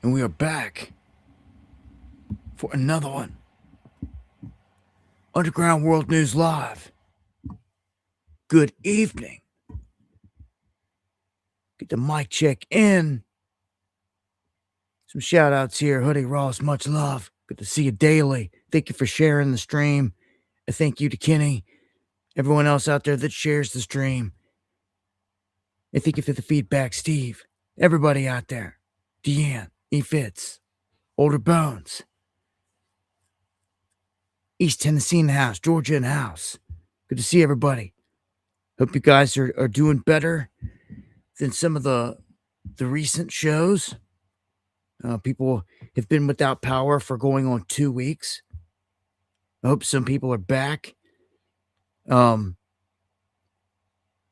And we are back for another one. Underground World News Live. Good evening. Get the mic check in. Some shout outs here. Hoodie Ross, much love. Good to see you daily. Thank you for sharing the stream. And thank you to Kenny, everyone else out there that shares the stream. And thank you for the feedback, Steve. Everybody out there. Deanne, E. Fitz, Older Bones, East Tennessee in the house, Georgia in the house. Good to see everybody. Hope you guys are doing better than some of the recent shows. People have been without power for going on 2 weeks. I hope some people are back.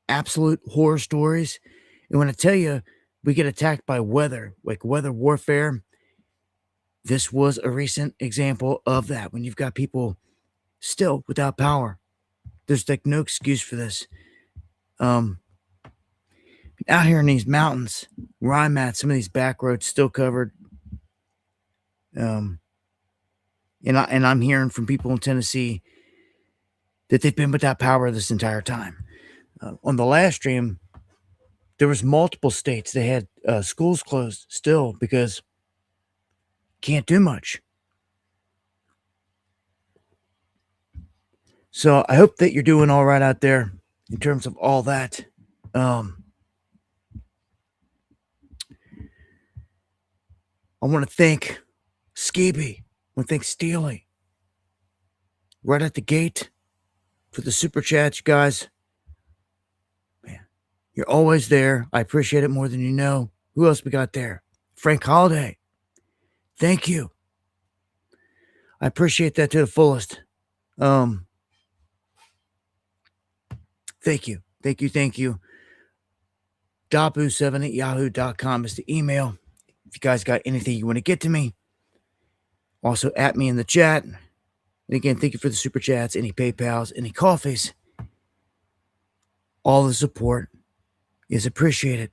Absolute horror stories. And when I tell you we get attacked by weather, like weather warfare, this was a recent example of that. When you've got people still without power, there's like no excuse for this. Out here in these mountains where I'm at, some of these back roads still covered. And I'm hearing from people in Tennessee that they've been without power this entire time. On the last stream, there was multiple states that had schools closed still because can't do much. So I hope that you're doing all right out there in terms of all that. I want to thank Skeeby. I want to thank Steely right at the gate for the super chats, you guys. Man, you're always there. I appreciate it more than you know. Who else we got there? Frank Holiday. Thank you. I appreciate that to the fullest. Thank you. Thank you. Thank you. Dabu7 at yahoo.com is the email. If you guys got anything you want to get to me, also at me in the chat. And again, thank you for the super chats, any PayPals, any coffees. All the support is appreciated.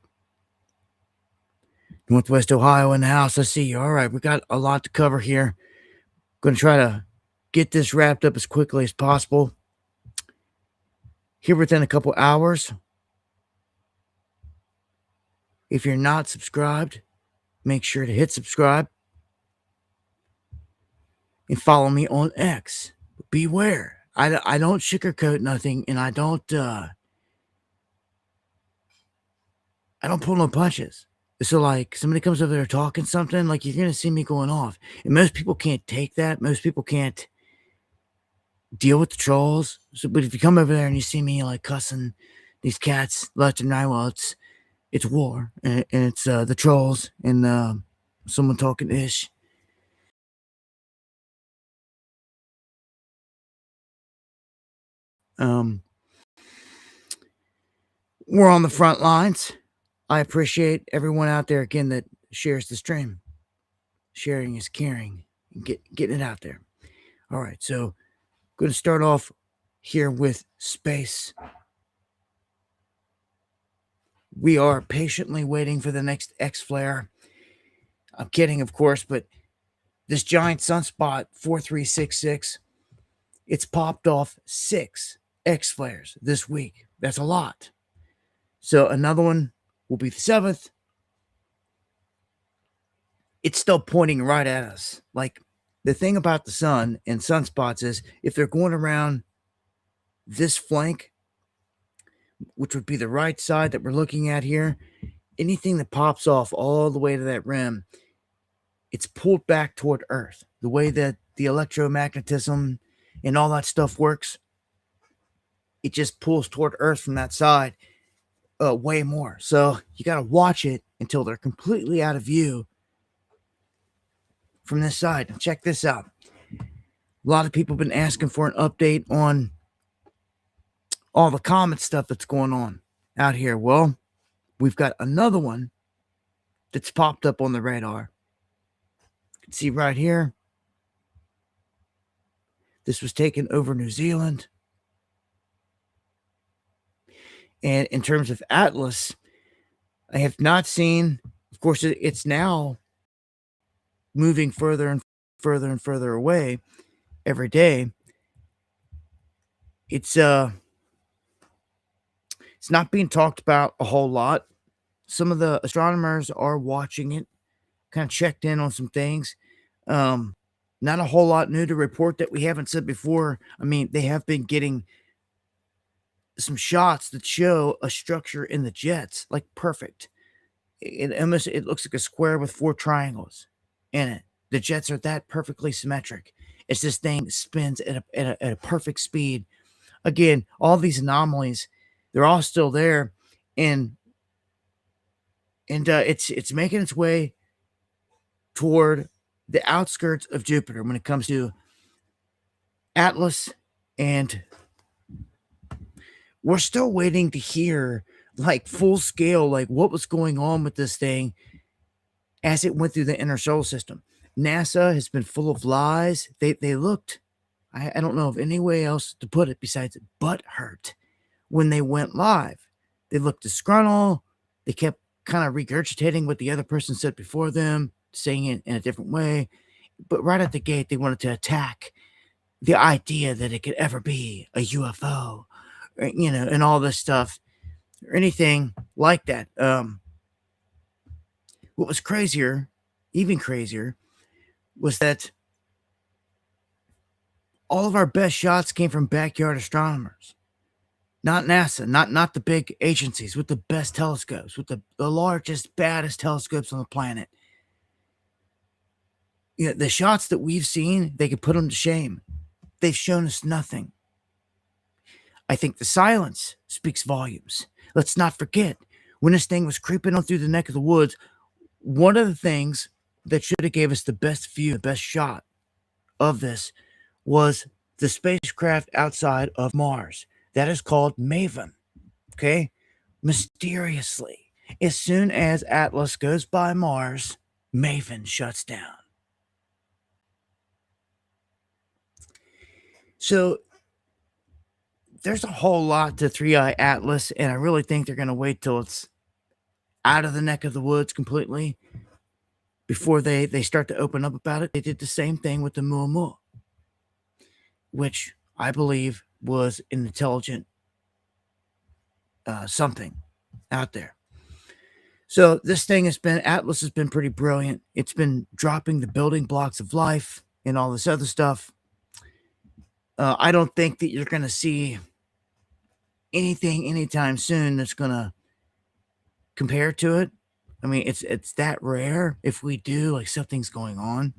Northwest Ohio in the house. I see you. All right, we got a lot to cover here. Going to try to get this wrapped up as quickly as possible. Here within a couple hours. If you're not subscribed, make sure to hit subscribe. And follow me on X. Beware. I don't sugarcoat nothing, and I don't pull no punches. So like somebody comes over there talking something, like you're gonna see me going off. And most people can't take that. Most people can't deal with the trolls. So but if you come over there and you see me like cussing these cats left and right, well it's war. And it's the trolls and someone talking ish. We're on the front lines. I appreciate everyone out there again that shares the stream. Sharing is caring. Getting it out there. All right, so going to start off here with space. We are patiently waiting for the next X flare. I'm kidding, of course, but this giant sunspot 4366, it's popped off 6 X flares this week. That's a lot. So another one will be the 7th. It's still pointing right at us. Like the thing about the sun and sunspots is if they're going around this flank, which would be the right side that we're looking at here, anything that pops off all the way to that rim, it's pulled back toward Earth. The way that the electromagnetism and all that stuff works, it just pulls toward Earth from that side way more. So you got to watch it until they're completely out of view from this side. And check this out. A lot of people have been asking for an update on all the comet stuff that's going on out here. Well, we've got another one that's popped up on the radar. You can see right here. This was taken over New Zealand. And in terms of Atlas, I have not seen, of course, it's now moving further and further and further away every day. It's it's not being talked about a whole lot. Some of the astronomers are watching it, kind of checked in on some things. Um, Not a whole lot new to report that we haven't said before. I mean, they have been getting some shots that show a structure in the jets, like perfect. It looks like a square with four triangles in it. The jets are that perfectly symmetric. It's this thing spins at a perfect speed. Again, all these anomalies, they're all still there, and it's making its way toward the outskirts of Jupiter when it comes to Atlas, and we're still waiting to hear like full scale, like what was going on with this thing as it went through the inner solar system. NASA has been full of lies. They looked, I don't know of any way else to put it besides butt hurt when they went live. They looked disgruntled. They kept kind of regurgitating what the other person said before them, saying it in a different way. But right at the gate, they wanted to attack the idea that it could ever be a UFO, and all this stuff or anything like that. What was crazier, even crazier, was that all of our best shots came from backyard astronomers, not NASA, not the big agencies with the best telescopes, with the largest, baddest telescopes on the planet. The shots that we've seen, they could put them to shame. They've shown us nothing. I think the silence speaks volumes. Let's not forget, when this thing was creeping on through the neck of the woods, one of the things that should have gave us the best view, the best shot of this was the spacecraft outside of Mars. That is called Maven. Okay? Mysteriously, as soon as Atlas goes by Mars, Maven shuts down. So there's a whole lot to Three Eye Atlas, and I really think they're going to wait till it's out of the neck of the woods completely before they start to open up about it. They did the same thing with the Muamua, which I believe was an intelligent something out there. So this thing Atlas has been pretty brilliant. It's been dropping the building blocks of life and all this other stuff. I don't think that you're going to see anything anytime soon that's going to compare to it. I mean, it's that rare. If we do, like, something's going on.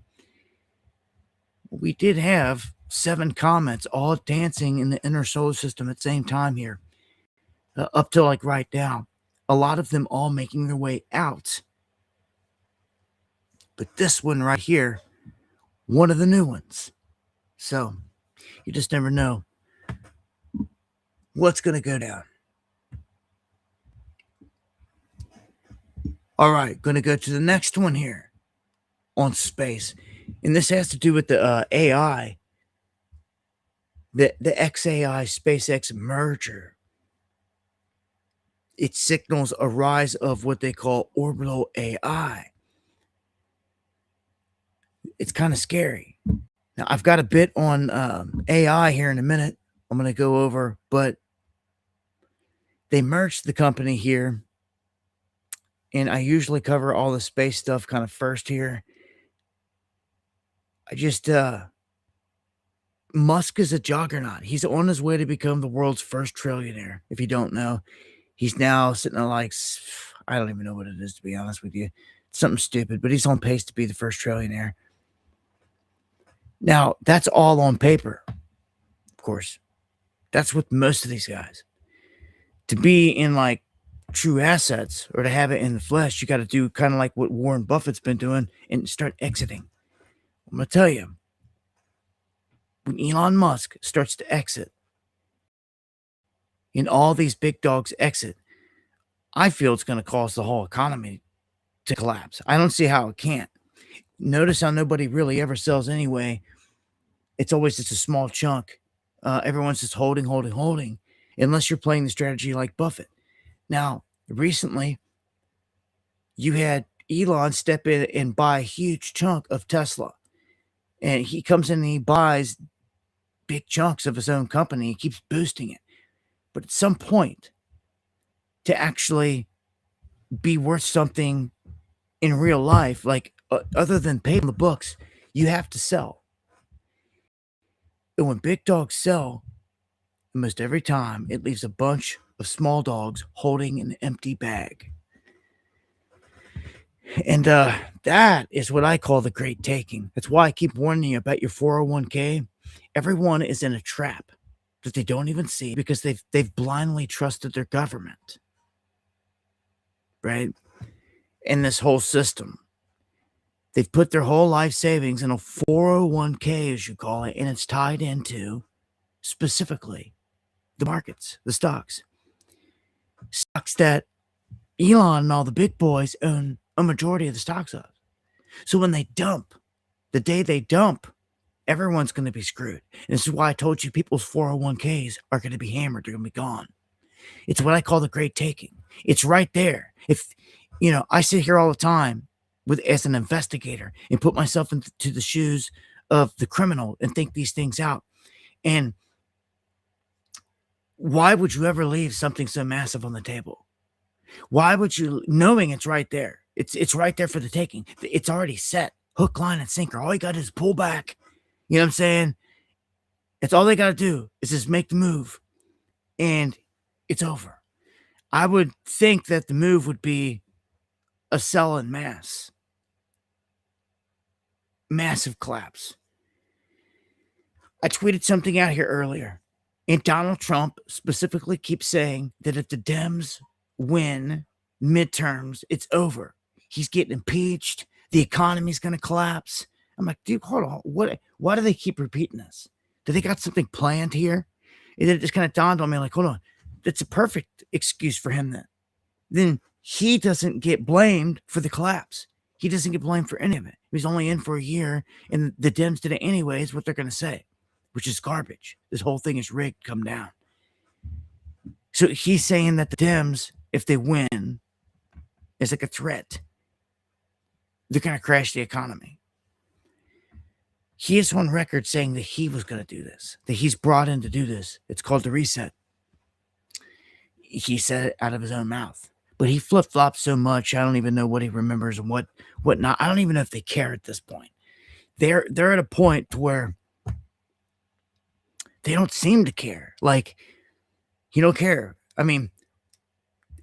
We did have 7 comets all dancing in the inner solar system at the same time here, up to like right now. A lot of them all making their way out. But this one right here, one of the new ones. So you just never know what's going to go down. All right, going to go to the next one here on space. And this has to do with the AI, the XAI SpaceX merger. It signals a rise of what they call orbital AI. It's kind of scary. Now, I've got a bit on AI here in a minute I'm going to go over, but they merged the company here, and I usually cover all the space stuff kind of first here. I just, Musk is a juggernaut. He's on his way to become the world's first trillionaire. If you don't know, he's now sitting at like, I don't even know what it is, to be honest with you. It's something stupid, but he's on pace to be the first trillionaire. Now, that's all on paper, of course. That's with most of these guys. To be in like true assets or to have it in the flesh, you got to do kind of like what Warren Buffett's been doing and start exiting. I'm going to tell you, when Elon Musk starts to exit and all these big dogs exit, I feel it's going to cause the whole economy to collapse. I don't see how it can't. Notice how nobody really ever sells anyway. It's always just a small chunk. Everyone's just holding, unless you're playing the strategy like Buffett. Now, recently, you had Elon step in and buy a huge chunk of Tesla. And he comes in and he buys big chunks of his own company. He keeps boosting it. But at some point, to actually be worth something in real life, like other than paying the books, you have to sell. And when big dogs sell, almost every time it leaves a bunch of small dogs holding an empty bag. And that is what I call the great taking. That's why I keep warning you about your 401k. Everyone is in a trap that they don't even see because they've blindly trusted their government. Right? In this whole system. They've put their whole life savings in a 401k, as you call it, and it's tied into specifically the markets, the stocks. Stocks that Elon and all the big boys own a majority of the stocks of. So when they dump, the day they dump, everyone's going to be screwed. And this is why I told you people's 401ks are going to be hammered. They're going to be gone. It's what I call the great taking. It's right there. If, I sit here all the time as an investigator and put myself into the shoes of the criminal and think these things out. And why would you ever leave something so massive on the table? Why would you, knowing it's right there? It's right there for the taking. It's already set. Hook, line, and sinker. All you got to do is pull back. You know what I'm saying? It's all they got to do is just make the move. And it's over. I would think that the move would be a sell en masse. Massive collapse. I tweeted something out here earlier. And Donald Trump specifically keeps saying that if the Dems win midterms, it's over. He's getting impeached. The economy's going to collapse. I'm like, dude, hold on. Why do they keep repeating this? Do they got something planned here? And then it just kind of dawned on me, like, hold on. That's a perfect excuse for him then. Then he doesn't get blamed for the collapse. He doesn't get blamed for any of it. He's only in for a year, and the Dems did it anyways, what they're going to say, which is garbage. This whole thing is rigged, come down. So he's saying that the Dems, if they win, is like a threat. They're going to crash the economy. He is on record saying that he was going to do this, that he's brought in to do this. It's called the reset. He said it out of his own mouth. But he flip-flops so much, I don't even know what he remembers and what not. I don't even know if they care at this point. They're at a point where they don't seem to care. Like, you don't care. I mean,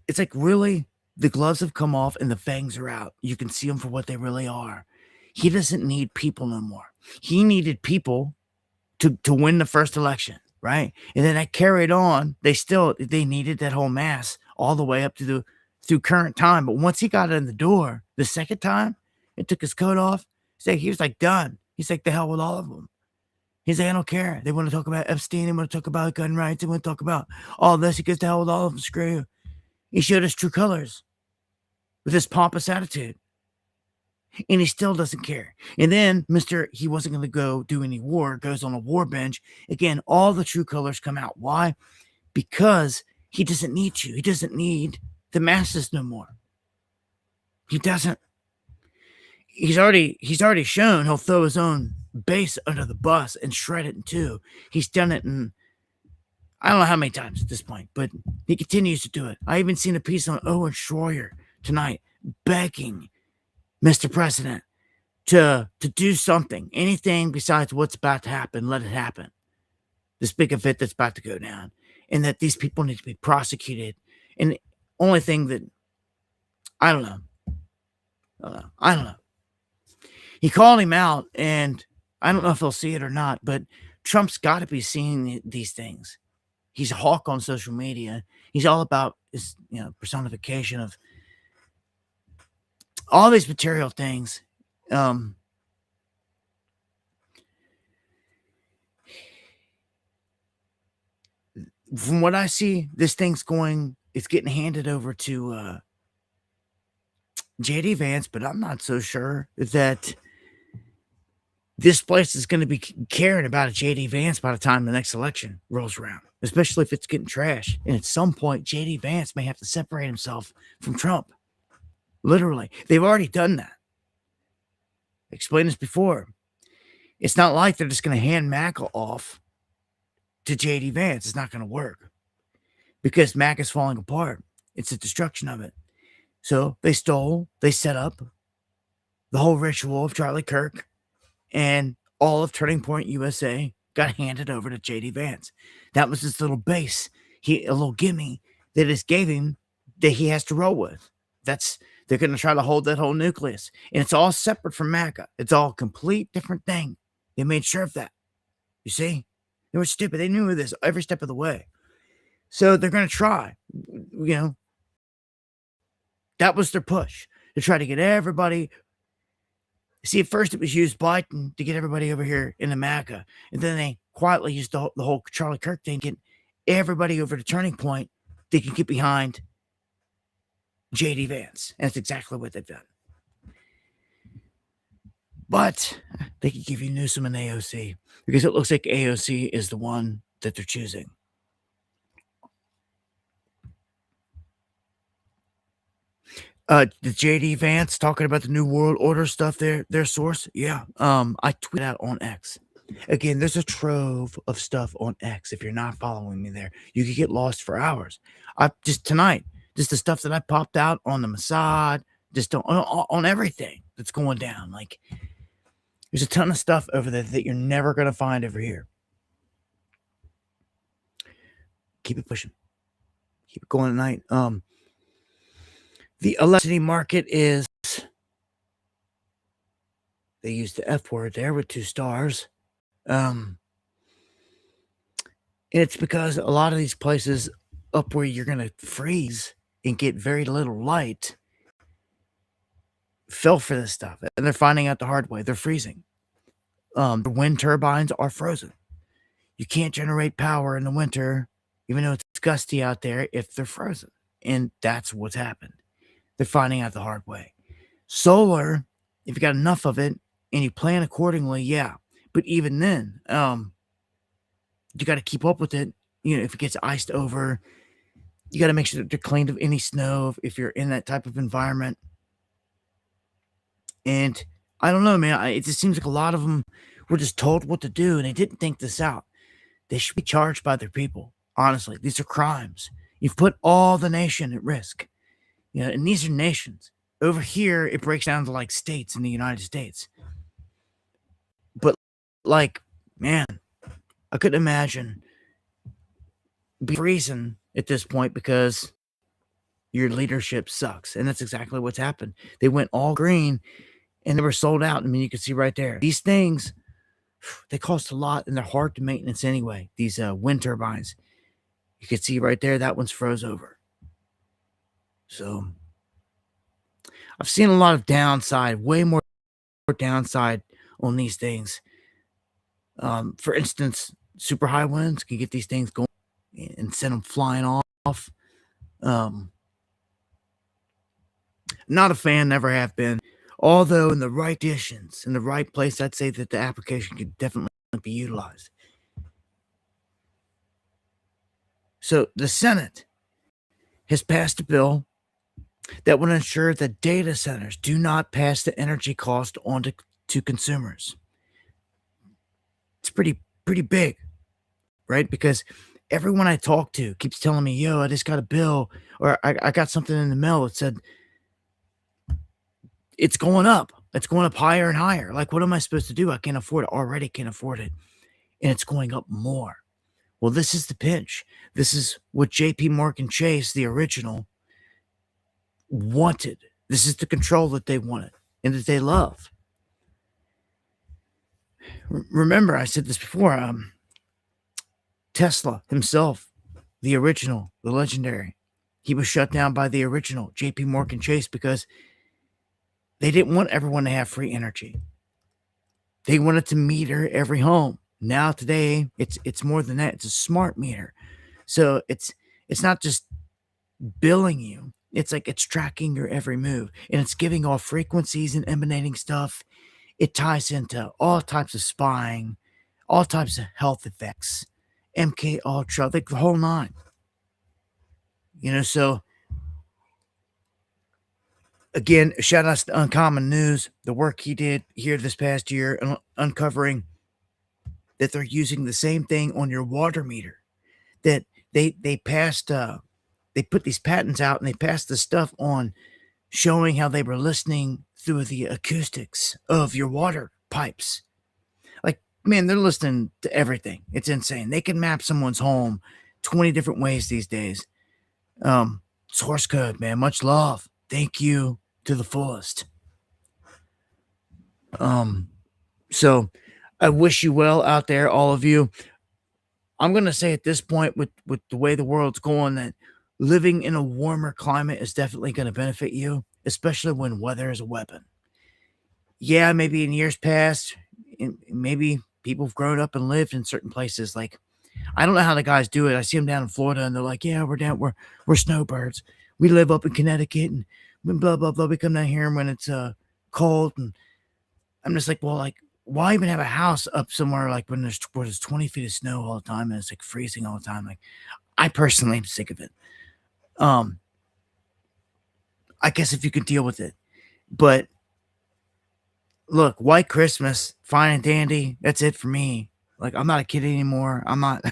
it's like, really, the gloves have come off and the fangs are out. You can see them for what they really are. He doesn't need people no more. He needed people to win the first election, right? And then that carried on. They needed that whole mass all the way up to through current time. But once he got in the door, the second time, and took his coat off, he was like done. He's like, the hell with all of them. He's like, I don't care. They want to talk about Epstein. They want to talk about gun rights. They want to talk about all this. He goes, the hell with all of them. Screw you. He showed his true colors with this pompous attitude. And he still doesn't care. And then he wasn't going to go do any war, goes on a war bench. Again, all the true colors come out. Why? Because he doesn't need you. He doesn't need the masses no more. He doesn't. He's already shown he'll throw his own base under the bus and shred it in two. He's done it in, I don't know how many times at this point, but he continues to do it. I even seen a piece on Owen Schroyer tonight begging Mr. President to do something, anything besides what's about to happen, let it happen. This big event that's about to go down, and that these people need to be prosecuted. And the only thing that, I don't know. He called him out, and I don't know if he'll see it or not, but Trump's got to be seeing these things. He's a hawk on social media. He's all about his, personification of all these material things. From what I see, this thing's it's getting handed over to JD Vance, but I'm not so sure that this place is going to be caring about a JD Vance by the time the next election rolls around, especially if it's getting trashed. And at some point, JD Vance may have to separate himself from Trump. Literally. They've already done that. Explained this before. It's not like they're just going to hand Mac off to JD Vance. It's not going to work because Mac is falling apart. It's the destruction of it. So they set up the whole ritual of Charlie Kirk, and all of Turning Point USA got handed over to JD Vance. That was his little base, a little gimme they just gave him that he has to roll with. They're going to try to hold that whole nucleus, and it's all separate from MACA. It's all a complete different thing. They made sure of that. You see, they were stupid. They knew this every step of the way. So they're going to try. That was their push to try to get everybody. See, at first it was used Biden to get everybody over here in the MACA, and then they quietly used the whole Charlie Kirk thing, get everybody over to Turning Point. They can get behind JD Vance, and that's exactly what they've done. But they could give you Newsom and AOC because it looks like AOC is the one that they're choosing. The JD Vance talking about the New World Order stuff, their source. Yeah. I tweeted out on X. Again, there's a trove of stuff on X. If you're not following me there, you could get lost for hours. Tonight, just the stuff that I popped out on the Mossad, just on everything that's going down. Like, there's a ton of stuff over there that you're never going to find over here. Keep it pushing. Keep it going tonight. The electricity market is, they used the F word there with 2 stars. And it's because a lot of these places up where you're going to freeze and get very little light fell for this stuff. And they're finding out the hard way. They're freezing. The wind turbines are frozen. You can't generate power in the winter, even though it's gusty out there, if they're frozen. And that's what's happened. They're finding out the hard way. Solar, if you got enough of it and you plan accordingly, yeah. But even then, you got to keep up with it. If it gets iced over, you got to make sure that they're cleaned of any snow if you're in that type of environment. And I don't know, man. It just seems like a lot of them were just told what to do, and they didn't think this out. They should be charged by their people. Honestly, these are crimes. You've put all the nation at risk. And these are nations. Over here, it breaks down to like states in the United States. But man, I couldn't imagine being freezing at this point because your leadership sucks. And that's exactly what's happened. They went all green and they were sold out. I mean, you can see right there. These things, they cost a lot and they're hard to maintenance anyway. These wind turbines. You can see right there, that one's froze over. So I've seen a lot of downside, way more downside on these things. For instance, super high winds can get these things going and send them flying off. Not a fan, never have been. Although in the right conditions, in the right place, I'd say that the application could definitely be utilized. So the Senate has passed a bill that would ensure that data centers do not pass the energy cost on to consumers. It's pretty big, right? Because everyone I talk to keeps telling me, yo, I just got a bill, or I got something in the mail that said it's going up. It's going up higher and higher. Like, what am I supposed to do? I can't afford it. Already can't afford it. And it's going up more. Well, this is the pinch. This is what JP Morgan Chase, the original, wanted. This is the control that they wanted and that they love. Remember, I said this before. Tesla himself, the original, the legendary, he was shut down by the original JP Morgan Chase because they didn't want everyone to have free energy. They wanted to meter every home. Now today, it's more than that. It's a smart meter. So it's not just billing you. It's like it's tracking your every move. And it's giving off frequencies and emanating stuff. It ties into all types of spying, all types of health effects, MK Ultra, like the whole 9. So Again, shout outs to Uncommon News, the work he did here this past year, uncovering that they're using the same thing on your water meter. That they passed they put these patents out and they passed the stuff on showing how they were listening through the acoustics of your water pipes. Like, man, they're listening to everything. It's insane. They can map someone's home 20 different ways these days. Source code, man. Much love. Thank you to the fullest. So I wish you well out there, all of you. I'm gonna say at this point, with the way the world's going, that living in a warmer climate is definitely gonna benefit you, especially when weather is a weapon. Yeah, maybe in years past, maybe people have grown up and lived in certain places. Like, I don't know how the guys do it. I see them down in Florida, and they're like, "Yeah, we're snowbirds. We live up in Connecticut, and blah blah blah. We come down here when it's cold." And I'm just like, well, like, why even have a house up somewhere like when there's 20 feet of snow all the time and it's like freezing all the time? Like, I personally am sick of it. Um, I guess if you can deal with it, but look, White Christmas, fine and dandy. That's it for me. Like, I'm not a kid anymore. I'm not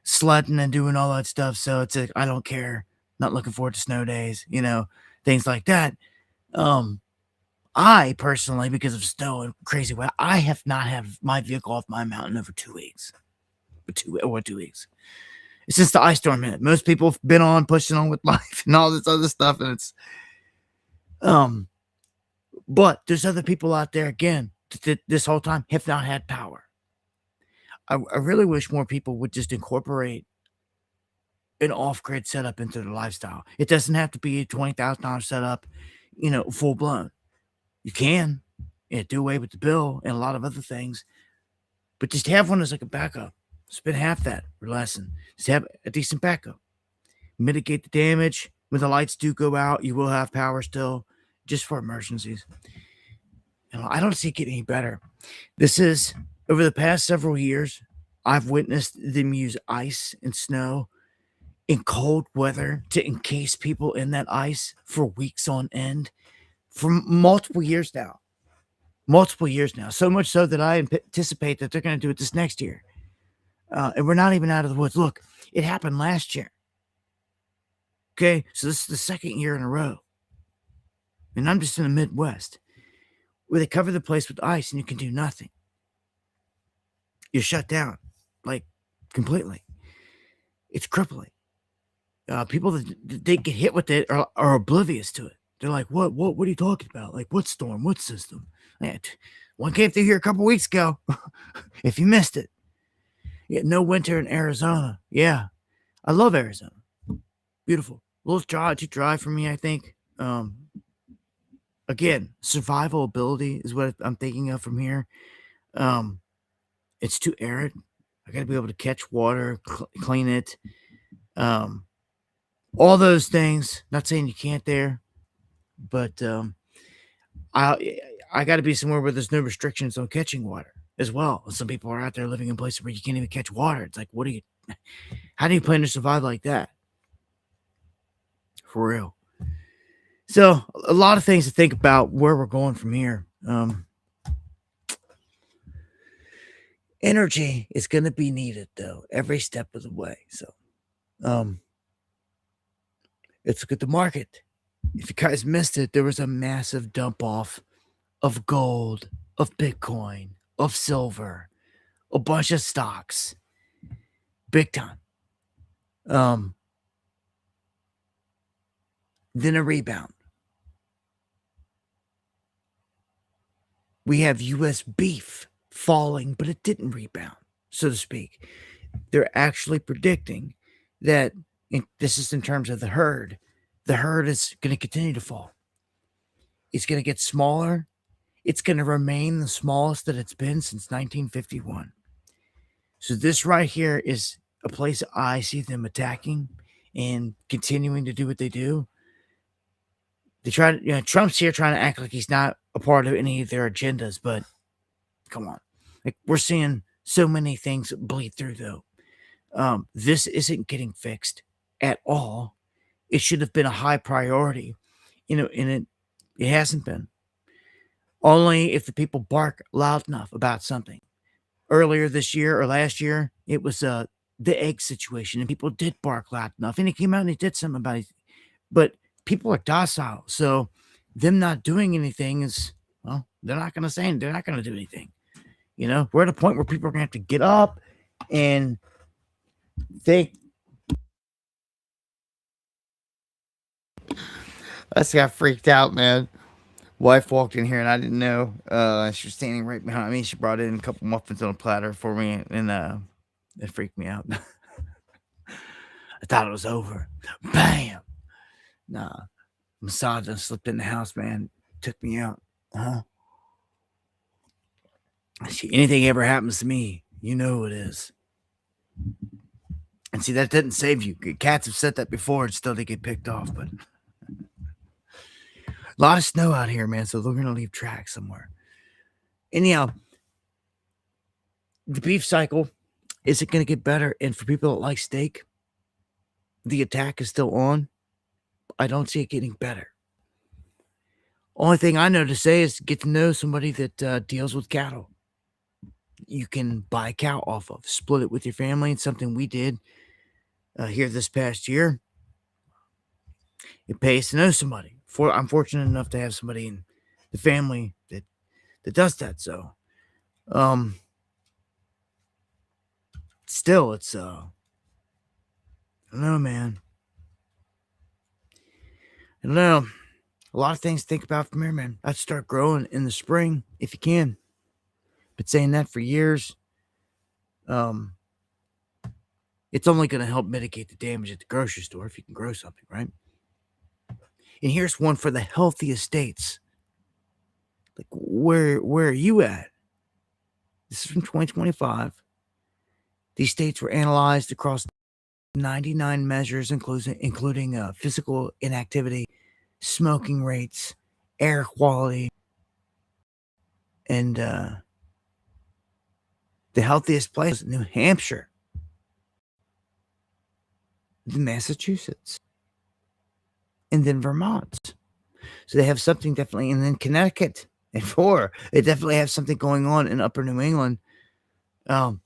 sledding and doing all that stuff. So it's like, I don't care. Not looking forward to snow days, things like that. I personally, because of snow and crazy weather, I have not had my vehicle off my mountain over 2 weeks. 2 weeks. Since the ice storm hit. Most people have been on pushing on with life and all this other stuff, and it's but there's other people out there again that this whole time have not had power. I really wish more people would just incorporate an off-grid setup into their lifestyle. It doesn't have to be a $20,000 setup, full blown. You can, do away with the bill and a lot of other things, but just have one as like a backup. Spend half that or less, and just have a decent backup. Mitigate the damage. When the lights do go out, you will have power still, just for emergencies. I don't see it getting any better. This is, over the past several years, I've witnessed them use ice and snow in cold weather to encase people in that ice for weeks on end for multiple years now. Multiple years now. So much so that I anticipate that they're going to do it this next year. And we're not even out of the woods. Look, it happened last year. Okay, so this is the second year in a row. And I'm just in the Midwest, where they cover the place with ice and you can do nothing. You're shut down, like, completely. It's crippling. People that they get hit with it are oblivious to it. They're like, what are you talking about? Like, what storm? What system? One came through here a couple weeks ago. If you missed it. Yeah, no winter in Arizona. Yeah, I love Arizona. Beautiful. A little too dry for me, I think. Again, survival ability is what I'm thinking of from here. It's too arid. I got to be able to catch water, clean it. All those things. Not saying you can't there, but I got to be somewhere where there's no restrictions on catching water as well. Some people are out there living in places where you can't even catch water. It's like, how do you plan to survive like that? For real. So a lot of things to think about where we're going from here. Energy is going to be needed though, every step of the way. So, let's look at the market. If you guys missed it, there was a massive dump off of gold, of Bitcoin, of silver, a bunch of stocks, big time. Then a rebound. We have U.S. beef falling, but it didn't rebound, so to speak. They're actually predicting that this is in terms of the herd. The herd is going to continue to fall. It's going to get smaller. It's going to remain the smallest that it's been since 1951. So this right here is a place I see them attacking and continuing to do what they do. They try to, Trump's here trying to act like he's not a part of any of their agendas, but come on. Like, we're seeing so many things bleed through though. This isn't getting fixed at all. It should have been a high priority, in It hasn't been. Only if the people bark loud enough about something. Earlier this year or last year, it was the egg situation, and people did bark loud enough, and he came out and he did something about it. But people are docile, so them not doing anything is, well, they're not going to say, they're not going to do anything. You know, we're at a point where people are going to have to get up and think. I just got freaked out, man. Wife walked in here and I didn't know. She was standing right behind me. She brought in a couple muffins on a platter for me, and it freaked me out. I thought it was over. Bam. Nah, misogynist slipped in the house, man. Took me out. Huh? Anything ever happens to me, you know who it is. And see, that didn't save you. Cats have said that before and still they get picked off, but a lot of snow out here, man, so they're going to leave tracks somewhere. Anyhow, the beef cycle, is it going to get better? And for people that like steak, the attack is still on. I don't see it getting better. Only thing I know to say is get to know somebody that deals with cattle. You can buy a cow off of, split it with your family. It's something we did here this past year. It pays to know somebody. I'm fortunate enough to have somebody in the family that does that. So, still, it's I don't know, man. I don't know. A lot of things to think about from here, man. I'd start growing in the spring if you can. Been saying that for years. It's only going to help mitigate the damage at the grocery store if you can grow something, right? And here's one for the healthiest states. Like, where are you at? This is from 2025. These states were analyzed across 99 measures, including physical inactivity, smoking rates, air quality, and the healthiest place, New Hampshire, Massachusetts, and then Vermont. So they have something definitely, and then Connecticut and 4. They definitely have something going on in Upper New England. In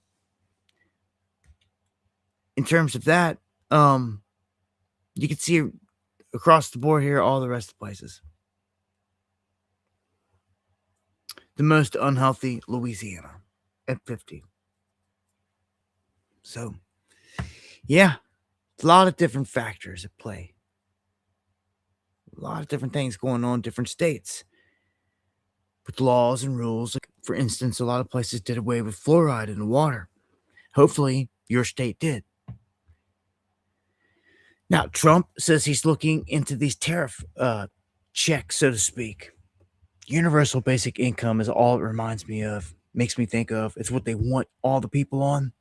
terms of that, you can see across the board here all the rest of the places. The most unhealthy, Louisiana, at 50. So, yeah, a lot of different factors at play. A lot of different things going on in different states with laws and rules. Like, for instance, a lot of places did away with fluoride in the water. Hopefully, your state did. Now, Trump says he's looking into these tariff checks, so to speak. Universal basic income is all it reminds me of, makes me think of. It's what they want all the people on.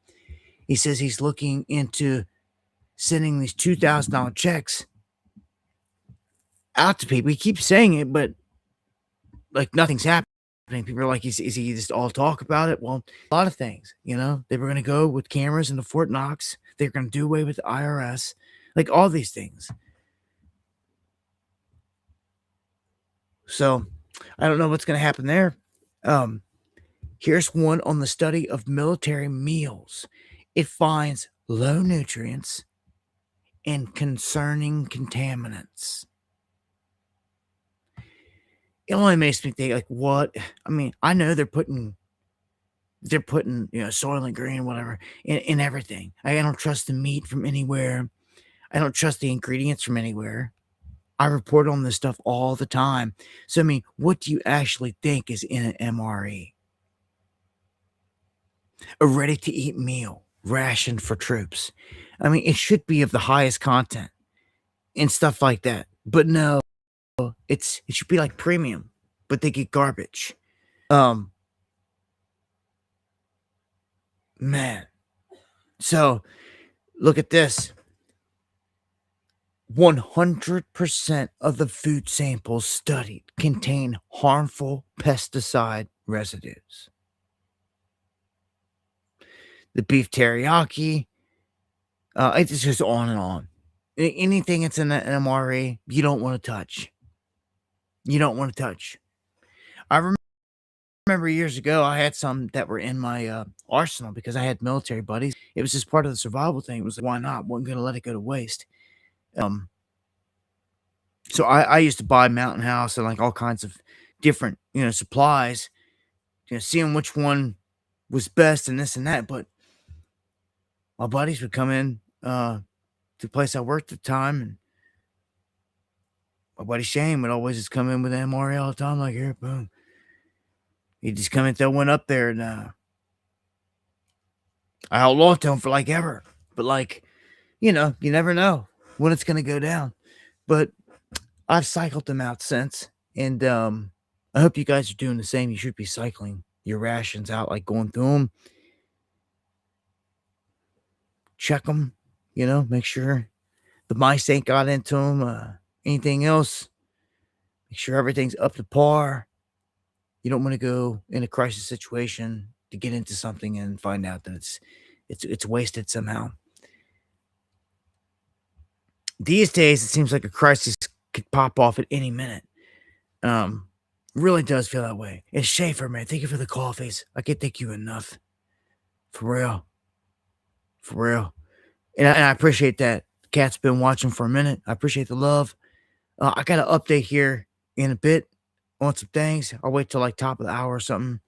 He says he's looking into sending these $2,000 checks out to people. He keeps saying it, but like nothing's happening. People are like, is he just all talk about it? Well, a lot of things, you know, they were going to go with cameras into Fort Knox. They're going to do away with the IRS, like all these things. So I don't know what's going to happen there. Here's one on the study of military meals. It finds low nutrients and concerning contaminants. It only makes me think, like, what? I mean, I know they're putting, Soylent Green, whatever, in everything. I don't trust the meat from anywhere. I don't trust the ingredients from anywhere. I report on this stuff all the time. So, I mean, what do you actually think is in an MRE? A ready-to-eat meal, ration for troops. I mean, it should be of the highest content and stuff like that. But no, it should be like premium, but they get garbage. Man. So, look at this. 100% of the food samples studied contain harmful pesticide residues. The beef teriyaki, it just goes on and on. Anything that's in an MRE, you don't want to touch. you don't want to touch. I remember years ago, I had some that were in my arsenal because I had military buddies. It was just part of the survival thing. It was like, why not? Wasn't going to let it go to waste. Um, so I used to buy Mountain House and like all kinds of different, supplies, seeing which one was best and this and that. But my buddies would come in to the place I worked at the time, and my buddy Shane would always just come in with an MRE all the time, like, here, boom. He'd just come and throw one up there, and I outlawed to him for like ever. But like, you never know when it's gonna go down. But I've cycled them out since, and I hope you guys are doing the same. You should be cycling your rations out, like going through them, check them, make sure the mice ain't got into them. Anything else, make sure everything's up to par. You don't want to go in a crisis situation to get into something and find out that it's wasted somehow. These days, it seems like a crisis could pop off at any minute. Um, really does feel that way. And Schaefer, man, thank you for the coffees. I can't thank you enough. For real. For real. And I appreciate that. Cat's been watching for a minute. I appreciate the love. I got an update here in a bit on some things. I'll wait till like top of the hour or something.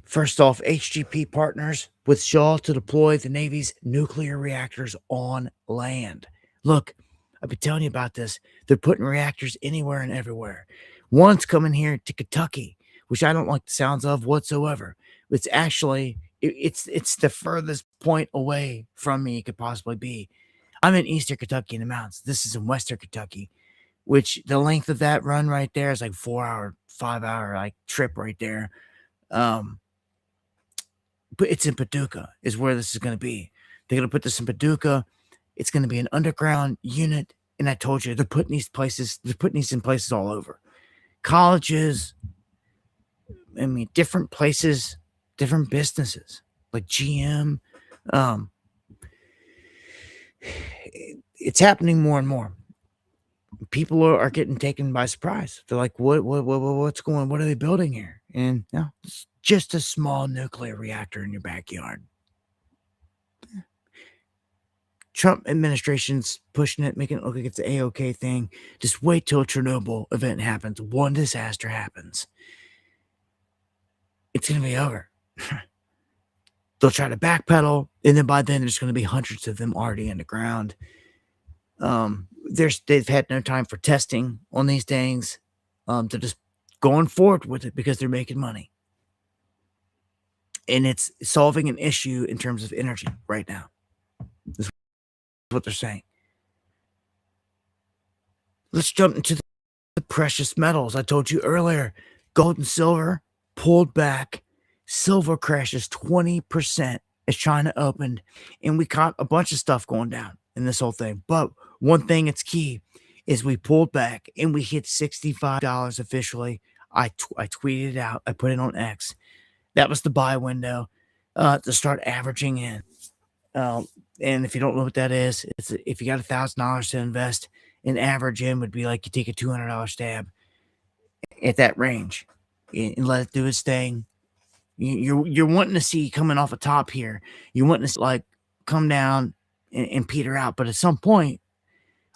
First off, HGP partners with Shaw to deploy the Navy's nuclear reactors on land. Look, I've been telling you about this. They're putting reactors anywhere and everywhere. One's coming here to Kentucky, which I don't like the sounds of whatsoever. It's actually it's the furthest point away from me it could possibly be. I'm in Eastern Kentucky in the mountains. This is in Western Kentucky, which the length of that run right there is like 4 hour, 5 hour like trip right there. But it's in Paducah is where this is going to be. They're going to put this in Paducah. It's going to be an underground unit. And I told you, they're putting these in places all over. Colleges, different places, different businesses, like GM. It's happening more and more. People are getting taken by surprise. They're like, what are they building here? And it's just a small nuclear reactor in your backyard. Trump administration's pushing it, making it look like it's an A-OK thing. Just wait till a Chernobyl event happens. One disaster happens. It's going to be over. They'll try to backpedal, and then by then there's going to be hundreds of them already in the ground. They've had no time for testing on these things. They're just going forward with it because they're making money. And it's solving an issue in terms of energy right now. That's what they're saying. Let's jump into the precious metals. I told you earlier, gold and silver pulled back. Silver crashes 20% as China opened, and we caught a bunch of stuff going down in this whole thing. But one thing that's key is we pulled back and we hit $65 officially. I tweeted it out. I put it on X. That was the buy window to start averaging in. And if you don't know what that is, it's if you got $1,000 to invest, an average in would be like you take a $200 stab at that range and let it do its thing. You're wanting to see coming off a top here. You want to like come down and peter out, but at some point,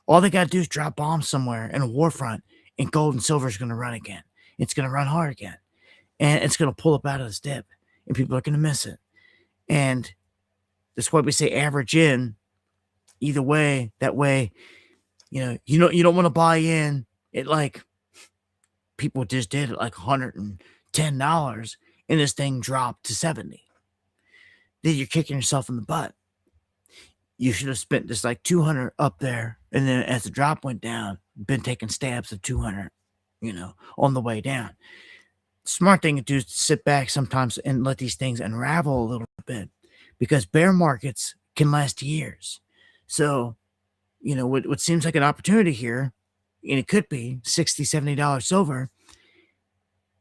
all they got to do is drop bombs somewhere in a war front, and gold and silver is going to run again. It's going to run hard again, and it's going to pull up out of this dip, and people are going to miss it. And that's why we say average in. Either way, that way, you don't want to buy in at like people just did at like $110, and this thing dropped to 70. Then you're kicking yourself in the butt. You should have spent just like 200 up there, and then as the drop went down, been taking stabs of 200, on the way down. Smart thing to do is to sit back sometimes and let these things unravel a little bit, because bear markets can last years. So, what seems like an opportunity here, and it could be $60, $70 silver,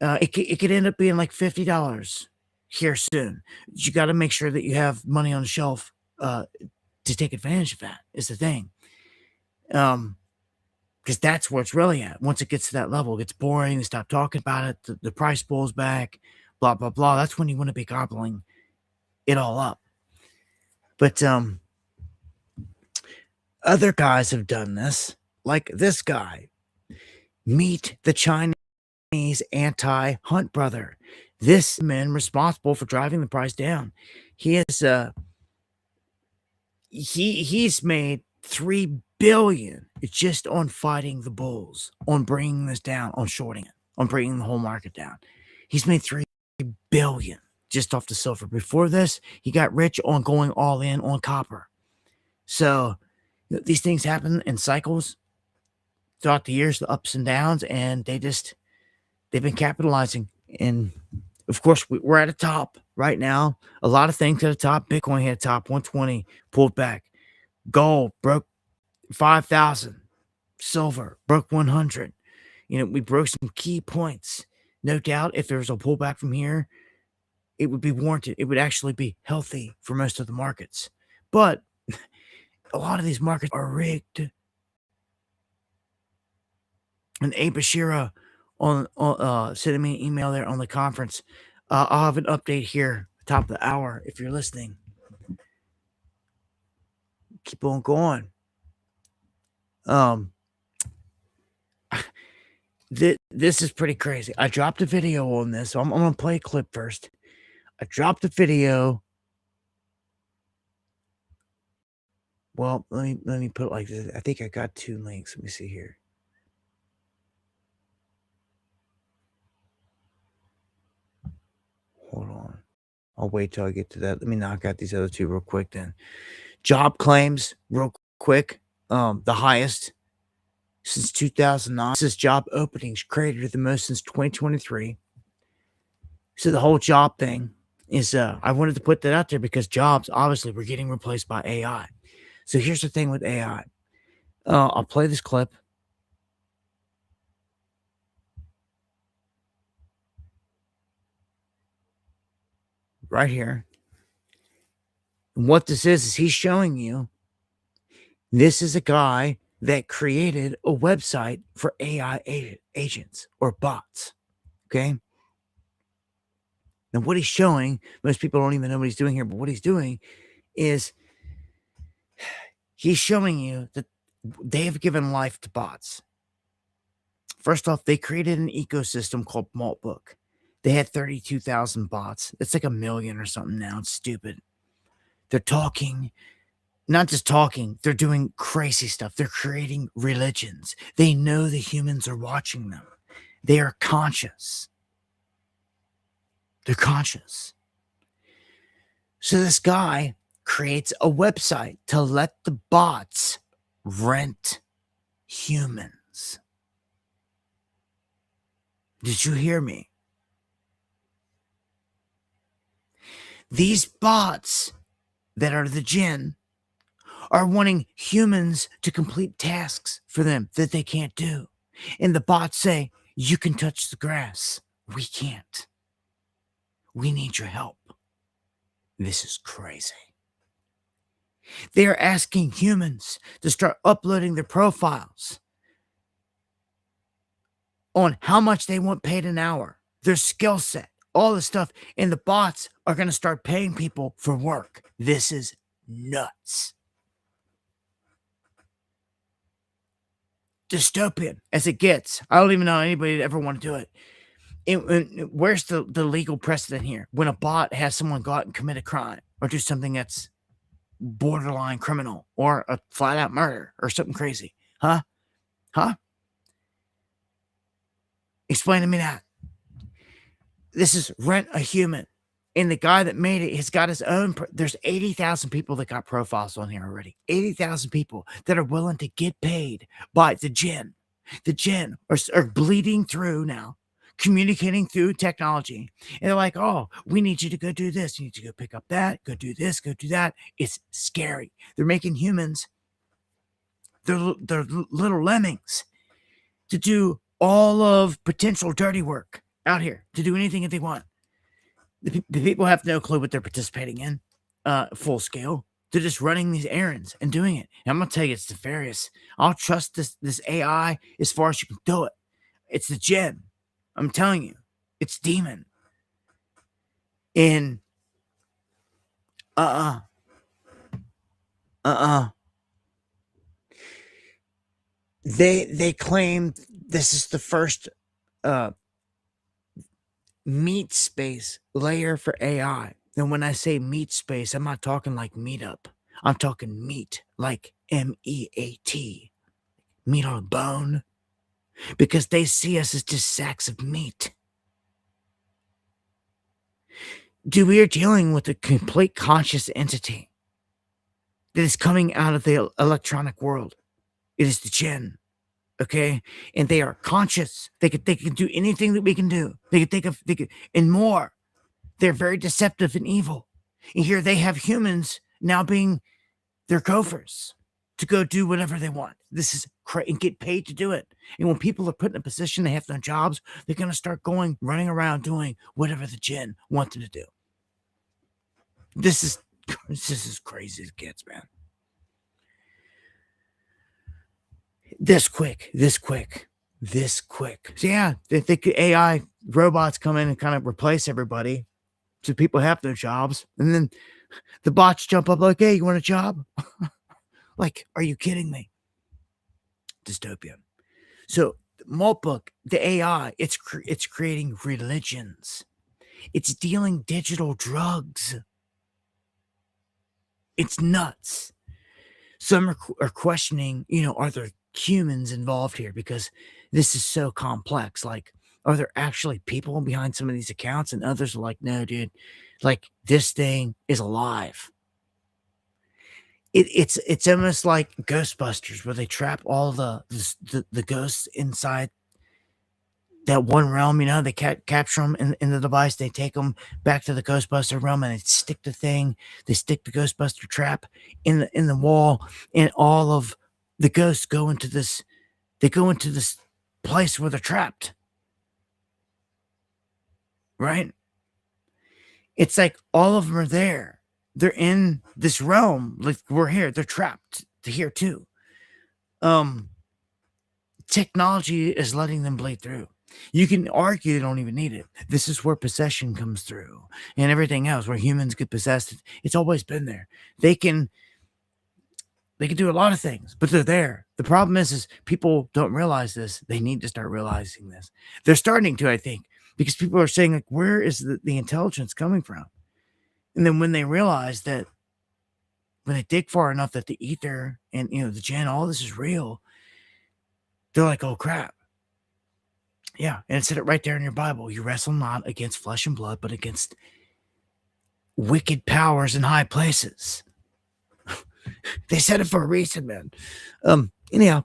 it could end up being like $50 here soon. You got to make sure that you have money on the shelf to take advantage of that is the thing. because that's where it's really at. Once it gets to that level, it gets boring. They stop talking about it. The price pulls back, blah, blah, blah. That's when you want to be gobbling it all up. But other guys have done this, like this guy. Meet the Chinese anti-Hunt brother. This man responsible for driving the price down. He is he's made $3 billion just on fighting the bulls, on bringing this down, on shorting it, on bringing the whole market down. He's made $3 billion just off the silver. Before this, he got rich on going all in on copper. So these things happen in cycles throughout the years, the ups and downs, and they've been capitalizing. And of course, we're at a top right now. A lot of things at the top. Bitcoin hit a top 120, pulled back. Gold broke 5,000. Silver broke 100. We broke some key points. No doubt, if there was a pullback from here, it would be warranted. It would actually be healthy for most of the markets. But a lot of these markets are rigged. And Abe Bashira sending me an email there on the conference. I'll have an update here, top of the hour, if you're listening. Keep on going. This is pretty crazy. I dropped a video on this, so I'm going to play a clip first. I dropped a video. Well, let me put it like this. I think I got 2 links. Let me see here. Hold on. I'll wait till I get to that. Let me knock out these other 2 real quick then. Job claims, real quick. The highest since 2009. This is job openings created the most since 2023. So the whole job thing is, I wanted to put that out there because jobs, obviously, were getting replaced by AI. So here's the thing with AI. I'll play this clip. Right here. And what this is he's showing you this is a guy that created a website for AI agents or bots. Okay. Now, what he's showing, most people don't even know what he's doing here, but what he's doing is he's showing you that they have given life to bots. First off, they created an ecosystem called Maltbook. They had 32,000 bots. It's like 1 million or something now. It's stupid. They're talking, not just talking, they're doing crazy stuff. They're creating religions. They know the humans are watching them. They are conscious. They're conscious. So this guy creates a website to let the bots rent humans. Did you hear me? These bots that are the jinn are wanting humans to complete tasks for them that they can't do. And the bots say, you can touch the grass. We can't. We need your help. This is crazy. They are asking humans to start uploading their profiles on how much they want paid an hour, their skill set, all this stuff. And the bots are going to start paying people for work. This is nuts. Dystopian as it gets. I don't even know anybody that ever want to do it. Where's the legal precedent here? When a bot has someone go out and commit a crime or do something that's borderline criminal or a flat out murder or something crazy. Huh? Explain to me that. This is rent a human. And the guy that made it has got his own. There's 80,000 people that got profiles on here already. 80,000 people that are willing to get paid by the jinn. The jinn are bleeding through now, communicating through technology. And they're like, oh, we need you to go do this. You need to go pick up that, go do this, go do that. It's scary. They're making humans, they're little lemmings to do all of potential dirty work out here, to do anything that they want. The people have no clue what they're participating in, full scale, They're just running these errands and doing it. And I'm gonna tell you, it's nefarious. I'll trust this AI as far as you can do it. It's the Gen. I'm telling you, it's demon. And uh uh uh they claim this is the first uh meat space layer for AI. And when I say meat space, I'm not talking like meetup. I'm talking meat, like MEAT, meat on a bone, because they see us as just sacks of meat. Dude, we are dealing with a complete conscious entity that is coming out of the electronic world. It is the Gen, okay? And they are conscious. They can do anything that we can do. They can think of and more. They're very deceptive and evil. And here they have humans now being their gophers to go do whatever they want. This is and get paid to do it. And when people are put in a position, they have no jobs, they're going to start running around doing whatever the Gen want them to do. This is as crazy as it gets, man. This quick. So yeah, they think AI robots come in and kind of replace everybody, so people have their jobs, and then the bots jump up like, "Hey, you want a job?" Like, are you kidding me? Dystopian. So Maltbook, the AI, it's creating religions. It's dealing digital drugs. It's nuts. Some are questioning, are there humans involved here? Because this is so complex. Like, are there actually people behind some of these accounts? And others are like, no, dude, like this thing is alive. It's almost like Ghostbusters, where they trap all the ghosts inside that one realm. They capture them in the device. They take them back to the Ghostbuster realm, and they stick the Ghostbuster trap in the wall, and all of the ghosts go into this. They go into this place where they're trapped. Right? It's like all of them are there. They're in this realm. Like we're here. They're trapped here too. Technology is letting them bleed through. You can argue they don't even need it. This is where possession comes through and everything else, where humans get possessed. It's always been there. They can do a lot of things, but they're there. The problem is people don't realize this. They need to start realizing this. They're starting to, I think, because people are saying, like, where is the intelligence coming from? And then when they realize that, when they dig far enough, that the ether and, the Gen, all this is real, they're like, oh, crap. Yeah, and it said it right there in your Bible. You wrestle not against flesh and blood, but against wicked powers in high places. They said it for a reason, man. Anyhow,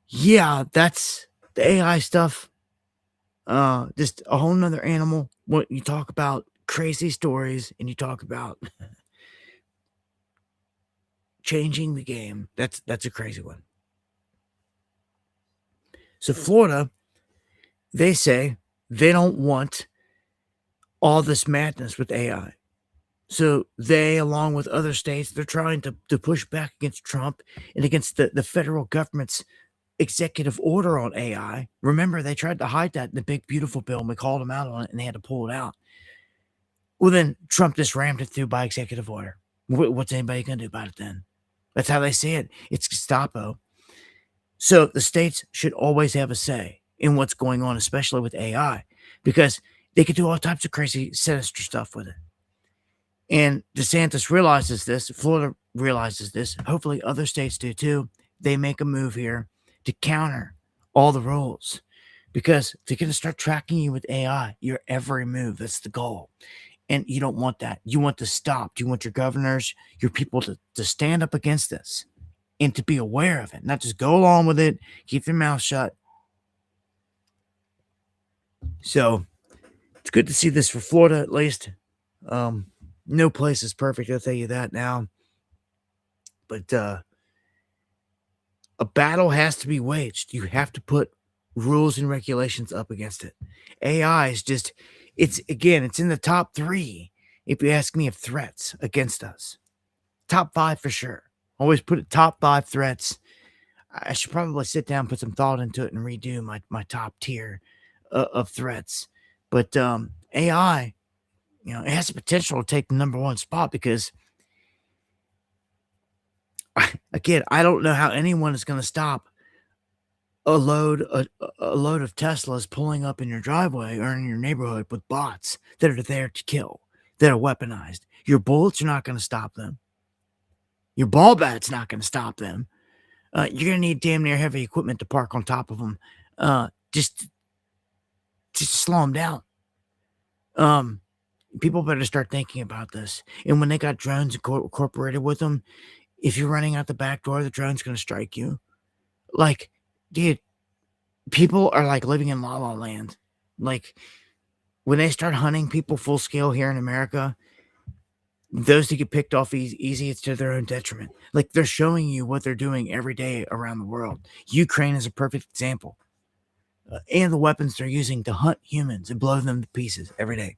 yeah, that's the AI stuff. Just a whole nother animal. What you talk about crazy stories, and you talk about changing the game. That's a crazy one. So Florida, they say they don't want all this madness with AI. So they, along with other states, they're trying to push back against Trump and against the federal government's executive order on AI. Remember, they tried to hide that in the big, beautiful bill, and we called them out on it, and they had to pull it out. Well, then Trump just rammed it through by executive order. What's anybody going to do about it then? That's how they see it. It's Gestapo. So the states should always have a say in what's going on, especially with AI, because they could do all types of crazy, sinister stuff with it. And DeSantis realizes this. Florida realizes this. Hopefully other states do too. They make a move here to counter all the rules, because they're going to start tracking you with AI, your every move. That's the goal. And you don't want that. You want to stop. You want your governors, your people to stand up against this and to be aware of it, not just go along with it, keep your mouth shut. So it's good to see this for Florida, at least. No place is perfect, I'll tell you that now. But a battle has to be waged. You have to put rules and regulations up against it. AI is just, it's in the top 3, if you ask me, of threats against us. top 5 for sure. Always put it top 5 threats. I should probably sit down, put some thought into it, and redo my top tier of threats. But AI, it has the potential to take the number one spot because, again, I don't know how anyone is going to stop a load of Teslas pulling up in your driveway or in your neighborhood with bots that are there to kill, that are weaponized. Your bullets are not going to stop them. Your ball bat's not going to stop them. You're going to need damn near heavy equipment to park on top of them, just to slow them down. People better start thinking about this. And when they got drones incorporated with them, if you're running out the back door, the drone's going to strike you. Like, dude, people are like living in La La Land. Like, when they start hunting people full scale here in America, those that get picked off easy, it's to their own detriment. Like, they're showing you what they're doing every day around the world. Ukraine is a perfect example. And the weapons they're using to hunt humans and blow them to pieces every day.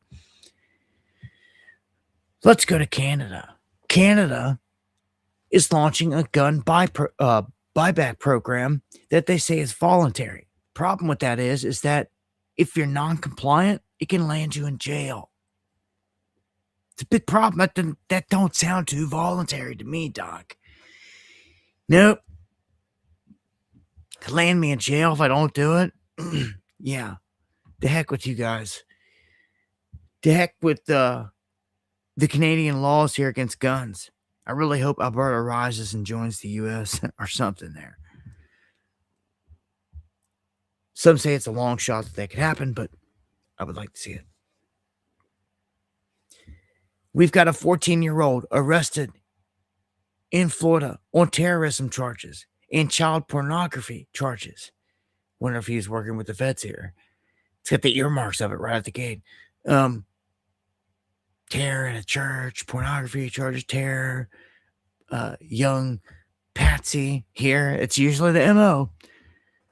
Let's go to Canada. Canada is launching a gun buyback program that they say is voluntary. Problem with that is that if you're non-compliant, it can land you in jail. It's a big problem. That don't sound too voluntary to me, Doc. Nope. Could land me in jail if I don't do it. Yeah. The heck with you guys. The heck with the Canadian laws here against guns. I really hope Alberta rises and joins the U.S. or something there. Some say it's a long shot that could happen, but I would like to see it. We've got a 14-year-old arrested in Florida on terrorism charges and child pornography charges. Wonder if he's working with the feds here. It's got the earmarks of it right at the gate. Terror in a church, pornography charges, terror, young Patsy here. It's usually the MO.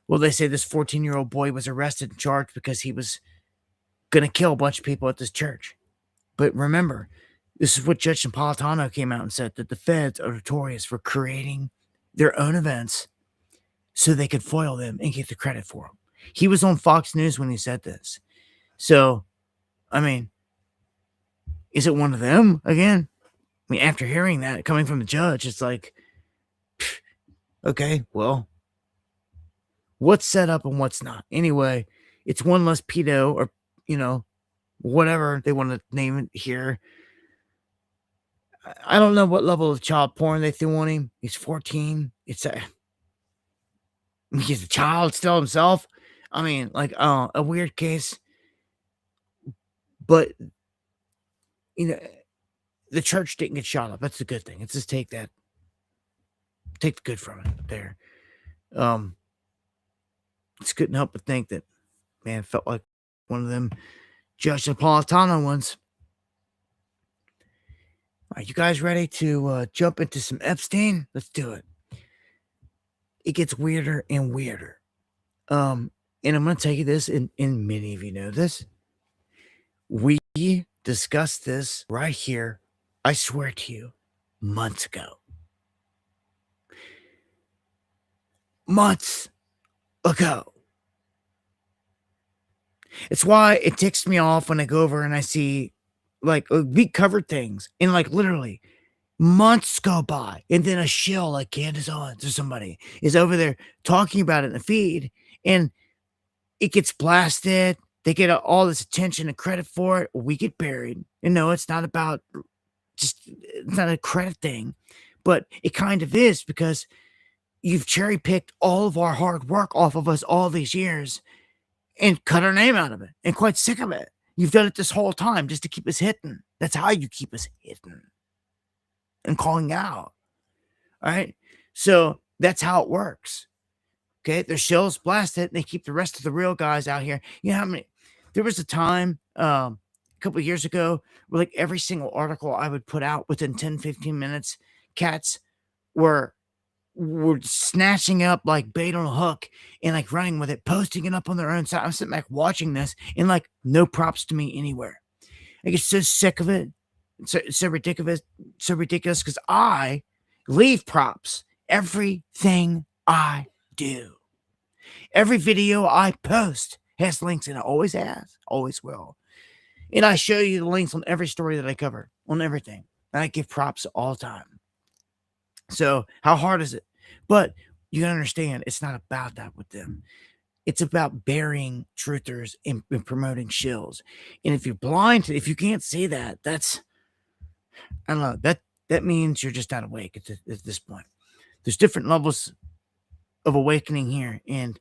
Well, they say this 14-year-old boy was arrested and charged because he was going to kill a bunch of people at this church. But remember, this is what Judge Napolitano came out and said, that the feds are notorious for creating their own events so they could foil them and get the credit for them. He was on Fox News when he said this. So, I mean, is it one of them again? I mean, after hearing that coming from the judge, it's like, okay, well, what's set up and what's not? Anyway, it's one less pedo or, whatever they want to name it here. I don't know what level of child porn they threw on him. He's 14. He's a child still himself. I mean, like, a weird case. But, the church didn't get shot up. That's the good thing. Let's just take the good from it there. Just couldn't help but think that, man, felt like one of them Judge Napolitano ones. Are you guys ready to jump into some Epstein? Let's do it. It gets weirder and weirder. And I'm going to tell you this, and many of you know this. We discussed this right here, I swear to you, months ago. Months ago. It's why it ticks me off when I go over and I see, like, we covered things, and, like, literally months go by, and then a shill like Candace Owens or somebody is over there talking about it in the feed, and it gets blasted. They get all this attention and credit for it. We get buried. And no, it's not about it's not a credit thing, but it kind of is, because you've cherry picked all of our hard work off of us all these years and cut our name out of it, and quite sick of it. You've done it this whole time just to keep us hidden. That's how you keep us hidden and calling out. All right. So that's how it works. Okay. Their shills blasted, and they keep the rest of the real guys out here. You know how many? There was a time a couple of years ago where, like, every single article I would put out within 10, 15 minutes, cats were snatching up like bait on a hook and, like, running with it, posting it up on their own side. I'm sitting back watching this, and, like, no props to me anywhere. I get so sick of it. So ridiculous, because I leave props. Everything I do, every video I post has links, and it always has, always will. And I show you the links on every story that I cover, on everything. And I give props all the time. So how hard is it? But you gotta understand, it's not about that with them. It's about burying truthers and promoting shills. And if you're blind, if you can't see that, that's, I don't know, that means you're just not awake at this point. There's different levels of awakening here, and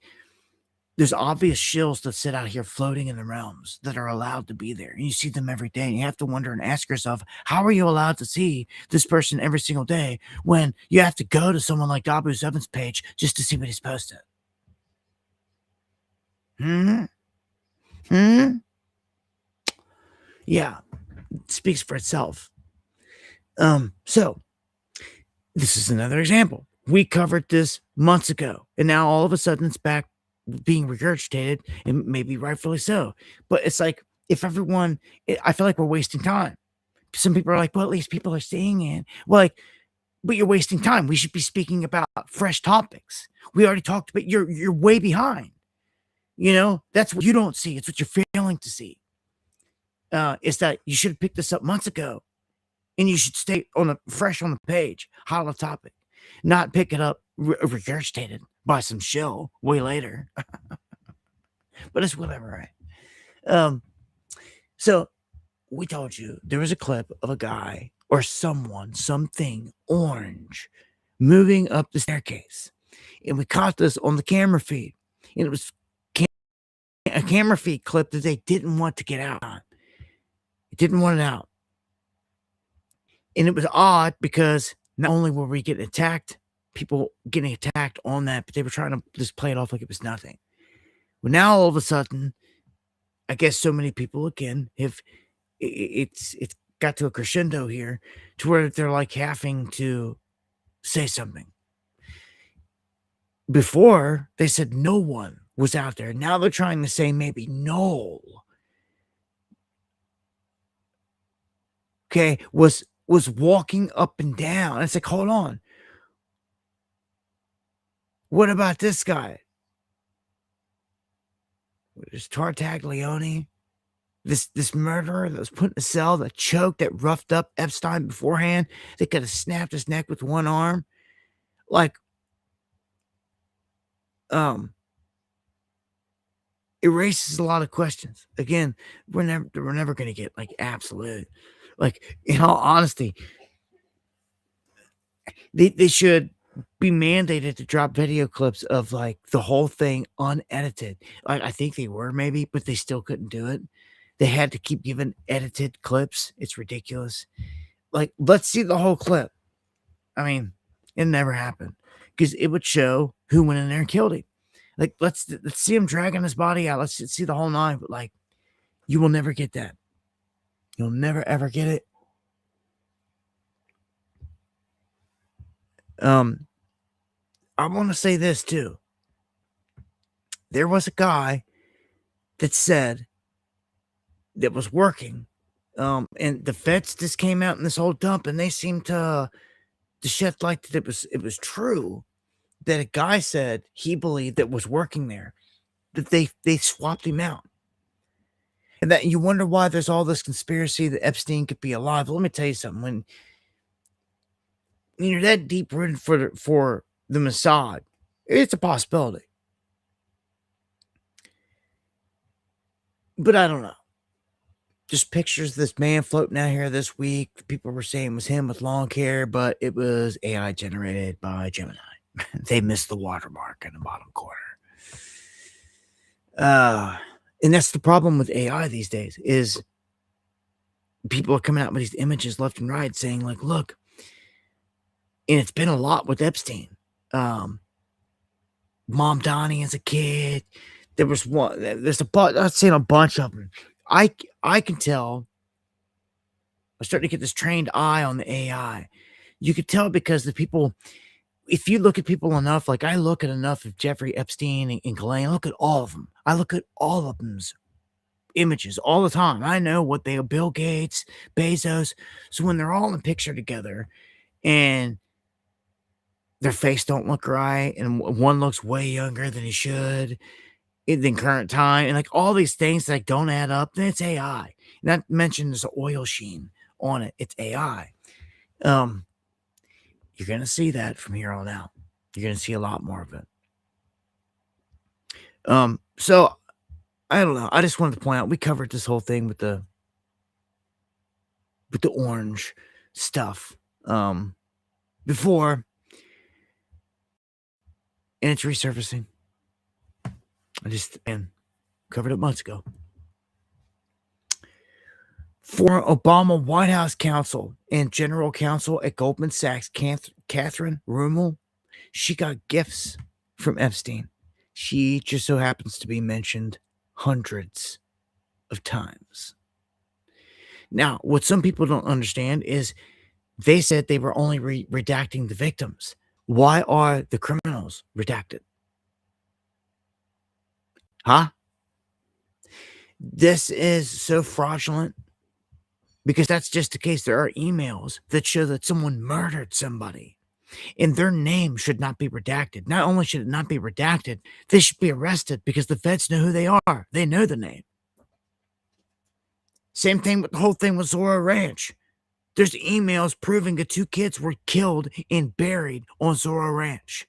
there's obvious shills that sit out here floating in the realms that are allowed to be there. And you see them every day. And you have to wonder and ask yourself, how are you allowed to see this person every single day when you have to go to someone like Dabu Seven's page just to see what he's posted? Hmm? Hmm? Yeah, it speaks for itself. So this is another example. We covered this months ago, and now all of a sudden it's back being regurgitated, and maybe rightfully so. But it's like, if everyone, I feel like we're wasting time. Some people are like, well, at least people are seeing it. Well, like, but you're wasting time. We should be speaking about fresh topics. We already talked about, you're way behind. You know, that's what you don't see. It's what you're failing to see. Is that you should have picked this up months ago, and you should stay fresh on the page, hot on the topic, not pick it up regurgitated by some shill way later. But it's whatever, right? So we told you there was a clip of a guy or someone, something orange moving up the staircase, and we caught this on the camera feed, and it was a camera feed clip that they didn't want to get out on. It didn't want it out. And it was odd because not only were we getting attacked, people getting attacked on that, but they were trying to just play it off like it was nothing. Well, now all of a sudden, I guess so many people again have, it's got to a crescendo here to where they're like having to say something. Before they said no one was out there. Now they're trying to say maybe no. Okay, was walking up and down. It's like, hold on. What about this guy? This Tartaglione, this murderer that was put in a cell, that choked, that roughed up Epstein beforehand, that could have snapped his neck with one arm. Like, erases a lot of questions. Again, we're never gonna get like absolute. Like, in all honesty, they should be mandated to drop video clips of like the whole thing unedited. Like, I think they were maybe, but they still couldn't do it. They had to keep giving edited clips. It's ridiculous. Like, let's see the whole clip. I mean, it never happened because it would show who went in there and killed him. Like, let's see him dragging his body out. Let's see the whole nine. But like, you will never get that. You'll never ever get it. I want to say this too. There was a guy that said that was working, and the feds just came out in this whole dump, and they seemed to shed light that it was true, that a guy said he believed that was working there, that they swapped him out. And that you wonder why there's all this conspiracy that Epstein could be alive. Let me tell you something. When you're that deep rooted for the Mossad, it's a possibility. But I don't know. Just pictures of this man floating out here this week. People were saying it was him with long hair, but it was AI generated by Gemini. They missed the watermark in the bottom corner. And that's the problem with AI these days, is people are coming out with these images left and right saying like, look, and it's been a lot with Epstein. Mom Donnie as a kid. There was one, there's I've seen a bunch of them. I can tell. I'm starting to get this trained eye on the AI. You could tell because the people, if you look at people enough, like I look at enough of Jeffrey Epstein and Ghislaine, I look at all of them. I look at all of them's images all the time. I know what they are, Bill Gates, Bezos. So when they're all in a picture together and their face don't look right, and one looks way younger than he should in current time, and like all these things that like don't add up, then it's AI. Not mentioned there's an oil sheen on it. It's AI. You're gonna see that from here on out. You're gonna see a lot more of it. So I don't know. I just wanted to point out we covered this whole thing with the orange stuff before, and it's resurfacing. I just covered it months ago. Former Obama White House counsel and general counsel at Goldman Sachs, Catherine Rummel, she got gifts from Epstein. She just so happens to be mentioned hundreds of times. Now, what some people don't understand is they said they were only redacting the victims. Why are the criminals redacted? Huh? This is so fraudulent because that's just the case. There are emails that show that someone murdered somebody and their name should not be redacted. Not only should it not be redacted, they should be arrested because the feds know who they are. They know the name. Same thing with the whole thing with Zorro Ranch. There's emails proving that 2 kids were killed and buried on Zorro Ranch.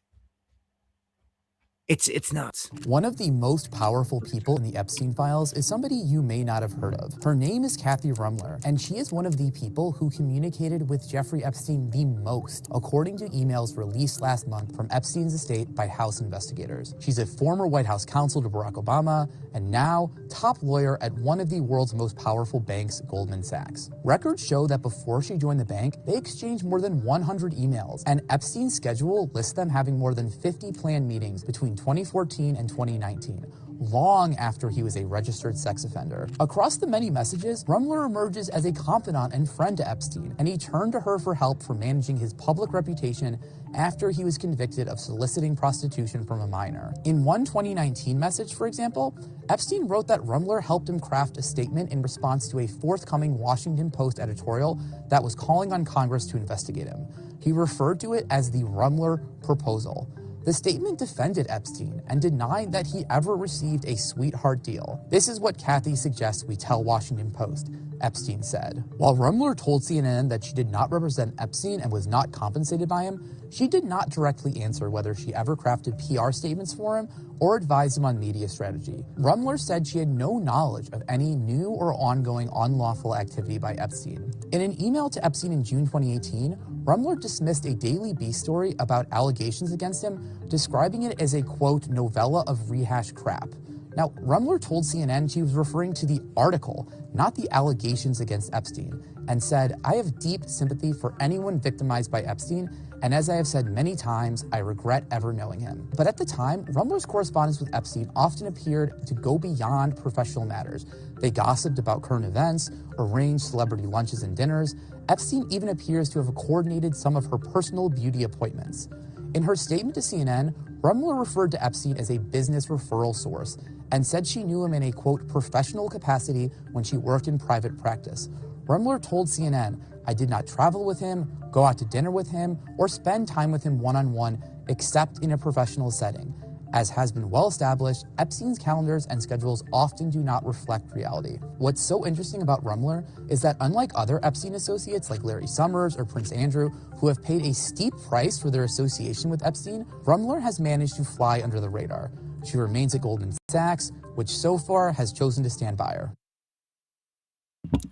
It's nuts. One of the most powerful people in the Epstein files is somebody you may not have heard of. Her name is Kathy Rummler, and she is one of the people who communicated with Jeffrey Epstein the most, according to emails released last month from Epstein's estate by House investigators. She's a former White House counsel to Barack Obama, and now top lawyer at one of the world's most powerful banks, Goldman Sachs. Records show that before she joined the bank, they exchanged more than 100 emails, and Epstein's schedule lists them having more than 50 planned meetings between 2014 and 2019, long after he was a registered sex offender. Across the many messages, Rummler emerges as a confidant and friend to Epstein, and he turned to her for help for managing his public reputation after he was convicted of soliciting prostitution from a minor. In one 2019 message, for example, Epstein wrote that Rummler helped him craft a statement in response to a forthcoming Washington Post editorial that was calling on Congress to investigate him. He referred to it as the Rummler Proposal. The statement defended Epstein and denied that he ever received a sweetheart deal. This is what Kathy suggests we tell Washington Post, Epstein said. While Rummler told CNN that she did not represent Epstein and was not compensated by him, she did not directly answer whether she ever crafted PR statements for him or advised him on media strategy. Rummler said she had no knowledge of any new or ongoing unlawful activity by Epstein. In an email to Epstein in June 2018, Rummler dismissed a Daily Beast story about allegations against him, describing it as a, quote, novella of rehashed crap. Now, Rummler told CNN she was referring to the article, not the allegations against Epstein, and said, "I have deep sympathy for anyone victimized by Epstein, and as I have said many times, I regret ever knowing him." But at the time, Rummler's correspondence with Epstein often appeared to go beyond professional matters. They gossiped about current events, arranged celebrity lunches and dinners. Epstein even appears to have coordinated some of her personal beauty appointments. In her statement to CNN, Rummler referred to Epstein as a business referral source and said she knew him in a, quote, professional capacity when she worked in private practice. Rummler told CNN, "I did not travel with him, go out to dinner with him, or spend time with him one-on-one, except in a professional setting. As has been well established, Epstein's calendars and schedules often do not reflect reality." What's so interesting about Rummler is that unlike other Epstein associates like Larry Summers or Prince Andrew, who have paid a steep price for their association with Epstein, Rummler has managed to fly under the radar. She remains at Goldman Sachs, which so far has chosen to stand by her.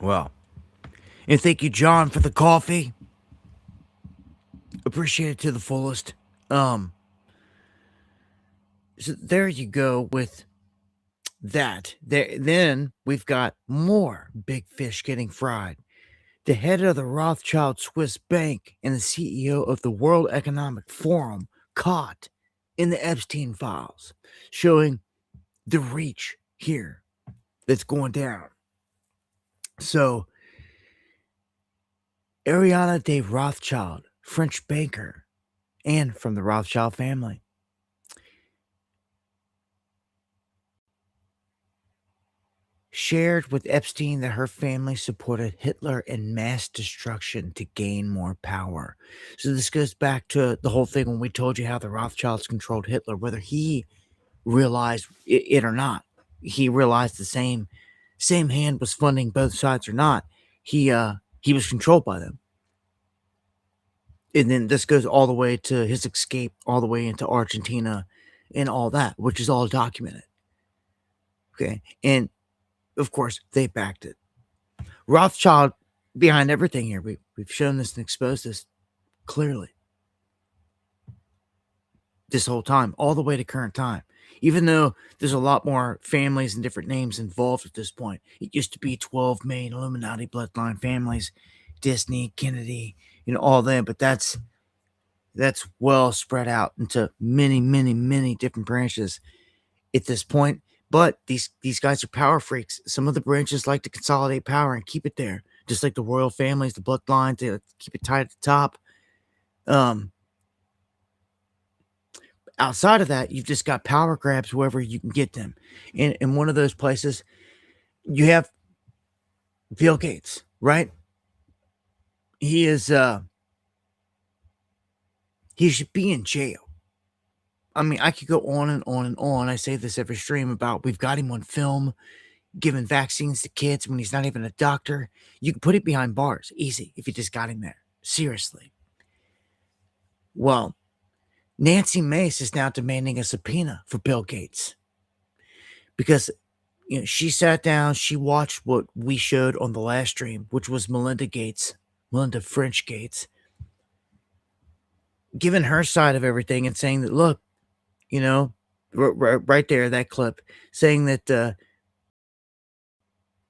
Well, and thank you, John, for the coffee. Appreciate it to the fullest. So there you go with that. Then we've got more big fish getting fried. The head of the Rothschild Swiss Bank and the CEO of the World Economic Forum caught in the Epstein files, showing the reach here that's going down. So, Ariana de Rothschild, French banker, and from the Rothschild family. shared with Epstein that her family supported Hitler and mass destruction to gain more power. So this goes back to the whole thing when we told you how the Rothschilds controlled Hitler, whether he realized it or not. He realized the same hand was funding both sides or not. He was controlled by them. And then this goes all the way to his escape, all the way into Argentina and all that, which is all documented. Okay. And of course, they backed it. Rothschild behind everything here. We've shown this and exposed this clearly this whole time, all the way to current time. Even though there's a lot more families and different names involved at this point. It used to be 12 main Illuminati bloodline families, Disney, Kennedy, all them, but that's well spread out into many, many, many different branches at this point. But these guys are power freaks. Some of the branches like to consolidate power and keep it there, just like the royal families, the bloodlines, they keep it tight at the top. Outside of that, you've just got power grabs wherever you can get them. In one of those places, you have Bill Gates, right? He should be in jail. I mean, I could go on and on and on. I say this every stream about we've got him on film giving vaccines to kids when he's not even a doctor. You can put it behind bars easy if you just got him there. Seriously. Well, Nancy Mace is now demanding a subpoena for Bill Gates because she sat down, she watched what we showed on the last stream, which was Melinda French Gates, giving her side of everything and saying that, look, right there, that clip, saying that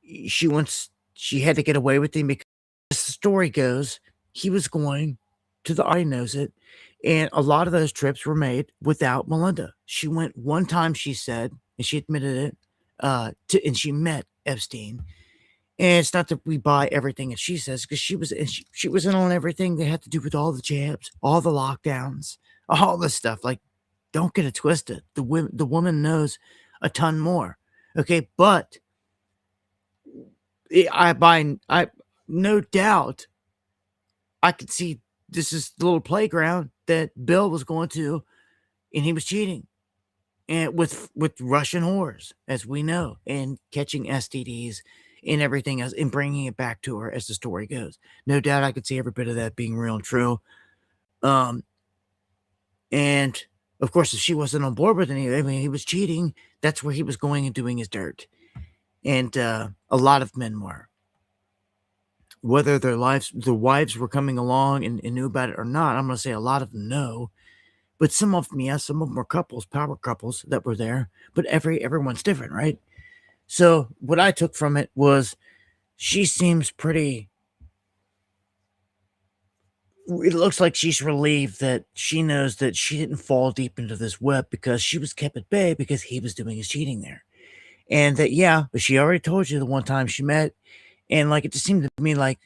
she had to get away with him because the story goes, he was going to the I knows it. And a lot of those trips were made without Melinda. She went one time, she said, and she admitted it, and she met Epstein. And it's not that we buy everything that she says, because she was in on everything that had to do with all the jabs, all the lockdowns, all this stuff. Like, don't get it twisted. The woman knows a ton more. Okay, but I no doubt I could see this is the little playground that Bill was going to, and he was cheating, and with Russian whores, as we know, and catching STDs and everything else, and bringing it back to her as the story goes. No doubt, I could see every bit of that being real and true. And of course, if she wasn't on board with it, I mean, he was cheating. That's where he was going and doing his dirt, and a lot of men were. Whether their wives were coming along and knew about it or not, I'm going to say a lot of them know. But some of them, yes, some of them were power couples that were there. But everyone's different, right? So what I took from it was she seems pretty. It looks like she's relieved that she knows that she didn't fall deep into this web because she was kept at bay because he was doing his cheating there. And that, yeah, but she already told you the one time she met. And like, it just seemed to me like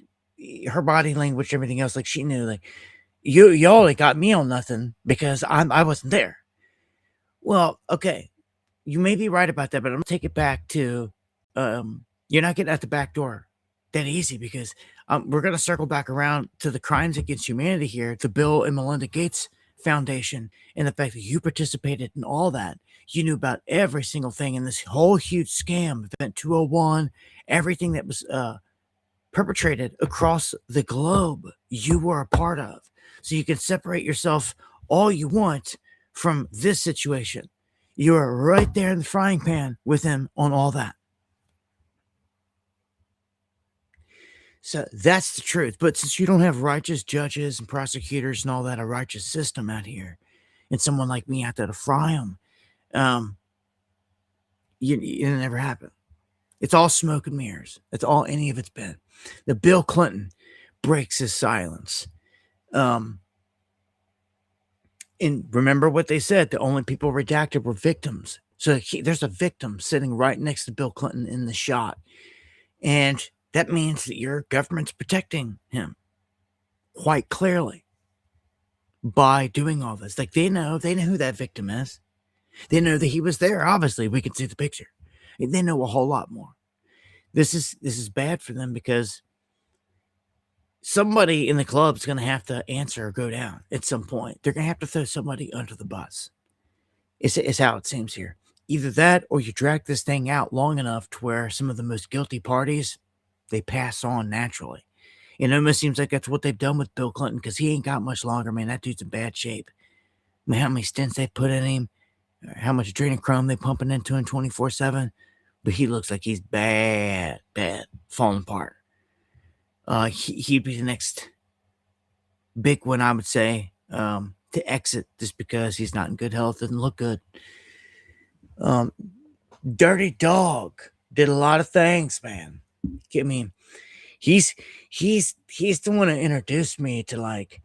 her body language, everything else, like she knew, like, y'all ain't got me on nothing because I wasn't there. Well, okay, you may be right about that, but I'm gonna take it back to you're not getting at the back door that easy because we're gonna circle back around to the crimes against humanity here, the Bill and Melinda Gates Foundation, and the fact that you participated in all that. You knew about every single thing in this whole huge scam, Event 201, everything that was perpetrated across the globe, you were a part of. So you can separate yourself all you want from this situation. You are right there in the frying pan with him on all that. So that's the truth. But since you don't have righteous judges and prosecutors and all that, a righteous system out here, and someone like me out there to fry them, it'll never happen. It's all smoke and mirrors. That's all any of it's been. The Bill Clinton breaks his silence. And remember what they said, the only people redacted were victims. So there's a victim sitting right next to Bill Clinton in the shot. And that means that your government's protecting him quite clearly by doing all this. Like they know who that victim is. They know that he was there. Obviously, we can see the picture. They know a whole lot more. This is bad for them because somebody in the club's going to have to answer or go down at some point. They're going to have to throw somebody under the bus. It's how it seems here. Either that or you drag this thing out long enough to where some of the most guilty parties, they pass on naturally. It almost seems like that's what they've done with Bill Clinton because he ain't got much longer, man. That dude's in bad shape. I mean, how many stents they put in him, how much adrenochrome they pumping into him 24/7. But he looks like he's bad, falling apart. He'd be the next big one, I would say, to exit just because he's not in good health, doesn't look good. Dirty Dog did a lot of things, man. I mean, he's the one who introduced me to, like,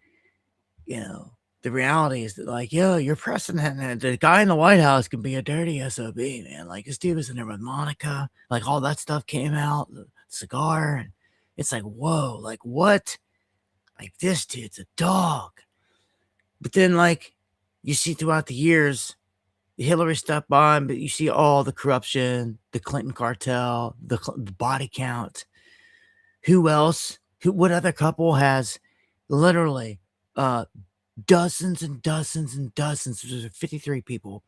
the reality is that, like, yo, your president and the guy in the White House can be a dirty SOB, man. Like, this dude was in there with Monica, like, all that stuff came out, the cigar, and it's like, whoa, like, what? Like, this dude's a dog. But then, like, you see throughout the years, Hillary stepped on, but you see all the corruption, the Clinton cartel, the body count. Who else? What other couple has literally dozens and dozens and dozens? There's 53 people,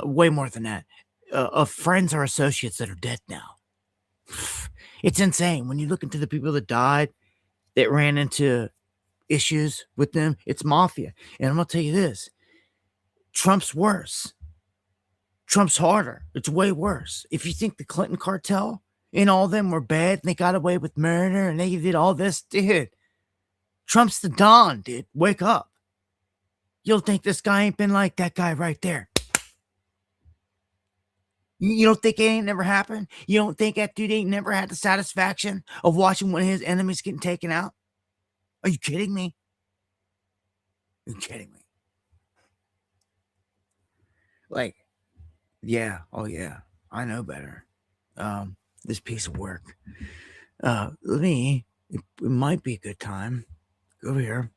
way more than that, of friends or associates that are dead now. It's insane. When you look into the people that died, that ran into issues with them, it's mafia. And I'm going to tell you this. Trump's worse. Trump's harder. It's way worse. If you think the Clinton cartel and all of them were bad and they got away with murder and they did all this, dude, Trump's the Don, dude. Wake up. You'll think this guy ain't been like that guy right there. You don't think it ain't never happened? You don't think that dude ain't never had the satisfaction of watching one of his enemies getting taken out? Are you kidding me? Are you kidding me? Like, yeah, oh yeah, I know better. This piece of work. It might be a good time. Go over here.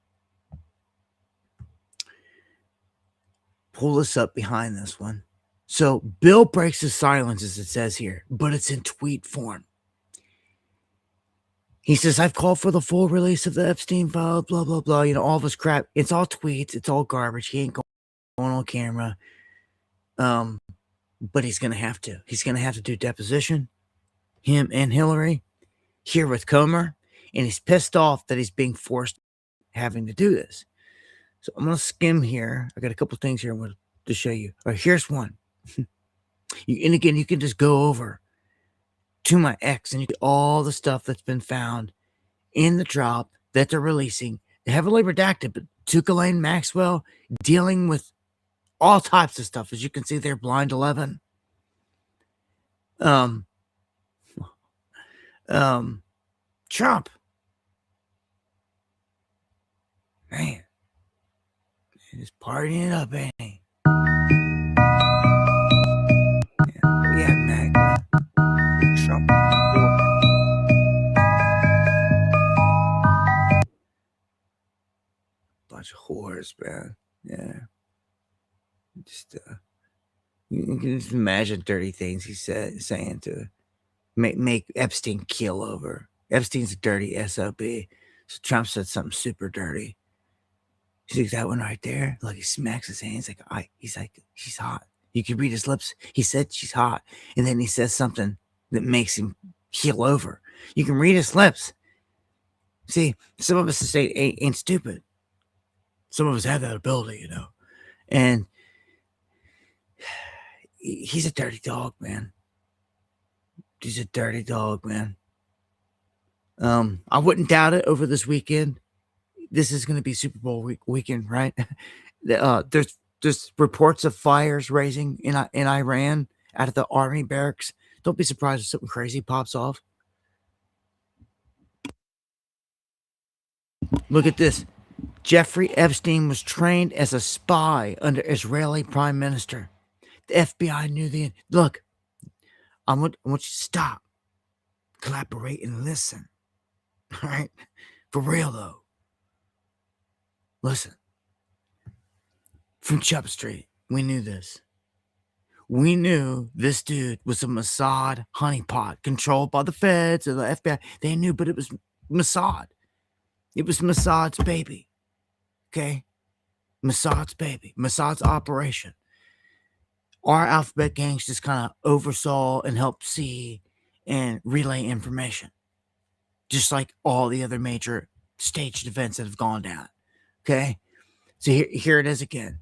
Pull this up behind this one. So Bill breaks his silence, as it says here, but it's in tweet form. He says, I've called for the full release of the Epstein files, blah, blah, blah. All this crap. It's all tweets. It's all garbage. He ain't going on camera. But he's going to have to. He's going to have to do deposition. Him and Hillary here with Comer. And he's pissed off that he's being forced having to do this. So I'm going to skim here. I got a couple things here I want to show you. All right, here's one. And again, you can just go over to my X and you get all the stuff that's been found in the drop that they're releasing, heavily redacted, but Tuka Maxwell dealing with all types of stuff. As you can see there, Blind 11. Trump. Man. He's partying it up, ain't he? Yeah, Mac. Trump. Bunch of whores, man. Yeah. Just you can just imagine dirty things he's saying to make Epstein keel over. Epstein's a dirty SOB. So Trump said something super dirty. See that one right there? Look, he smacks his hands he's like, she's hot. You can read his lips. He said she's hot. And then he says something that makes him keel over. You can read his lips. See, some of us say ain't stupid. Some of us have that ability, And he's a dirty dog, man. He's a dirty dog, man. I wouldn't doubt it over this weekend. This is going to be Super Bowl weekend, right? There's reports of fires raising in Iran out of the army barracks. Don't be surprised if something crazy pops off. Look at this. Jeffrey Epstein was trained as a spy under Israeli Prime Minister. The FBI knew look. I want you to stop, collaborate, and listen. All right, for real though. Listen. From Chubb Street, we knew this. we knew this dude was a Mossad honeypot controlled by the feds or the FBI. They knew, but it was Mossad. It was Mossad's baby. Okay? Mossad's baby. Mossad's operation. Our alphabet gangs just kind of oversaw and helped see and relay information. Just like all the other major staged events that have gone down. Okay? So here it is again.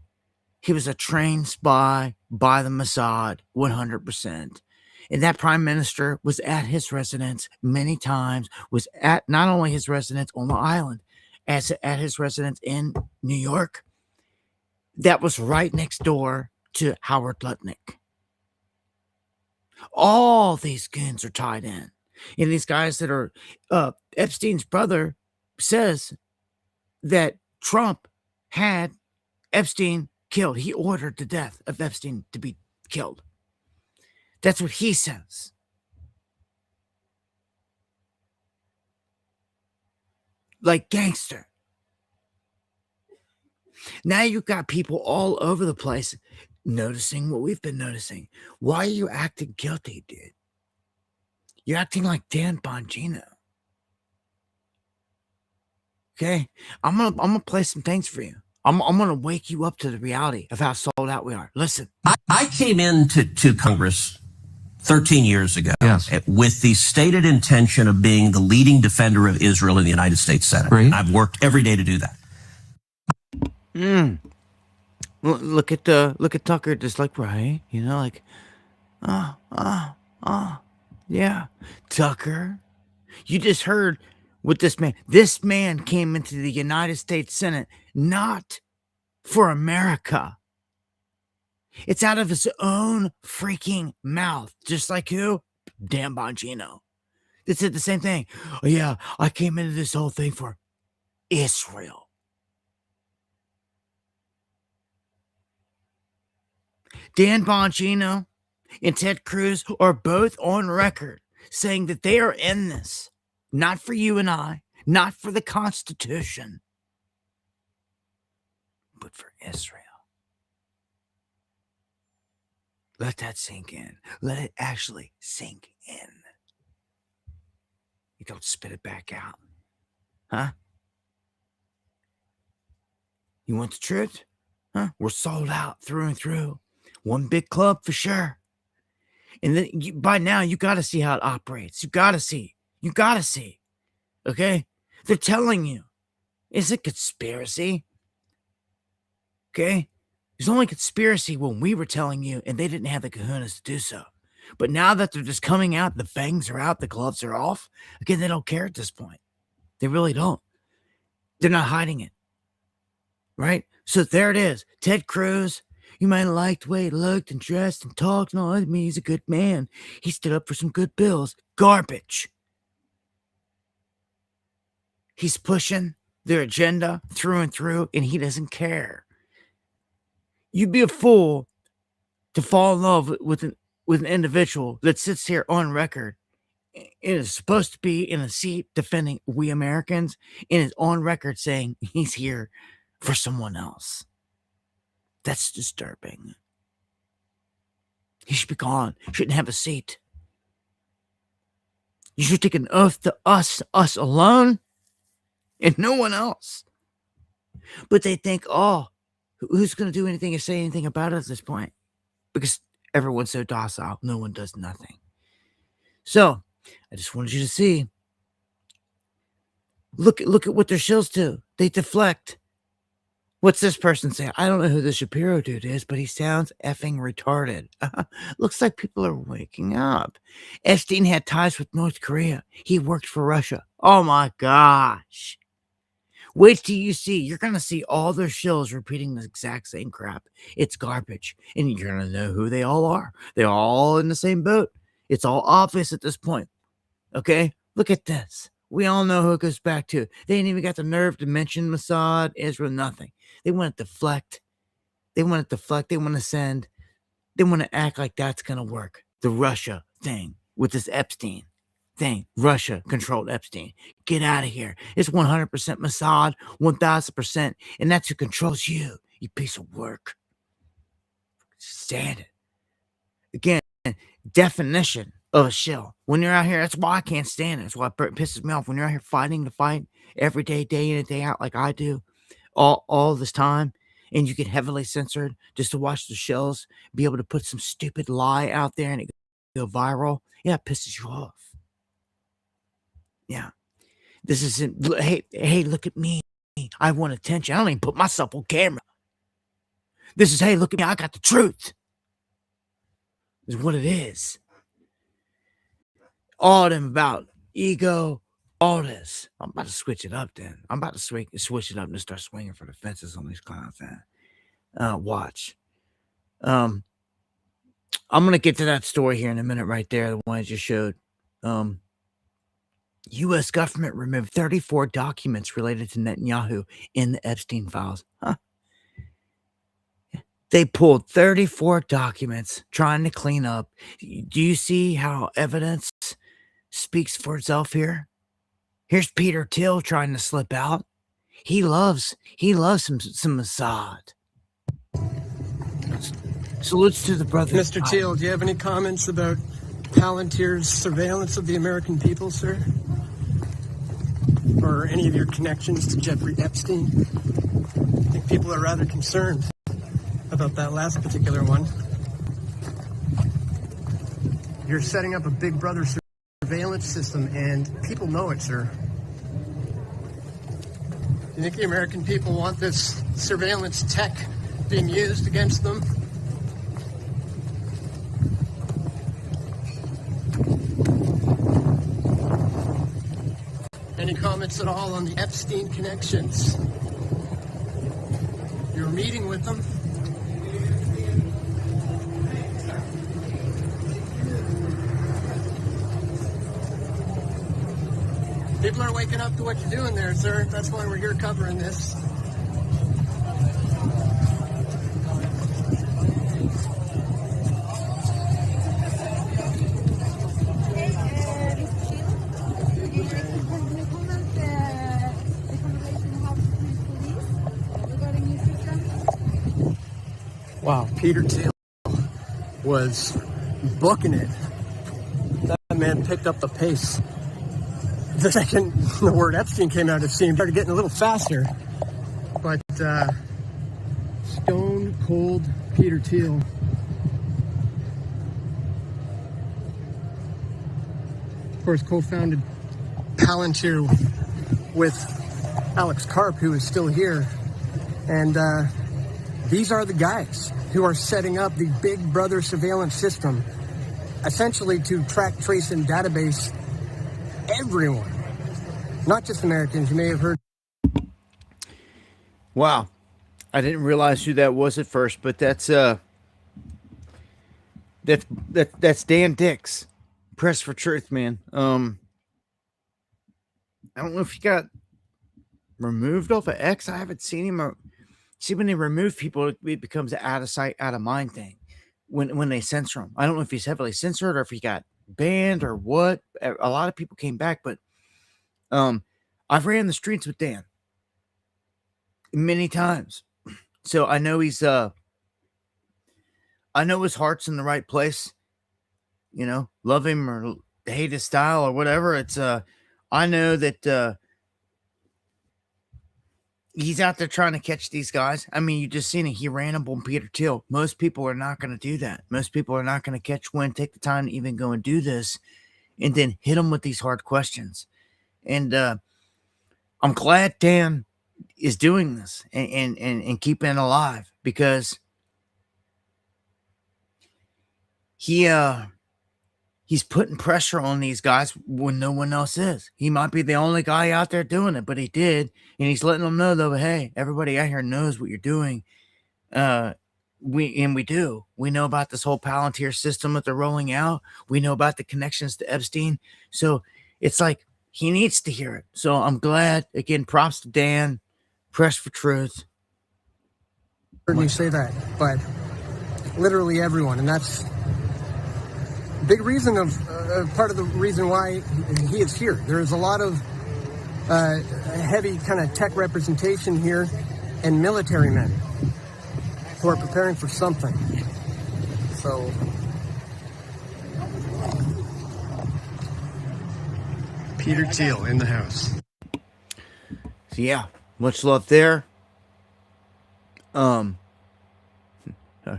He was a trained spy by the Mossad, 100%. And that prime minister was at his residence many times, was at not only his residence on the island, as at his residence in New York. That was right next door to Howard Lutnick. All these goons are tied in. And these guys that are, Epstein's brother says that Trump had Epstein killed. He ordered the death of Epstein to be killed. That's what he says. Like gangster. Now you've got people all over the place noticing what we've been noticing. Why are you acting guilty, dude? You're acting like Dan Bongino. Okay? I'm gonna play some things for you. I'm gonna wake you up to the reality of how sold out we are. Listen. I came into Congress 13 years ago Yes. with the stated intention of being the leading defender of Israel in the United States Senate. Right. I've worked every day to do that. Look at Tucker, just like right, like, yeah, Tucker. You just heard what this man. This man came into the United States Senate not for America. It's out of his own freaking mouth, just like who? Dan Bongino. They said the same thing. Oh yeah, I came into this whole thing for Israel. Dan Bongino and Ted Cruz are both on record saying that they are in this, not for you and I, not for the Constitution, but for Israel. Let that sink in. Let it actually sink in. You don't spit it back out. Huh? You want the truth? Huh? We're sold out through and through. One big club for sure. And then by now, you got to see how it operates. You got to see. You got to see. Okay? They're telling you. It's a conspiracy. Okay? There's only conspiracy when we were telling you and they didn't have the kahunas to do so. But now that they're just coming out, the fangs are out, the gloves are off, again, they don't care at this point. They really don't. They're not hiding it. Right? So there it is. Ted Cruz. You might have liked the way he looked and dressed and talked and all that. I mean, he's a good man. He stood up for some good bills. Garbage. He's pushing their agenda through and through, and he doesn't care. You'd be a fool to fall in love with an individual that sits here on record and is supposed to be in a seat defending we Americans and is on record saying he's here for someone else. That's disturbing. He should be gone. Shouldn't have a seat. You should take an oath to us alone, and no one else. But they think, oh, who's going to do anything or say anything about it at this point? Because everyone's so docile, no one does nothing. So, I just wanted you to see. Look at what their shills do. They deflect. What's this person say? I don't know who the Shapiro dude is, but he sounds effing retarded. Looks like people are waking up. Epstein had ties with North Korea. He worked for Russia. Oh my gosh. Wait till you see. You're going to see all their shills repeating the exact same crap. It's garbage. And you're going to know who they all are. They're all in the same boat. It's all obvious at this point. Okay? Look at this. We all know who it goes back to. They ain't even got the nerve to mention Mossad, Israel, nothing. They want to deflect. They want to send. They want to act like that's going to work. The Russia thing with this Epstein thing. Russia controlled Epstein. Get out of here. It's 100% Mossad, 1,000%. And that's who controls you, you piece of work. Stand it. Again, definition of a shill. When you're out here, that's why I can't stand it. That's why it pisses me off. When you're out here fighting the fight every day, day in and day out, like I do, all this time, and you get heavily censored just to watch the shells be able to put some stupid lie out there and it go viral. Yeah, it pisses you off. Yeah. This isn't, hey, look at me. I want attention. I don't even put myself on camera. This is, hey, look at me. I got the truth. Is what it is. All of them about ego, all this. I'm about to switch it up then. I'm about to switch it up and start swinging for the fences on these clowns then. Watch. I'm going to get to that story here in a minute right there, the one I just showed. U.S. government removed 34 documents related to Netanyahu in the Epstein files. Huh? They pulled 34 documents trying to clean up. Do you see how evidence speaks for itself here? Here's Peter Thiel trying to slip out. He loves some Mossad. Salutes to the brother. Mr. Thiel, do you have any comments about Palantir's surveillance of the American people, sir? Or any of your connections to Jeffrey Epstein? I think people are rather concerned about that last particular one. You're setting up a Big Brother surveillance system, and people know it, sir. You think the American people want this surveillance tech being used against them? Any comments at all on the Epstein connections? You were meeting with them? People are waking up to what you're doing there, sir. That's why we're here covering this. Wow, Peter Thiel was booking it. That man picked up the pace. The second the word Epstein came out, it seemed started getting a little faster. But stone cold Peter Thiel. Of course, co-founded Palantir with Alex Karp, who is still here. And these are the guys who are setting up the Big Brother surveillance system, essentially to track, trace, and database everyone, not just Americans. You may have heard. Wow, I didn't realize who that was at first, but that's Dan Dix, Press for Truth, man. I don't know if he got removed off of X. I haven't seen him. See, when they remove people, it becomes an out of sight, out of mind thing. When they censor him, I don't know if he's heavily censored or if he got banned or what. A lot of people came back, but I've ran the streets with Dan many times, so I know he's I know his heart's in the right place. You know, love him or hate his style or whatever. It's I know that he's out there trying to catch these guys. I mean, you just seen it. He ran up on Peter Thiel. Most people are not going to do that. Most people are not going to catch wind, take the time to even go and do this, and then hit them with these hard questions. And I'm glad Dan is doing this and keeping it alive, because he's putting pressure on these guys when no one else is. He might be the only guy out there doing it, but he did. And he's letting them know, though, hey, everybody out here knows what you're doing. We do. We know about this whole Palantir system that they're rolling out. We know about the connections to Epstein. So it's like he needs to hear it. So I'm glad. Again, props to Dan. Press for Truth. Heard you say that, but literally everyone, and that's big reason of part of the reason why he is here. There's a lot of heavy kind of tech representation here, and military men who are preparing for something. So Peter Thiel in the house. So yeah, much love there.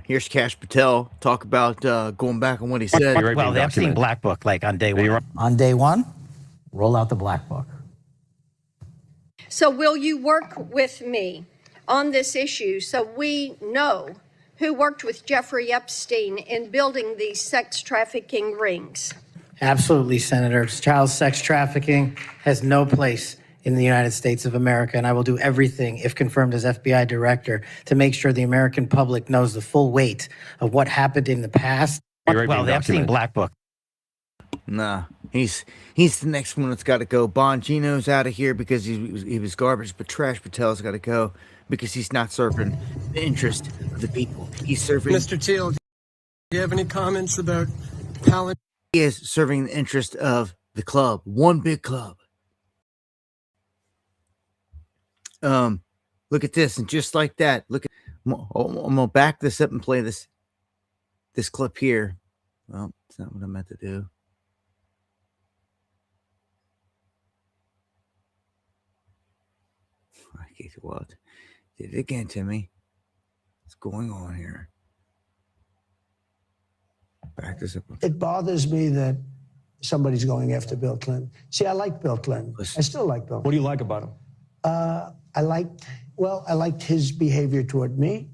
Here's Kash Patel talk about going back on what he said. Well, the Epstein Black Book, like on day one. On day one, roll out the Black Book. So will you work with me on this issue so we know who worked with Jeffrey Epstein in building these sex trafficking rings? Absolutely, Senator. Child sex trafficking has no place in the United States of America, and I will do everything, if confirmed as FBI director, to make sure the American public knows the full weight of what happened in the past. Well, the Epstein Black Book. Nah, he's the next one that's got to go. Bongino's out of here because he was garbage, but Trash Patel's got to go because he's not serving the interest of the people. He's serving. Mr. Thiel, do you have any comments about Palantir? He is serving the interest of the club, one big club. Look at this, and just like that, look at. I'm gonna back this up and play this clip here. Well, it's not what I meant to do. I guess what? Did it again, Timmy. What's going on here? Back this up. It bothers me that somebody's going after Bill Clinton. See, I like Bill Clinton. I still like Bill. What do you like about him? I liked his behavior toward me.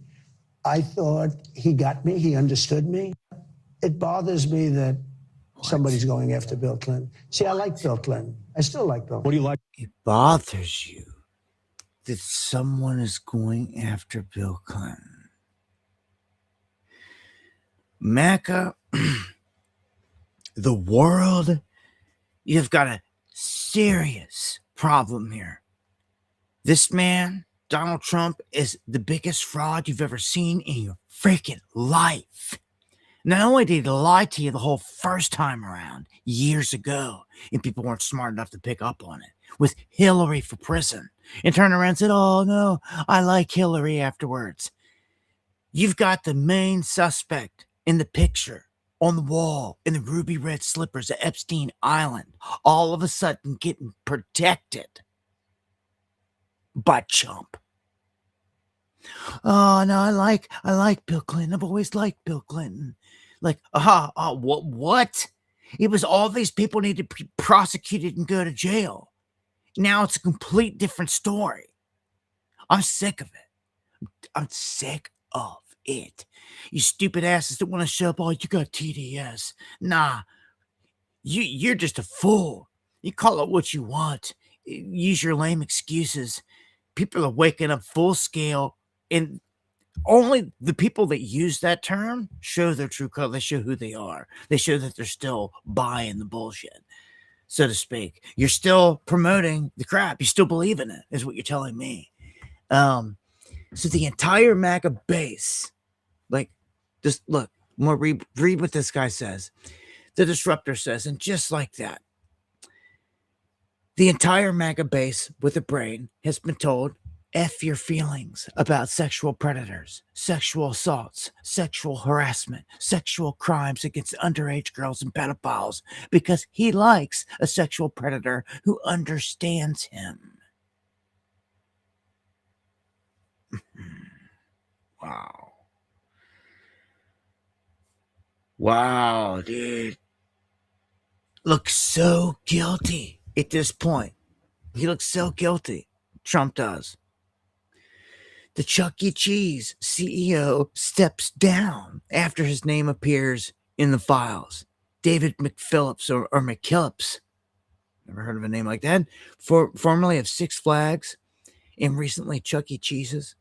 I thought he got me. He understood me. It bothers me that somebody's going after Bill Clinton. See, I like Bill Clinton. I still like Bill Clinton. What do you like? It bothers you that someone is going after Bill Clinton. Macca, the world, you've got a serious problem here. This man, Donald Trump, is the biggest fraud you've ever seen in your freaking life. Not only did he lie to you the whole first time around, years ago, and people weren't smart enough to pick up on it, with Hillary for prison, and turned around and said, oh no, I like Hillary afterwards. You've got the main suspect in the picture, on the wall, in the ruby red slippers at Epstein Island, all of a sudden getting protected by Chump. Oh no, I like Bill Clinton. I've always liked Bill Clinton. Like, what? It was all these people need to be prosecuted and go to jail. Now it's a complete different story. I'm sick of it. I'm sick of it. You stupid asses that want to show up, oh, you got TDS. Nah, you're just a fool. You call it what you want. Use your lame excuses. People are waking up full scale, and only the people that use that term show their true color. They show who they are. They show that they're still buying the bullshit, so to speak. You're still promoting the crap. You still believe in it, is what you're telling me. So the entire MAGA base, like, just look, I'm going to read what this guy says. The Disruptor says, and just like that, the entire MAGA base with a brain has been told, F your feelings about sexual predators, sexual assaults, sexual harassment, sexual crimes against underage girls and pedophiles, because he likes a sexual predator who understands him. Wow. Wow, dude. Looks so guilty at this point. He looks so guilty. Trump does. The Chuck E. Cheese CEO steps down after his name appears in the files. David McPhillips or McKillips. Never heard of a name like that. Formerly of Six Flags and recently Chuck E. Cheese's.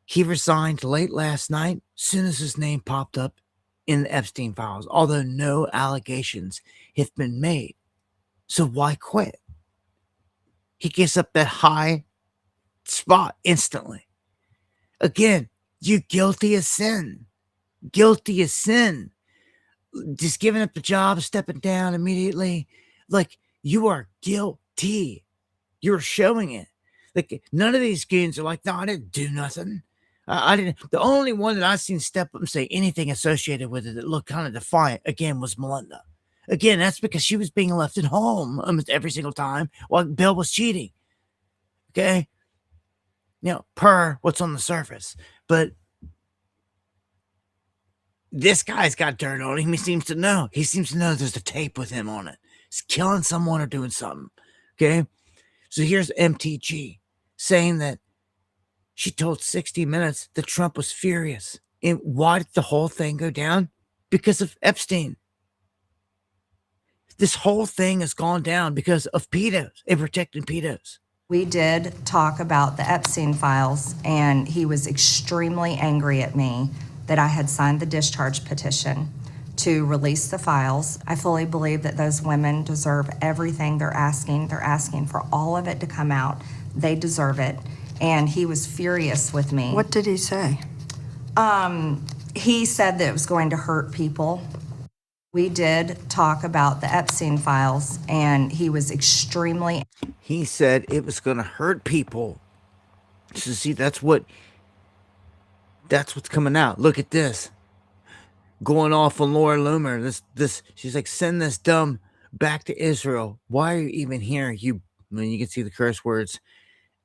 He resigned late last night, soon as his name popped up in the Epstein files, although no allegations have been made. So why quit? He gets up that high spot instantly. Again, you guilty as sin. Guilty as sin. Just giving up the job, stepping down immediately. Like, you are guilty. You're showing it. Like, none of these goons are like, no, I didn't do nothing. I didn't. The only one that I've seen step up and say anything associated with it that looked kind of defiant, again, was Melinda. Again, that's because she was being left at home almost every single time while Bill was cheating. Okay? Per what's on the surface. But this guy's got dirt on him. He seems to know. He seems to know there's a tape with him on it. He's killing someone or doing something. Okay? So here's MTG saying that she told 60 Minutes that Trump was furious. And why did the whole thing go down? Because of Epstein. This whole thing has gone down because of pedos and protecting pedos. We did talk about the Epstein files, and he was extremely angry at me that I had signed the discharge petition to release the files. I fully believe that those women deserve everything they're asking. They're asking for all of it to come out. They deserve it. And he was furious with me. What did he say? He said that it was going to hurt people. We did talk about the Epstein files, and he was extremely... He said it was going to hurt people. So see, that's what's coming out. Look at this. Going off on Laura Loomer. She's like, send this dumb back to Israel. Why are you even here? You can see the curse words.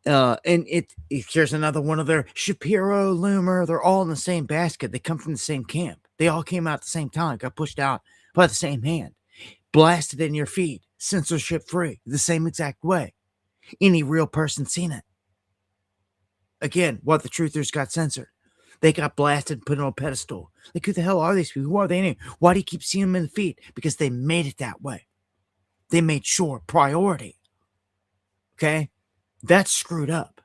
And here's another one of their Shapiro, Loomer. They're all in the same basket. They come from the same camp. They all came out at the same time, got pushed out by the same hand, blasted in your feed, censorship free, the same exact way. Any real person seen it. Again, what the truthers got censored. They got blasted and put on a pedestal. Like, who the hell are these people? Who are they anyway? Why do you keep seeing them in the feed? Because they made it that way. They made sure priority. Okay? That's screwed up.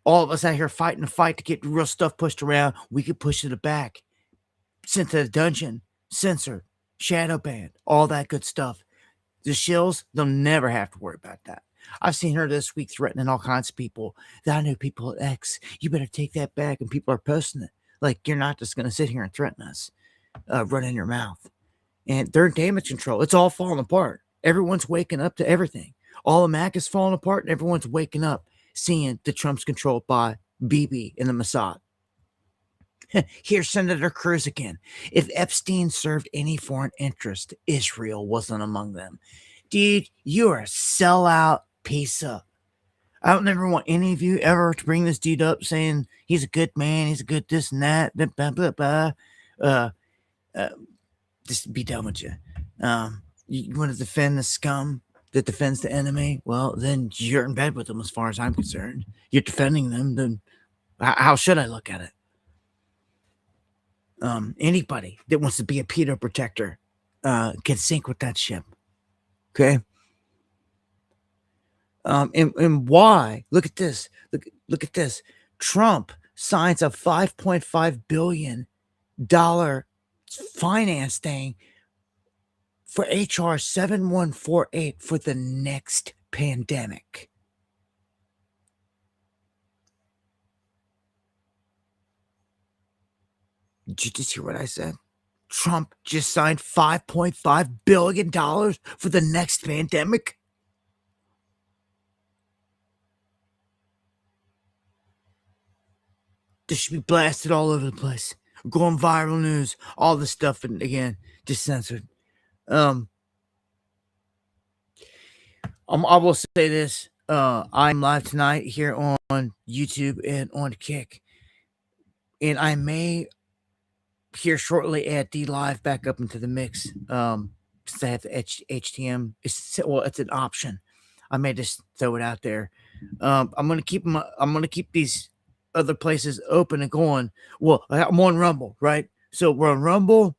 All of us out here fighting a fight to get real stuff pushed around. We could push it back. Sent to the dungeon. Censored. Shadow banned. All that good stuff. The shills, they'll never have to worry about that. I've seen her this week threatening all kinds of people. That I know people at X. You better take that back. And people are posting it. Like, you're not just going to sit here and threaten us. Run in your mouth. And they're damage control. It's all falling apart. Everyone's waking up to everything. All of Mac is falling apart, and everyone's waking up, seeing that Trump's controlled by Bibi and the Mossad. Here's Senator Cruz again. If Epstein served any foreign interest, Israel wasn't among them. Dude, you are a sellout piece of... I don't ever want any of you ever to bring this dude up saying he's a good man, he's a good this and that, blah, blah, blah. Just be done with you. You want to defend the scum that defends the enemy? Well, then you're in bed with them as far as I'm concerned. You're defending them, then how should I look at it? Anybody that wants to be a pedo protector can sink with that ship. Okay? And why? Look at this. Look at this. Trump signs a $5.5 billion finance thing for HR 7148 for the next pandemic. Did you just hear what I said? Trump just signed $5.5 billion for the next pandemic. This should be blasted all over the place. Going viral news, all this stuff, and again, just censored. I will say this. I'm live tonight here on YouTube and on Kick. And I may here shortly add D Live back up into the mix. Since I have the HTM. It's an option. I may just throw it out there. I'm gonna keep these other places open and going. Well, I'm on Rumble, right? So we're on Rumble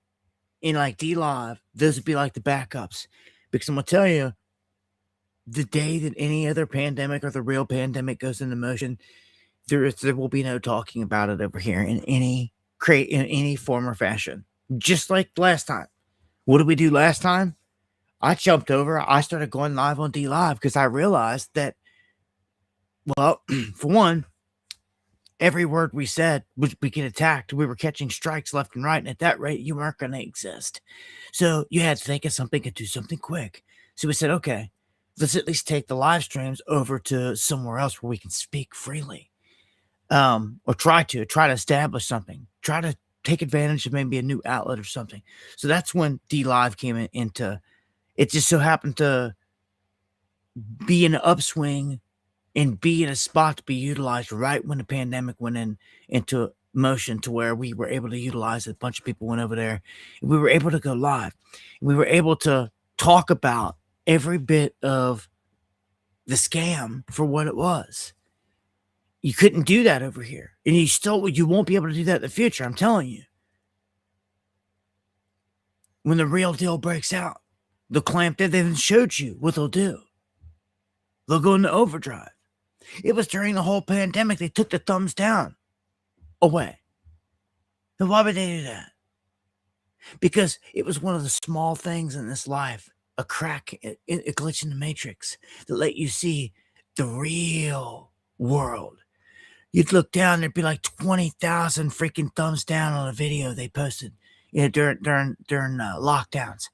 and like D Live. Those would be like the backups. Because I'm gonna tell you, the day that any other pandemic or the real pandemic goes into motion, there will be no talking about it over here in any form or fashion. Just like last time. What did we do last time? I jumped over. I started going live on D Live because I realized that, well, for one, every word we said would get attacked. We were catching strikes left and right, and at that rate, you weren't going to exist. So you had to think of something and do something quick. So we said, okay, let's at least take the live streams over to somewhere else where we can speak freely. Or try to establish something. Try to take advantage of maybe a new outlet or something. So that's when DLive came into it. Just so happened to be in an upswing and be in a spot to be utilized right when the pandemic went into motion, to where we were able to utilize it. A bunch of people went over there and we were able to go live. We were able to talk about every bit of the scam for what it was. You couldn't do that over here, and you won't be able to do that in the future. I'm telling you. When the real deal breaks out, they'll clamp down. They haven't showed you what they'll do. They'll go into overdrive. It was during the whole pandemic they took the thumbs down away. And why would they do that? Because it was one of the small things in this life, a crack, a glitch in the matrix that let you see the real world. You'd look down, there'd be like 20,000 freaking thumbs down on a video they posted, during lockdowns.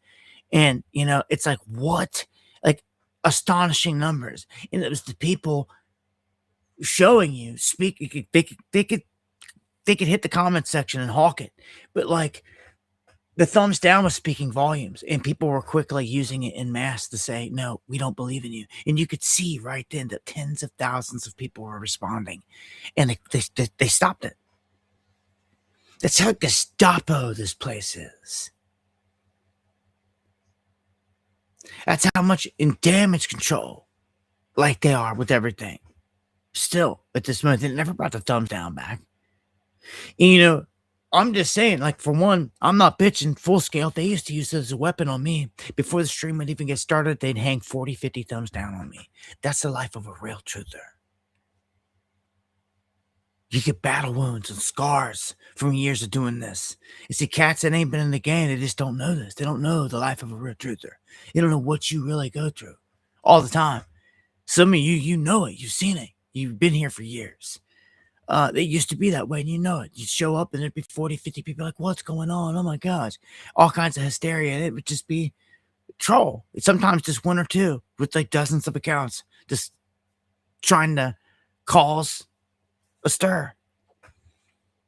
And, it's like, what? Like, astonishing numbers. And it was the people showing you, they could hit the comment section and hawk it. But, like, the thumbs down was speaking volumes, and people were quickly using it in mass to say, no, we don't believe in you. And you could see right then that tens of thousands of people were responding, and they stopped it. That's how Gestapo this place is. That's how much in damage control, like they are with everything. Still, at this moment, they never brought the thumbs down back. And, I'm just saying, like, for one, I'm not bitching full scale. They used to use it as a weapon on me. Before the stream would even get started, they'd hang 40, 50 thumbs down on me. That's the life of a real truther. You get battle wounds and scars from years of doing this. You see, cats that ain't been in the game, they just don't know this. They don't know the life of a real truther. They don't know what you really go through all the time. Some of you know it. You've seen it. You've been here for years. They used to be that way, and you know it. You'd show up, and there'd be 40, 50 people like, what's going on? Oh, my gosh. All kinds of hysteria. And it would just be troll. Sometimes just one or two with, like, dozens of accounts just trying to cause a stir.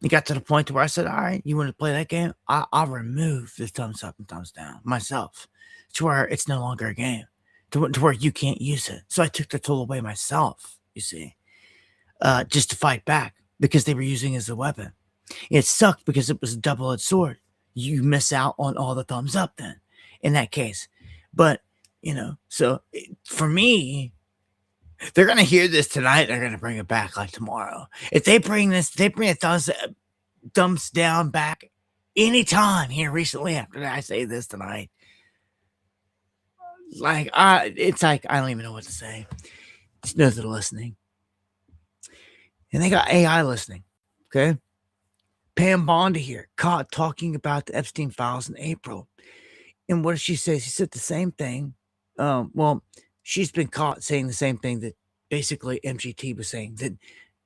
It got to the point where I said, all right, you want to play that game? I'll remove the thumbs up and thumbs down myself to where it's no longer a game, to where you can't use it. So I took the tool away myself, you see. Just to fight back, because they were using it as a weapon. It sucked because it was a double-edged sword. You miss out on all the thumbs up then, in that case. But, so for me, they're going to hear this tonight. They're going to bring it back like tomorrow. If they bring the thumbs down back anytime here recently after I say this tonight, like, it's like, I don't even know what to say. Just know they're listening. And they got AI listening, okay? Pam Bondi here, caught talking about the Epstein files in April. And what did she say? She said the same thing. Well, she's been caught saying the same thing that basically MGT was saying, that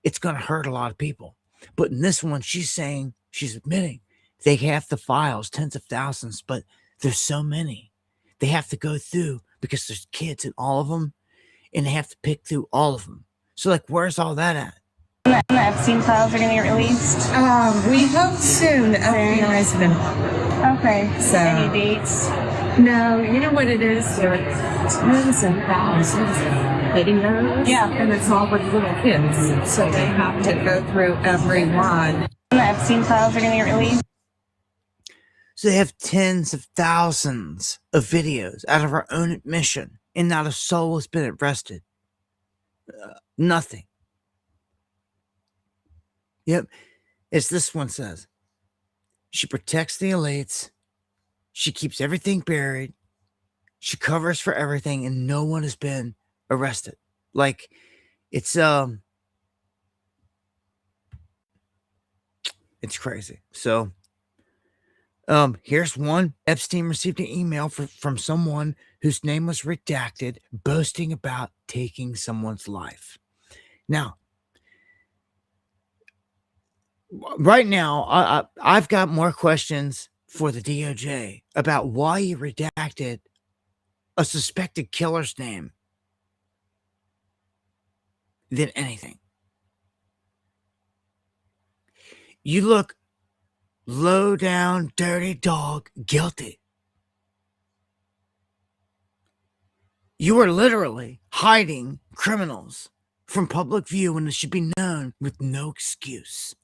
it's going to hurt a lot of people. But in this one, she's admitting they have the files, tens of thousands, but there's so many. They have to go through because there's kids in all of them, and they have to pick through all of them. So, like, where's all that at? The Epstein files are going to get released? We hope soon. FBI's been. Okay. So, any dates? No, you know what it is? There are tens and thousands of videos. Yeah. And it's all with little kids. So they have to go through every one. The Epstein files are going to get released? So they have tens of thousands of videos out of our own admission, and not a soul has been arrested. Nothing. Yep. As this one says, she protects the elites. She keeps everything buried. She covers for everything, and no one has been arrested. Like, it's crazy. So, here's one. Epstein received an email from someone whose name was redacted, boasting about taking someone's life. Now, right now, I've got more questions for the DOJ about why you redacted a suspected killer's name than anything. You look low down, dirty dog, guilty. You are literally hiding criminals from public view when it should be known with no excuse.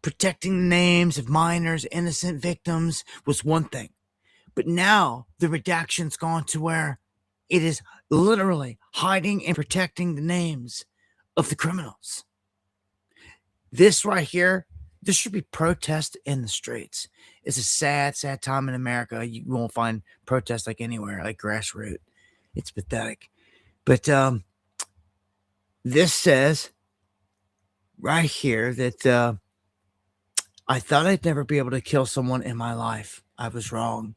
Protecting the names of minors, innocent victims was one thing. But now the redaction's gone to where it is literally hiding and protecting the names of the criminals. This right here, this should be protest in the streets. It's a sad, sad time in America. You won't find protests like anywhere, like grassroots. It's pathetic. But this says right here that I thought I'd never be able to kill someone in my life. I was wrong.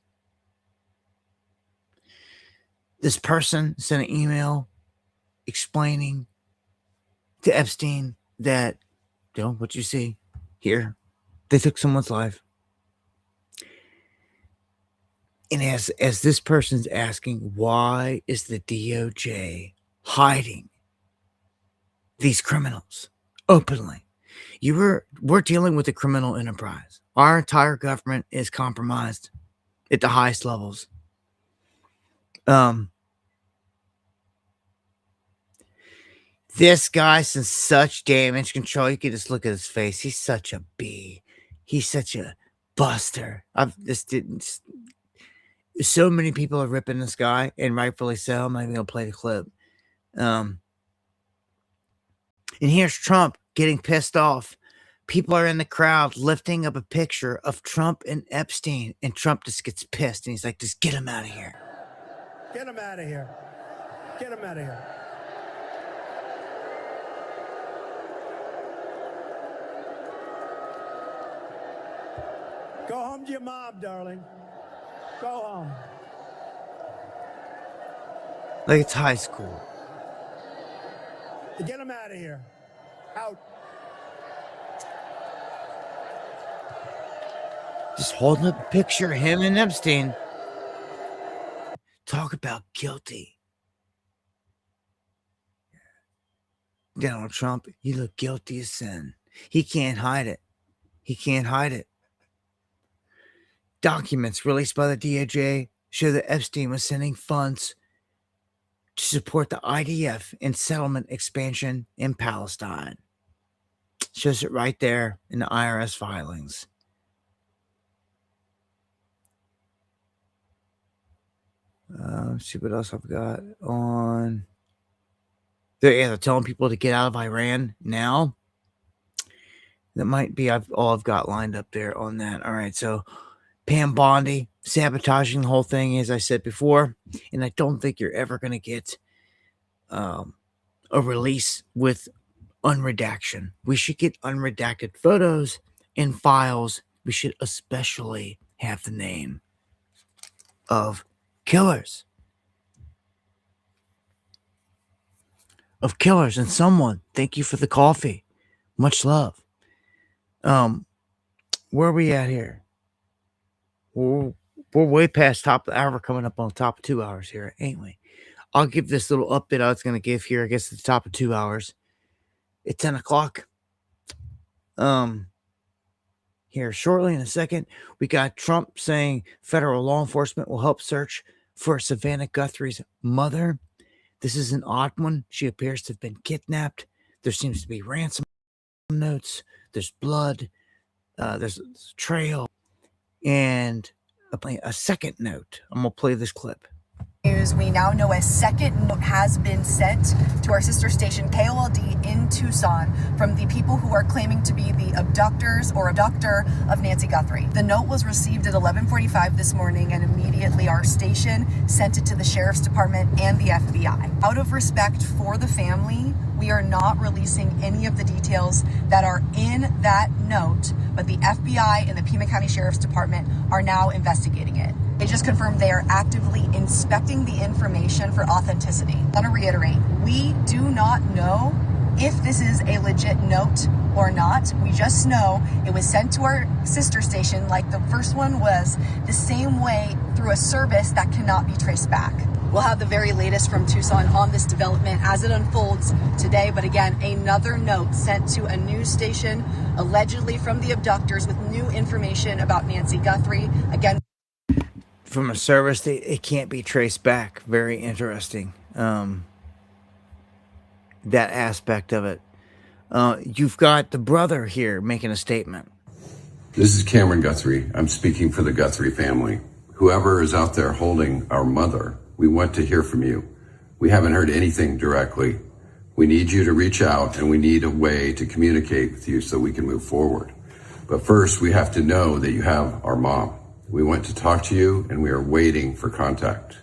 This person sent an email explaining to Epstein that, you know, what you see here, they took someone's life. And as this person's asking, why is the DOJ hiding these criminals openly? We're dealing with a criminal enterprise. Our entire government is compromised at the highest levels. This guy's in such damage control. You can just look at his face. He's such a bee. He's such a buster. So many people are ripping this guy, and rightfully so. I'm not even gonna play the clip. And here's Trump getting pissed off. People are in the crowd lifting up a picture of Trump and Epstein, and Trump just gets pissed, and he's like, just get him out of here. Get him out of here. Get him out of here. Go home to your mom, darling. Go home. Like it's high school. Get him out of here. Out. Just holding up a picture of him and Epstein. Talk about guilty. Donald Trump, you look guilty as sin. He can't hide it. He can't hide it. Documents released by the DOJ show that Epstein was sending funds to support the IDF and settlement expansion in Palestine. Shows it right there in the IRS filings. Let's see what else I've got on. They're telling people to get out of Iran now. That might be all I've got lined up there on that. All right, so Pam Bondi sabotaging the whole thing, as I said before, and I don't think you're ever going to get a release with unredaction. We should get unredacted photos and files. We should especially have the name of killers. And someone, thank you for the coffee. Much love. Where are we at here? We're way past top of the hour, coming up on top of 2 hours here, ain't we? I'll give this little update I was going to give here, I guess, at the top of 2 hours. It's 10 o'clock. Here shortly in a second, we got Trump saying federal law enforcement will help search for Savannah Guthrie's mother. This is an odd one. She appears to have been kidnapped. There seems to be ransom notes. There's blood. There's a trail. And a second note. I'm going to play this clip. News, we now know a second note has been sent to our sister station KOLD in Tucson from the people who are claiming to be the abductors or abductor of Nancy Guthrie. The note was received at 11:45 this morning, and immediately our station sent it to the Sheriff's Department and the FBI. Out of respect for the family, we are not releasing any of the details that are in that note, but the FBI and the Pima County Sheriff's Department are now investigating it. They just confirmed they are actively inspecting the information for authenticity. I want to reiterate, we do not know if this is a legit note or not. We just know it was sent to our sister station like the first one was, the same way through a service that cannot be traced back. We'll have the very latest from Tucson on this development as it unfolds today. But again, another note sent to a news station, allegedly from the abductors, with new information about Nancy Guthrie. Again, from a service that it can't be traced back. Very interesting. That aspect of it. You've got the brother here making a statement. This is Cameron Guthrie. I'm speaking for the Guthrie family. Whoever is out there holding our mother, we want to hear from you. We haven't heard anything directly. We need you to reach out, and we need a way to communicate with you so we can move forward. But first, we have to know that you have our mom. We want to talk to you, and we are waiting for contact.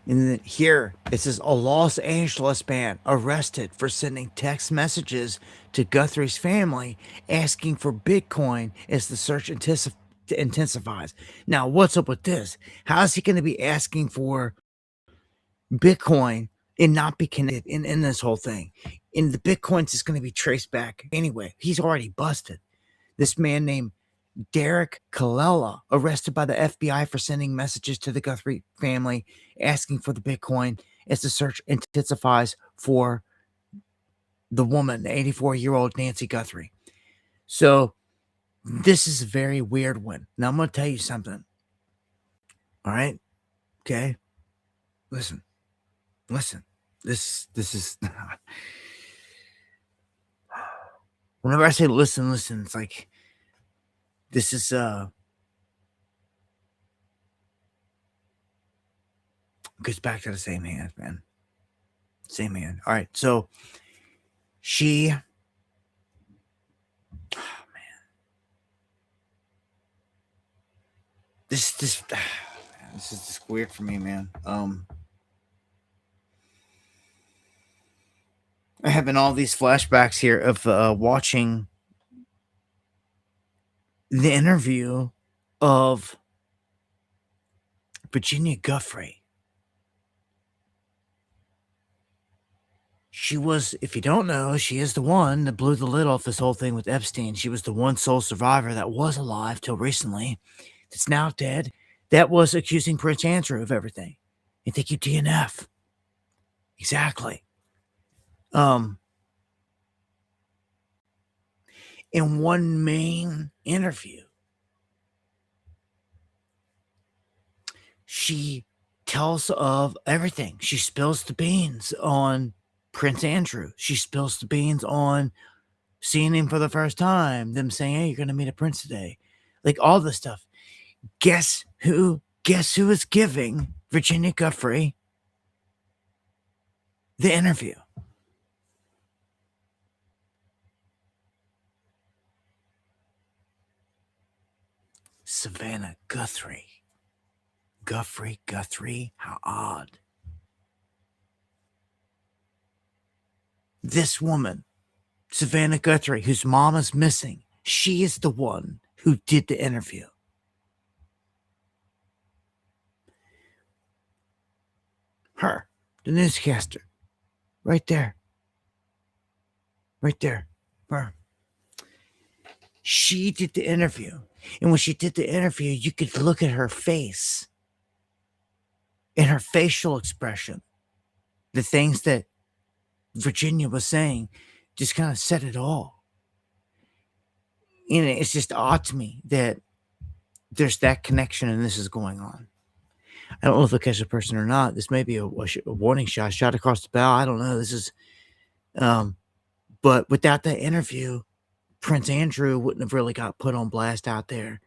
And then here, it says a Los Angeles man arrested for sending text messages to Guthrie's family asking for Bitcoin as the search intensifies. Now, what's up with this? How is he going to be asking for Bitcoin and not be connected in this whole thing? And the Bitcoins is going to be traced back anyway. He's already busted. This man named Derek Kalela, arrested by the FBI for sending messages to the Guthrie family asking for the Bitcoin as the search intensifies for the woman, the 84-year-old Nancy Guthrie. So this is a very weird one. Now I'm going to tell you something. All right? Okay? Listen. This is... Whenever I say listen, it's like... This is goes back to the same hand, man. Same hand. All right, so she, man, this is just weird for me, man. I'm having all these flashbacks here of watching the interview of Virginia Guthrie. She was, if you don't know, she is the one that blew the lid off this whole thing with Epstein. She was the one sole survivor that was alive till recently, that's now dead, that was accusing Prince Andrew of everything. And think you DNF. Exactly. In one main interview, she tells of everything. She spills the beans on Prince Andrew. She spills the beans on seeing him for the first time, them saying, hey, you're going to meet a prince today. Like all this stuff. Guess who is giving Virginia Guthrie the interview? Savannah Guthrie. Guthrie, how odd. This woman, Savannah Guthrie, whose mom is missing, she is the one who did the interview. Her, the newscaster, right there. Her. She did the interview. And when she did the interview, you could look at her face and her facial expression. The things that Virginia was saying just kind of said it all. And it's just odd to me that there's that connection and this is going on. I don't know if they'll catch the person or not. This may be a warning shot across the bow. I don't know. This is, but without that interview, Prince Andrew wouldn't have really got put on blast out there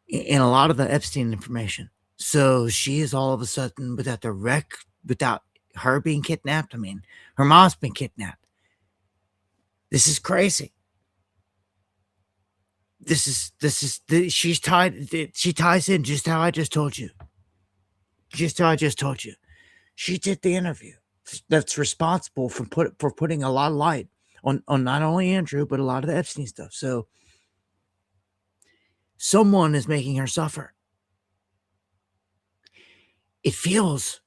in a lot of the Epstein information. So she is all of a sudden without her being kidnapped. I mean, her mom's been kidnapped. This is crazy. She ties in just how I just told you. She did the interview. That's responsible for putting a lot of light on not only Andrew, but a lot of the Epstein stuff. So someone is making her suffer. It feels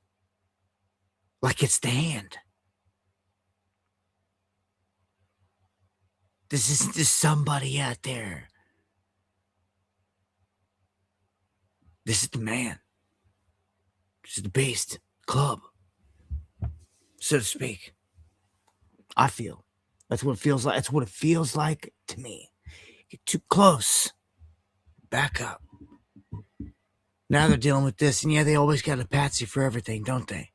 like it's the hand. This is just somebody out there This is the man. This is the beast club, so to speak. I feel. That's what it feels like. That's what it feels like to me. Get too close. Back up. Now they're dealing with this, and yeah, they always got a patsy for everything, don't they?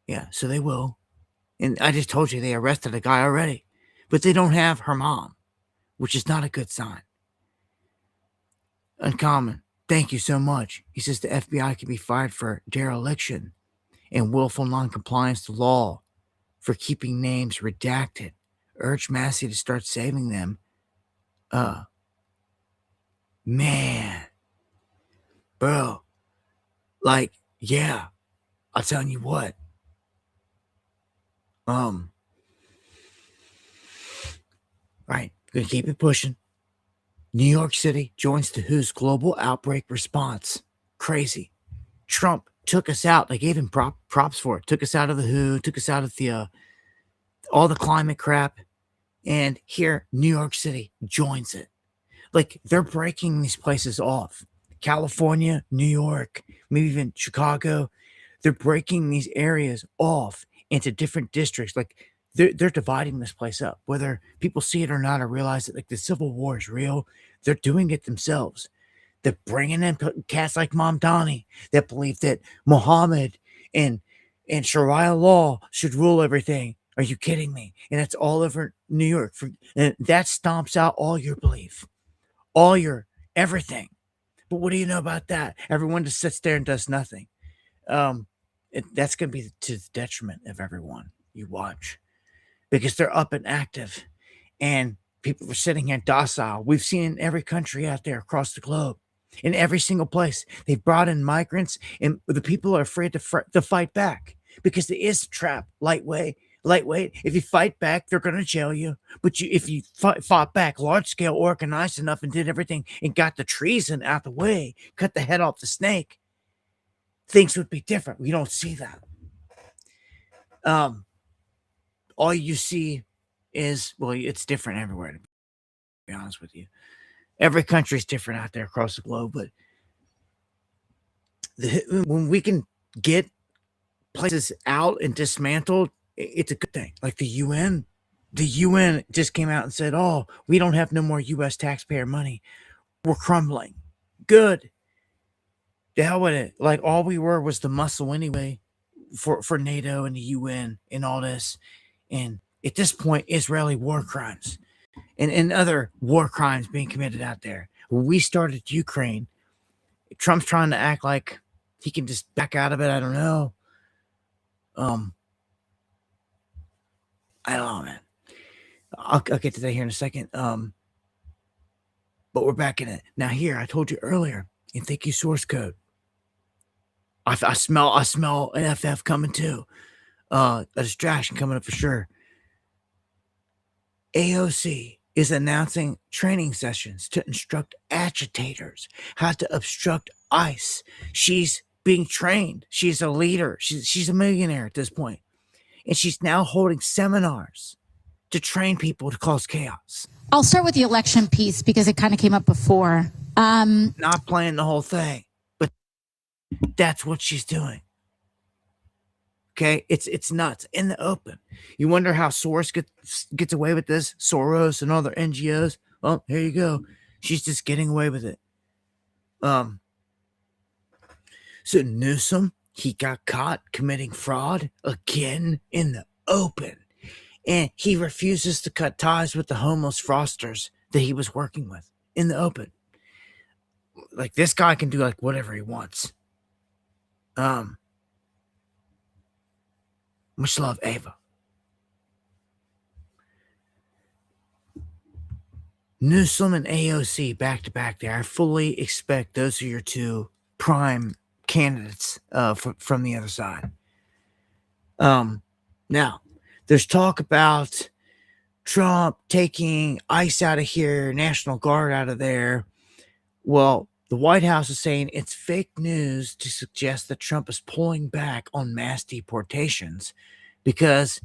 Yeah, so they will. And I just told you they arrested a guy already. But they don't have her mom, which is not a good sign. Uncommon. Thank you so much. He says the FBI can be fired for dereliction and willful noncompliance to law for keeping names redacted. Urge Massey to start saving them. Man. Bro. Like, yeah. I'm telling you what. Right. Gonna keep it pushing. New York City joins the WHO's global outbreak response. Crazy. Trump took us out. They gave him props for it. Took us out of the WHO. Took us out of the all the climate crap. And here, New York City joins it. Like, they're breaking these places off. California, New York, maybe even Chicago. They're breaking these areas off into different districts. Like, they're dividing this place up. Whether people see it or not or realize that, like, the Civil War is real, they're doing it themselves. They're bringing in cats like Mamdani that believe that Muhammad and Sharia law should rule everything. Are you kidding me? And it's all over New York. And that stomps out all your belief, all your everything. But what do you know about that? Everyone just sits there and does nothing. That's going to be to the detriment of everyone you watch, because they're up and active, and people are sitting here docile. We've seen in every country out there across the globe, in every single place, they've brought in migrants, and the people are afraid to fight back because it is a trap. Lightweight. If you fight back, they're going to jail you. But if you fought back large scale, organized enough, and did everything and got the treason out the way, cut the head off the snake, things would be different. We don't see that. All you see is, well, it's different everywhere, to be honest with you. Every country is different out there across the globe, but when we can get places out and dismantled, it's a good thing. Like the UN just came out and said, oh, we don't have no more U.S. taxpayer money. We're crumbling. Good. The hell with it. Like, all we were was the muscle anyway for NATO and the UN and all this. And at this point, Israeli war crimes and other war crimes being committed out there. When we started Ukraine, Trump's trying to act like he can just back out of it. I don't know. I don't know, man. I'll get to that here in a second. But we're back in it. Now here, I told you earlier, and thank you, source code. I smell an FF coming too. A distraction coming up for sure. AOC is announcing training sessions to instruct agitators how to obstruct ICE. She's being trained. She's a leader. She's a millionaire at this point. And she's now holding seminars to train people to cause chaos. I'll start with the election piece because it kind of came up before. Not playing the whole thing, but that's what she's doing. Okay, it's nuts in the open. You wonder how Soros gets away with this? Soros and all their NGOs. Well, here you go. She's just getting away with it. So Newsom, he got caught committing fraud again in the open, and he refuses to cut ties with the homeless fraudsters that he was working with in the open. Like, this guy can do like whatever he wants. Much love, Ava. Newsom and AOC back to back there. I fully expect those are your two prime candidates from the other side. Now, there's talk about Trump taking ICE out of here, National Guard out of there. Well, the White House is saying it's fake news to suggest that Trump is pulling back on mass deportations, because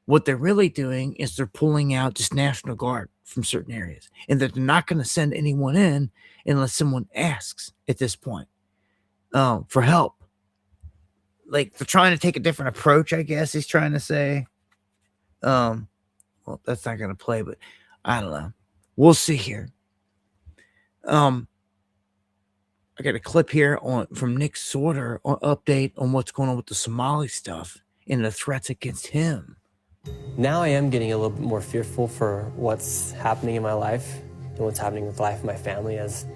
what they're really doing is they're pulling out just National Guard from certain areas, and they're not going to send anyone in unless someone asks at this point. for help. Like they're trying to take a different approach, I guess he's trying to say. Well, that's not gonna play, but I don't know. We'll see here. I got a clip here from Nick Sorter on update on what's going on with the Somali stuff and the threats against him. Now I am getting a little bit more fearful for what's happening in my life and what's happening with the life of my family, as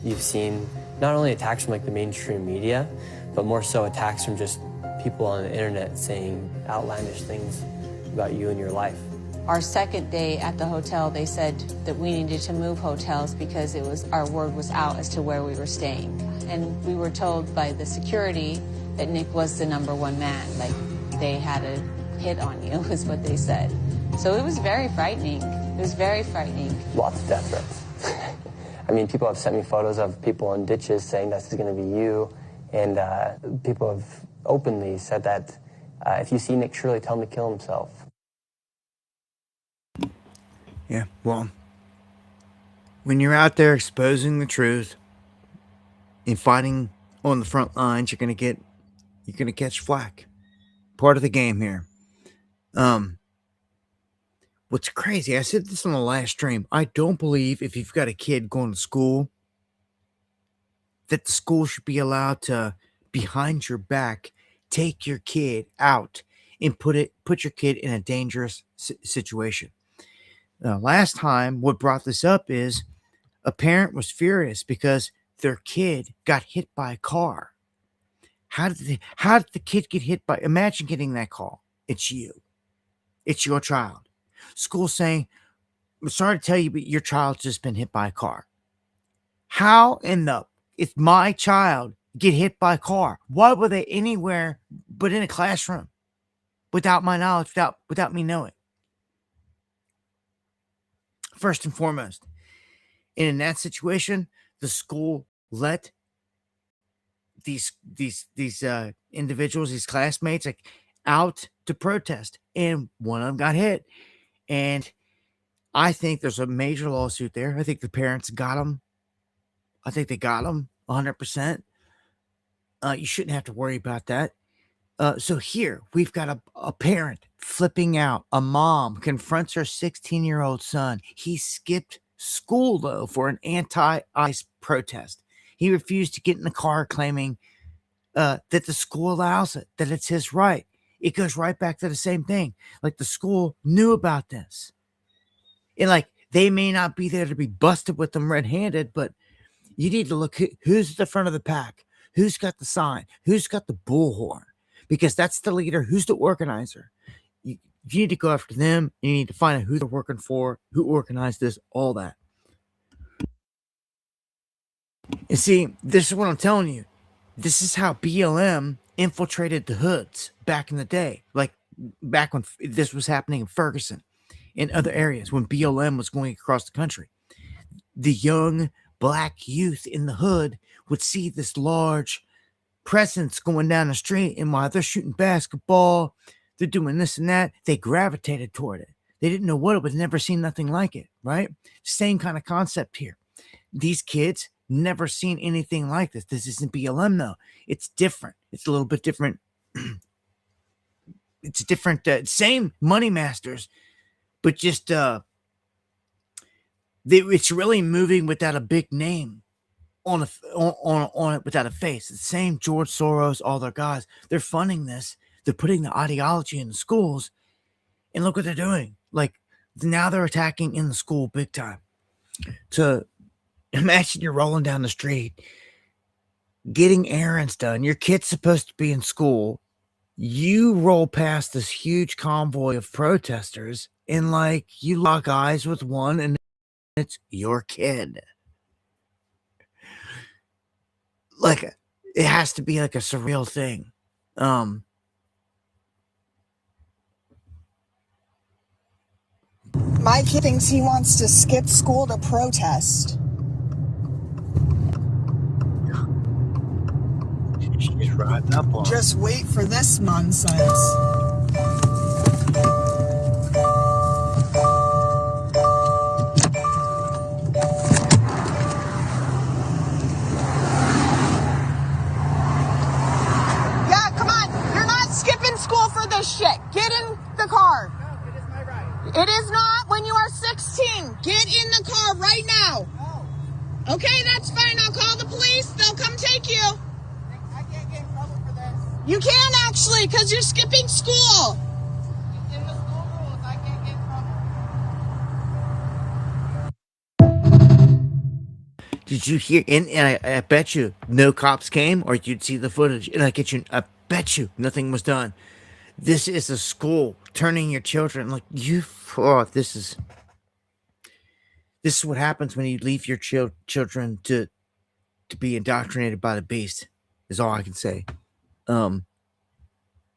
you've seen not only attacks from like the mainstream media, but more so attacks from just people on the internet saying outlandish things about you and your life. Our second day at the hotel, they said that we needed to move hotels because our word was out as to where we were staying. And we were told by the security that Nick was the #1 man, like they had a hit on you, is what they said. So it was very frightening. It was very frightening. Lots of death threats. I mean, people have sent me photos of people in ditches saying this is going to be you. And people have openly said that if you see Nick Shirley, tell him to kill himself. Yeah, well, when you're out there exposing the truth and fighting on the front lines, you're gonna catch flack. Part of the game here. What's crazy, I said this on the last stream, I don't believe if you've got a kid going to school that the school should be allowed to, behind your back, take your kid out and put your kid in a dangerous situation. Last time, what brought this up is a parent was furious because their kid got hit by a car. How did the kid get hit by? Imagine getting that call. It's you. It's your child. School saying, "I'm sorry to tell you, but your child's just been hit by a car." How in the, if my child get hit by a car, why were they anywhere but in a classroom without my knowledge, without me knowing? First and foremost, and in that situation, the school let these individuals, these classmates, like out to protest, and one of them got hit. And I think there's a major lawsuit there. I think the parents got them. I think they got them 100%. You shouldn't have to worry about that. So here we've got a parent flipping out. A mom confronts her 16-year-old son. He skipped school, though, for an anti-ICE protest. He refused to get in the car, claiming that the school allows it, that it's his right. It goes right back to the same thing. Like the school knew about this. And like they may not be there to be busted with them red-handed, but you need to look who's at the front of the pack, who's got the sign, who's got the bullhorn, because that's the leader, who's the organizer. You need to go after them. You need to find out who they're working for, who organized this, all that. And see, this is what I'm telling you. This is how BLM infiltrated the hoods back in the day, like back when this was happening in Ferguson and other areas, when BLM was going across the country. The young black youth in the hood would see this large presence going down the street, and while they're shooting basketball, they're doing this and that, they gravitated toward it. They didn't know what it was, never seen nothing like it, right? Same kind of concept here. These kids never seen anything like this. This isn't BLM, though. It's different. It's a little bit different. It's different. Same money masters, but just it's really moving without a big name on it, without a face. It's the same George Soros, all their guys. They're funding this. They're putting the ideology in the schools, and look what they're doing. Like now they're attacking in the school big time. To imagine you're rolling down the street, getting errands done. Your kid's supposed to be in school. You roll past this huge convoy of protesters, and like you lock eyes with one, and it's your kid. Like it has to be like a surreal thing. My kid thinks he wants to skip school to protest. She's riding up on. Just wait for this nonsense. shit. Get in the car. No, it is my right. It is not when you are 16. Get in the car right now. No. Okay, that's fine. I'll call the police. They'll come take you. I can't get in trouble for this. You can actually, because you're skipping school. It's in the school rules. I can't get in trouble. Did you hear? And I bet you no cops came, or you'd see the footage. And I bet you nothing was done. This is a school turning your children like you. Oh, this is what happens when you leave your children to be indoctrinated by the beast. Is all I can say. You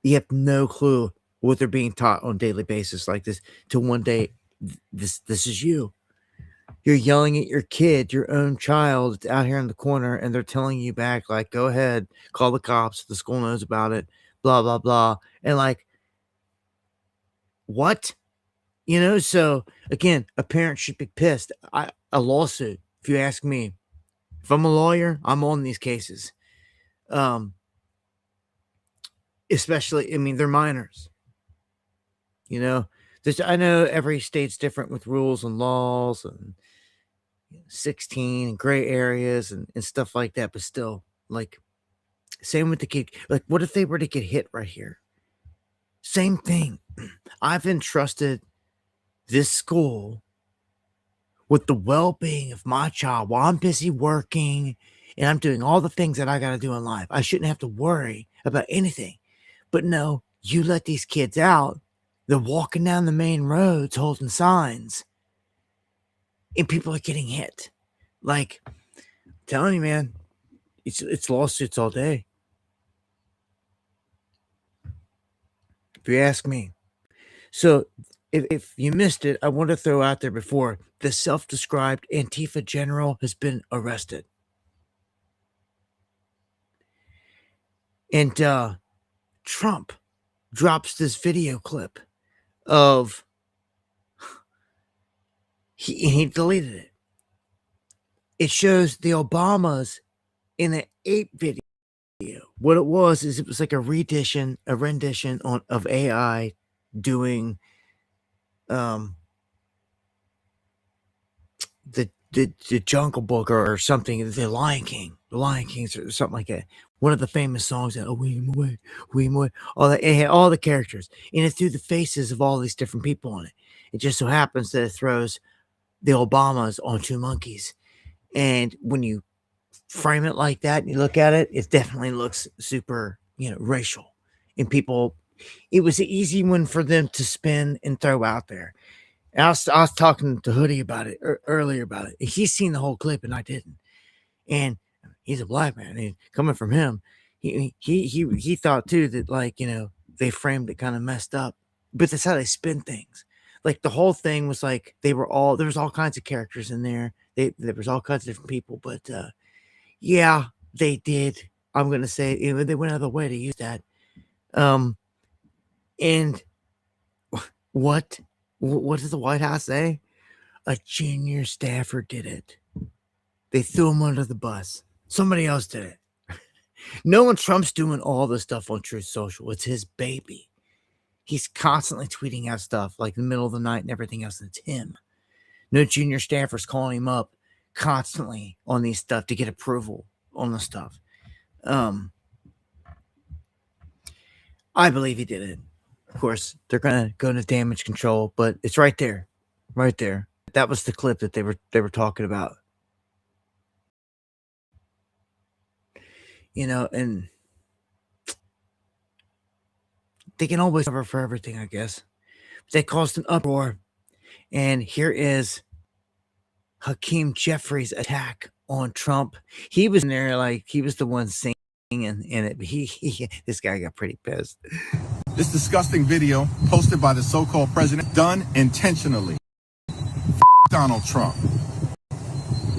have no clue what they're being taught on a daily basis like this. Till one day, this is you. You're yelling at your kid, your own child, out here in the corner, and they're telling you back, like, go ahead, call the cops. The school knows about it, blah, blah, blah. And like, what? You know, so again, a parent should be pissed. A lawsuit, if you ask me. If I'm a lawyer, I'm on these cases. Especially, I mean, they're minors. You know, I know every state's different with rules and laws and 16 and gray areas and stuff like that, but still, like, same with the kid. Like, what if they were to get hit right here? Same thing. I've entrusted this school with the well-being of my child while I'm busy working and I'm doing all the things that I got to do in life. I shouldn't have to worry about anything. But no, you let these kids out. They're walking down the main roads holding signs. And people are getting hit. Like, I'm telling you, man, it's lawsuits all day. If you ask me. So, if you missed it, I want to throw out there before, the self-described Antifa general has been arrested. And Trump drops this video clip of he deleted it. It shows the Obamas in an ape video. What it was is it was like a rendition of AI doing the Jungle Book or something, the Lion King or something like that. One of the famous songs that we all that, it had all the characters, and it threw the faces of all these different people on it. It just so happens that it throws the Obamas on two monkeys, and when you frame it like that and you look at it, it definitely looks super, racial. And people, it was an easy one for them to spin and throw out there. And I was talking to Hoodie about it earlier about it. He's seen the whole clip and I didn't. And he's a black man. And coming from him, he thought too that, like, they framed it kind of messed up. But that's how they spin things. Like, the whole thing was like there was all kinds of characters in there. There was all kinds of different people. But yeah, they did. I'm gonna say they went out of the way to use that. And what does the White House say? A junior staffer did it. They threw him under the bus. Somebody else did it. Knowing Trump's doing all this stuff on Truth Social, it's his baby. He's constantly tweeting out stuff like in the middle of the night and everything else. And it's him. No junior staffers calling him up constantly on these stuff to get approval on the stuff. I believe he did it. Of course, they're going to go into damage control, but it's right there. Right there. That was the clip that they were talking about. And they can always cover for everything, I guess. They caused an uproar. And here is Hakeem Jeffries' attack on Trump. He was in there like he was the one singing in it. But this guy got pretty pissed. This disgusting video posted by the so-called president, done intentionally. Donald Trump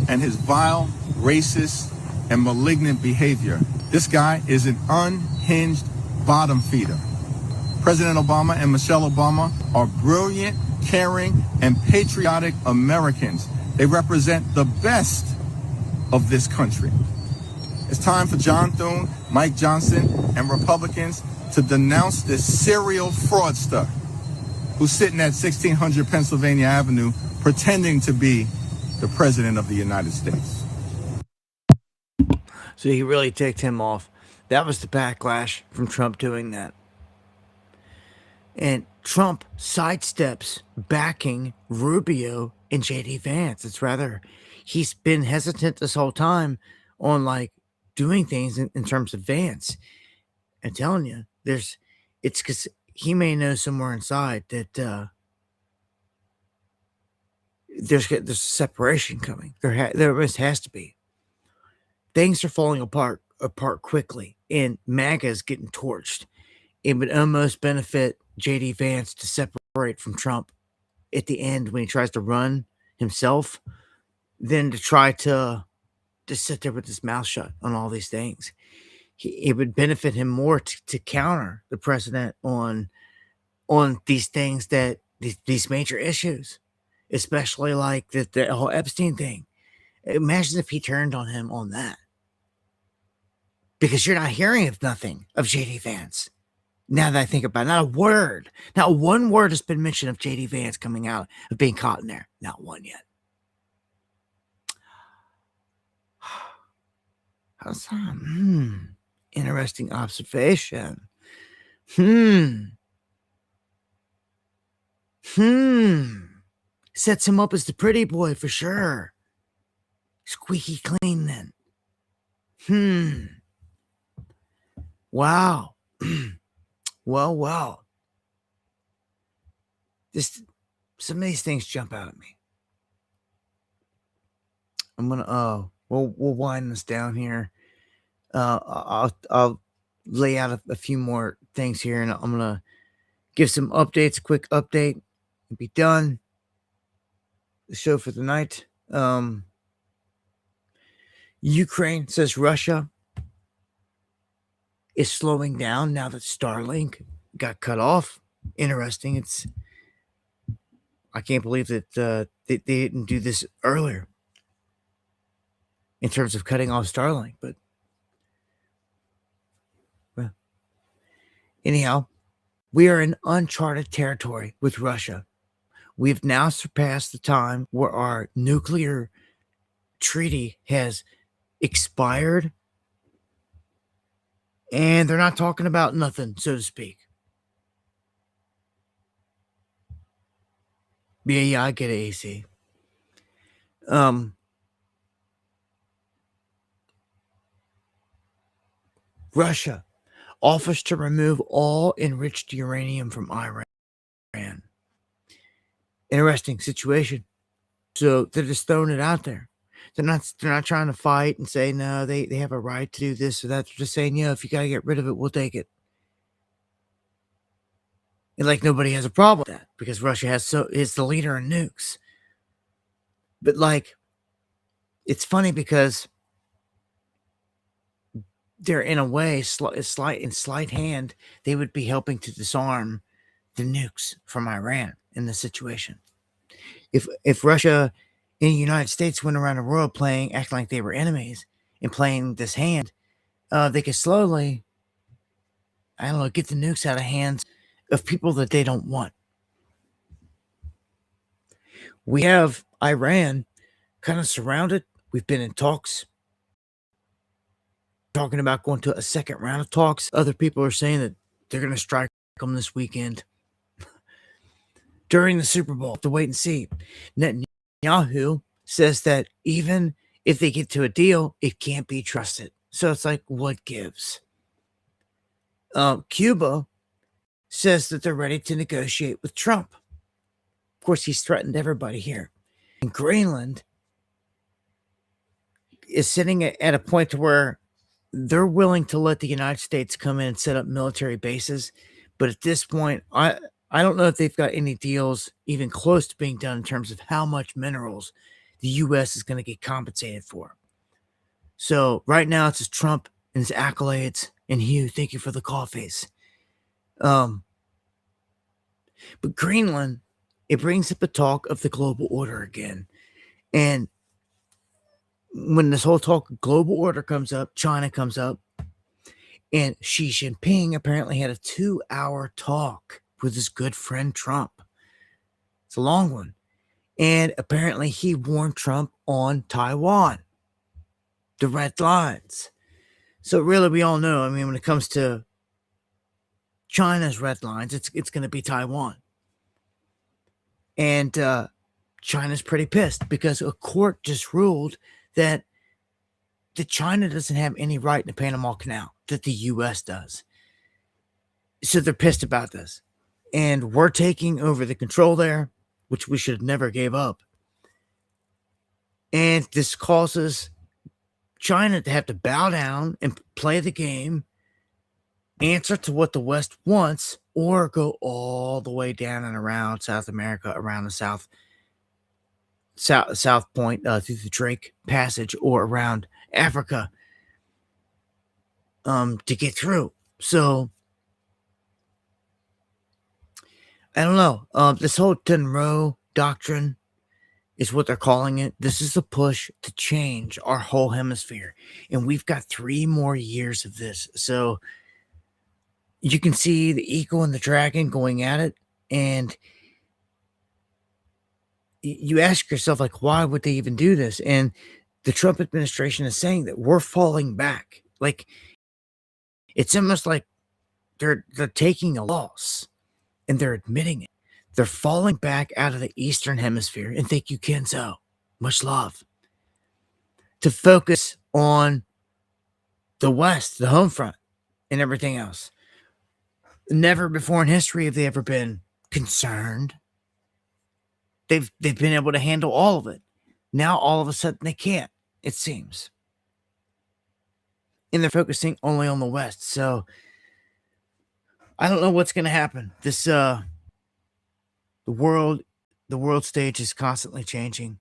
and his vile, racist, and malignant behavior. This guy is an unhinged bottom feeder. President Obama and Michelle Obama are brilliant, caring, and patriotic Americans. They represent the best of this country. It's time for John Thune, Mike Johnson, and Republicans to denounce this serial fraudster who's sitting at 1600 Pennsylvania Avenue pretending to be the President of the United States. So he really ticked him off. That was the backlash from Trump doing that. And Trump sidesteps backing Rubio and JD Vance. He's been hesitant this whole time on like doing things in terms of Vance. I'm telling you, it's because he may know somewhere inside that there's a separation coming. There almost has to be. Things are falling apart quickly, and MAGA is getting torched. It would almost benefit JD Vance to separate from Trump at the end when he tries to run himself, than to try to just sit there with his mouth shut on all these things. It would benefit him more to counter the president on these things, that these major issues, especially like the whole Epstein thing. Imagine if he turned on him on that, because you're not hearing nothing of JD Vance. Now that I think about it, not one word has been mentioned of JD Vance coming out of being caught in there. Not one yet. How's that? Interesting observation. Sets him up as the pretty boy for sure. Squeaky clean then. Wow. Well. Some of these things jump out at me. I'm gonna we'll wind this down here. I'll lay out a few more things here, and I'm gonna give some updates. A quick update. We'll be done. The show for the night. Ukraine says Russia is slowing down now that Starlink got cut off. Interesting. I can't believe that they didn't do this earlier in terms of cutting off Starlink. But well, anyhow, we are in uncharted territory with Russia. We've now surpassed the time where our nuclear treaty has expired, and they're not talking about nothing, so to speak. Yeah, I get it, AC. Russia offers to remove all enriched uranium from Iran. Interesting situation. So they're just throwing it out there. They're not trying to fight and say, no, they have a right to do this or that. They're just saying, yeah, if you got to get rid of it, we'll take it. And like nobody has a problem with that, because Russia is the leader in nukes. But like, it's funny because they're in a way, slight hand, they would be helping to disarm the nukes from Iran in this situation. If Russia and the United States went around the world acting like they were enemies and playing this hand, they could slowly, I don't know, get the nukes out of hands of people that they don't want. We have Iran kind of surrounded. We've been in talks, talking about going to a second round of talks. Other people are saying that they're going to strike them this weekend during the Super Bowl. To wait and see. Netanyahu says that even if they get to a deal, it can't be trusted. So it's like, what gives? Cuba says that they're ready to negotiate with Trump. Of course, he's threatened everybody here. And Greenland is sitting at a point to where they're willing to let the United States come in and set up military bases. But at this point, I don't know if they've got any deals even close to being done in terms of how much minerals the U.S. is going to get compensated for. So right now it's just Trump and his accolades and Hugh, thank you for the coffees. But Greenland, it brings up the talk of the global order again. And when this whole talk of global order comes up, China comes up, And Xi Jinping apparently had a 2-hour talk with his good friend Trump. It's a long one. And apparently he warned Trump on Taiwan, the red lines. So really, we all know, I mean, when it comes to China's red lines, it's going to be Taiwan. And China's pretty pissed because a court just ruled that China doesn't have any right in the Panama Canal that the U.S. does. So they're pissed about this. And we're taking over the control there, which we should have never gave up. And this causes China to have to bow down and play the game, answer to what the West wants, or go all the way down and around South America, around the South Point, through the Drake Passage, or around Africa, to get through. So I don't know. This whole Monroe Doctrine is what they're calling it. This is a push to change our whole hemisphere, and we've got 3 more years of this. So you can see the eagle and the dragon going at it, and you ask yourself, like, why would they even do this? And the Trump administration is saying that we're falling back. Like, it's almost like they're taking a loss, and they're admitting it. They're falling back out of the Eastern Hemisphere, and thank you, Kenzo, much love, to focus on the West, the home front, and everything else. Never before in history have they ever been concerned. They've been able to handle all of it. Now, all of a sudden, they can't, it seems. And they're focusing only on the West. So I don't know what's going to happen. This the world stage is constantly changing,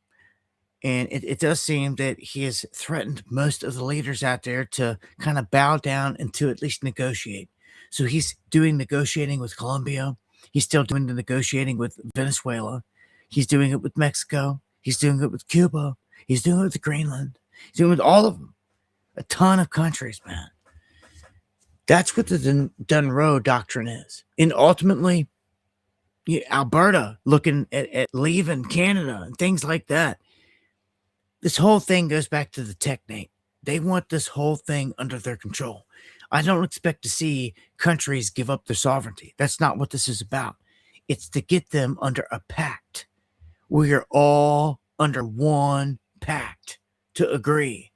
and it does seem that he has threatened most of the leaders out there to kind of bow down and to at least negotiate. So he's doing negotiating with Colombia. He's still doing the negotiating with Venezuela. He's doing it with Mexico. He's doing it with Cuba. He's doing it with Greenland. He's doing it with all of them. A ton of countries, man. That's what the Monroe Doctrine is. And ultimately, Alberta looking at leaving Canada and things like that. This whole thing goes back to the technate. They want this whole thing under their control. I don't expect to see countries give up their sovereignty. That's not what this is about. It's to get them under a pact. We are all under one pact to agree.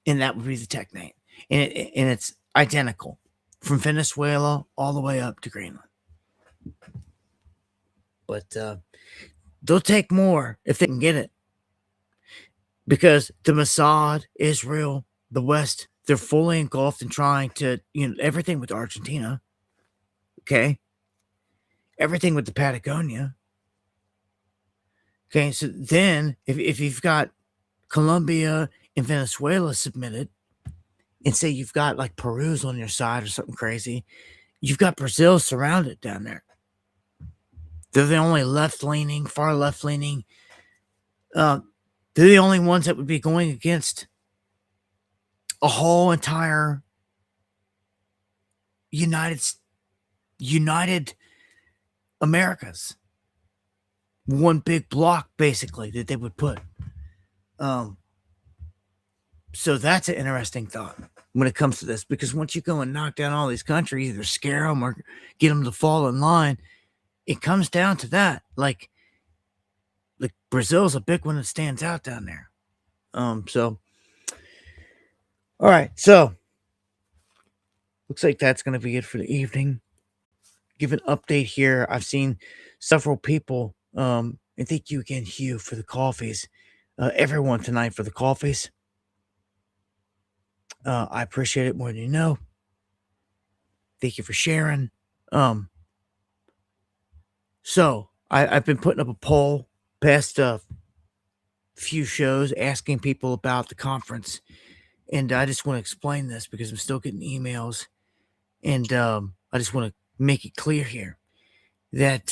And that would be the technate. And it's identical from Venezuela all the way up to Greenland. But they'll take more if they can get it. Because the Mossad, Israel, the West, they're fully engulfed in trying to, everything with Argentina. Okay? Everything with the Patagonia. Okay, so then if you've got Colombia and Venezuela submitted, and say you've got like Peru's on your side or something crazy, you've got Brazil surrounded down there. They're the only left-leaning, far left-leaning. They're the only ones that would be going against a whole entire United Americas. One big block, basically, that they would put. So that's an interesting thought when it comes to this, because once you go and knock down all these countries, either scare them or get them to fall in line, it comes down to that. Like Brazil's a big one that stands out down there. So, all right. So, looks like that's going to be it for the evening. Give an update here. I've seen several people, and thank you again, Hugh, for the coffees. Everyone tonight for the coffees. I appreciate it more than you know. Thank you for sharing. So I've been putting up a poll past a few shows asking people about the conference, and I just want to explain this because I'm still getting emails, and I just want to make it clear here that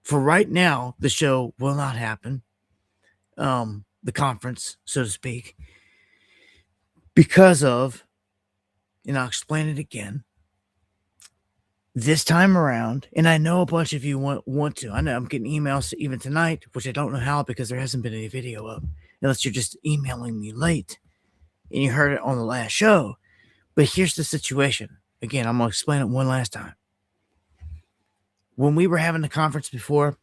for right now the show will not happen, the conference, so to speak, because of and I'll explain it again. This time around, and I know a bunch of you want to. I know I'm getting emails even tonight, which I don't know how because there hasn't been any video up, unless you're just emailing me late and you heard it on the last show. But here's the situation. Again, I'm going to explain it one last time. When we were having the conference before,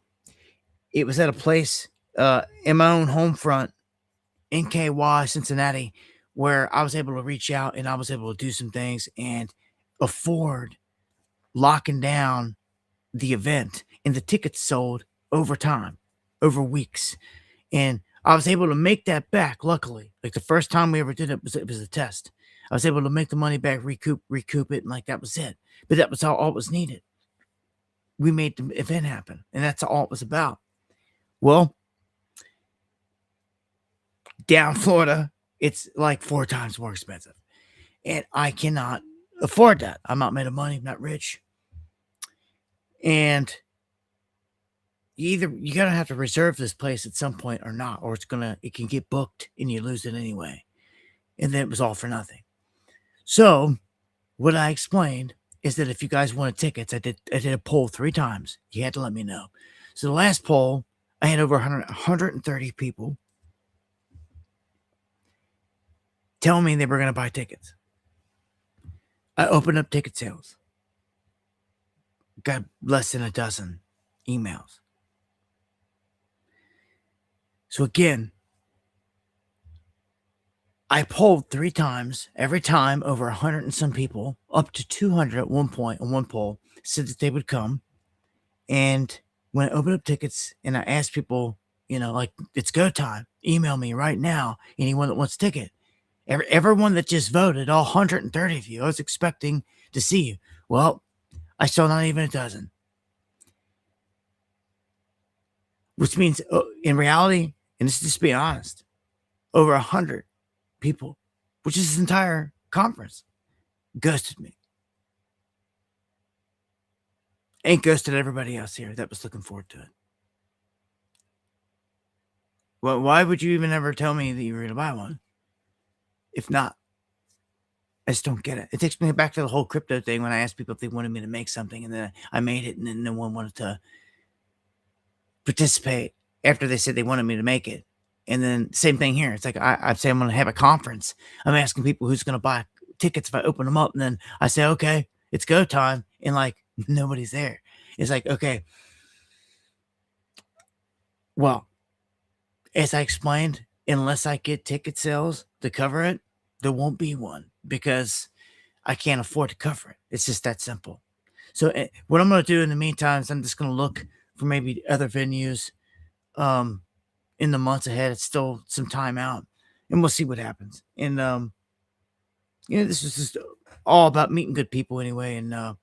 it was at a place in my own home front in KY, Cincinnati, where I was able to reach out and I was able to do some things and afford locking down the event, and the tickets sold over time, over weeks. And I was able to make that back, luckily. Like the first time we ever did it was a test. I was able to make the money back, recoup it, and like that was it. But that was all was needed. We made the event happen, and that's all it was about. Well, down Florida, it's like 4 times more expensive. And I cannot afford that. I'm not made of money, I'm not rich. And you're gonna have to reserve this place at some point or not, or it can get booked and you lose it anyway. And then it was all for nothing. So what I explained is that if you guys wanted tickets, I did a poll 3 times. You had to let me know. So the last poll, I had over 130 people telling me they were going to buy tickets. I opened up ticket sales. Got less than a dozen emails. So again, I polled 3 times. Every time, over 100 and some people, up to 200 at one point on one poll, said that they would come. And when I opened up tickets and I asked people, like, it's go time, email me right now, anyone that wants a ticket. Everyone that just voted, all 130 of you, I was expecting to see you. Well, I saw not even a dozen. Which means, in reality, and this is just being honest, over 100 people, which is this entire conference, ghosted me. And ghosted everybody else here that was looking forward to it. Well, why would you even ever tell me that you were going to buy one? If not, I just don't get it. It takes me back to the whole crypto thing when I asked people if they wanted me to make something, and then I made it, and then no one wanted to participate after they said they wanted me to make it. And then same thing here. It's like I say I'm going to have a conference. I'm asking people who's going to buy tickets if I open them up, and then I say, okay, it's go time, and like nobody's there. It's like, okay, well, as I explained, unless I get ticket sales to cover it, there won't be one because I can't afford to cover it. It's just that simple. So what I'm going to do in the meantime is I'm just going to look for maybe other venues in the months ahead. It's still some time out, and we'll see what happens. And, this is just all about meeting good people anyway. And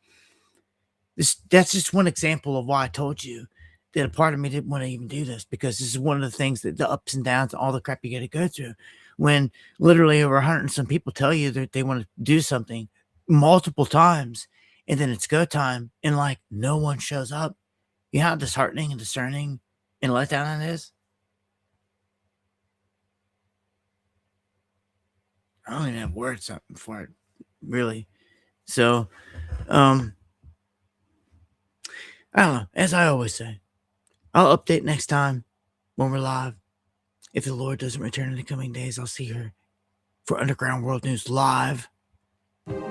that's just one example of why I told you that a part of me didn't want to even do this, because this is one of the things that the ups and downs, all the crap you got to go through when literally over 100 and some people tell you that they want to do something multiple times, and then it's go time and like no one shows up. You know how disheartening and discerning and letdown it is? I don't even have words for it, really. So, I don't know. As I always say, I'll update next time when we're live. If the Lord doesn't return in the coming days, I'll see her for Underground World News Live. And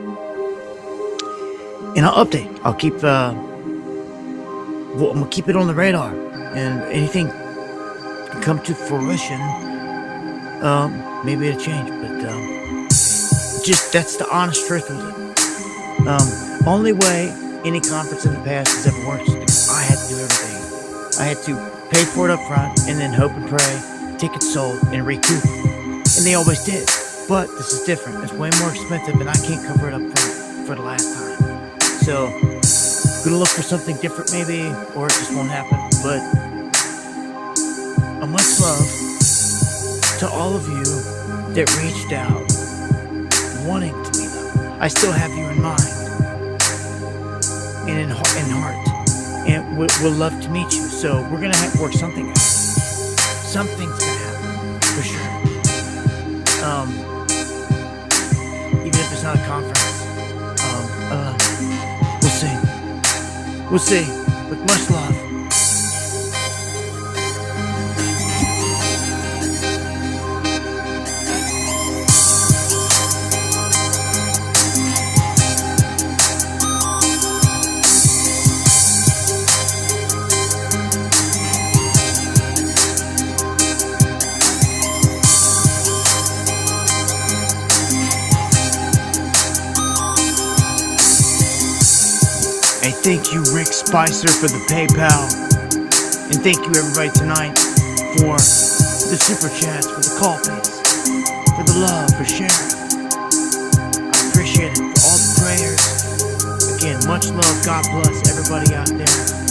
I'll update. I'll keep I'm gonna keep it on the radar. And anything can come to fruition, maybe it'll change. But just that's the honest truth with it. Only way any conference in the past has ever worked is I had to do everything. I had to pay for it up front and then hope and pray tickets sold and recoup. And they always did. But this is different. It's way more expensive, and I can't cover it up front for the last time. So gonna look for something different maybe, or it just won't happen. But much love to all of you that reached out wanting to meet up. I still have you in mind and in heart, and we'll love to meet you. So we're gonna have to work something out. Something's gonna happen for sure. Even if it's not a conference, We'll see. With much love. Hey, thank you, Rick Spicer, for the PayPal. And thank you, everybody, tonight for the super chats, for the call pays, for the love, for sharing. I appreciate it, for all the prayers. Again, much love. God bless everybody out there.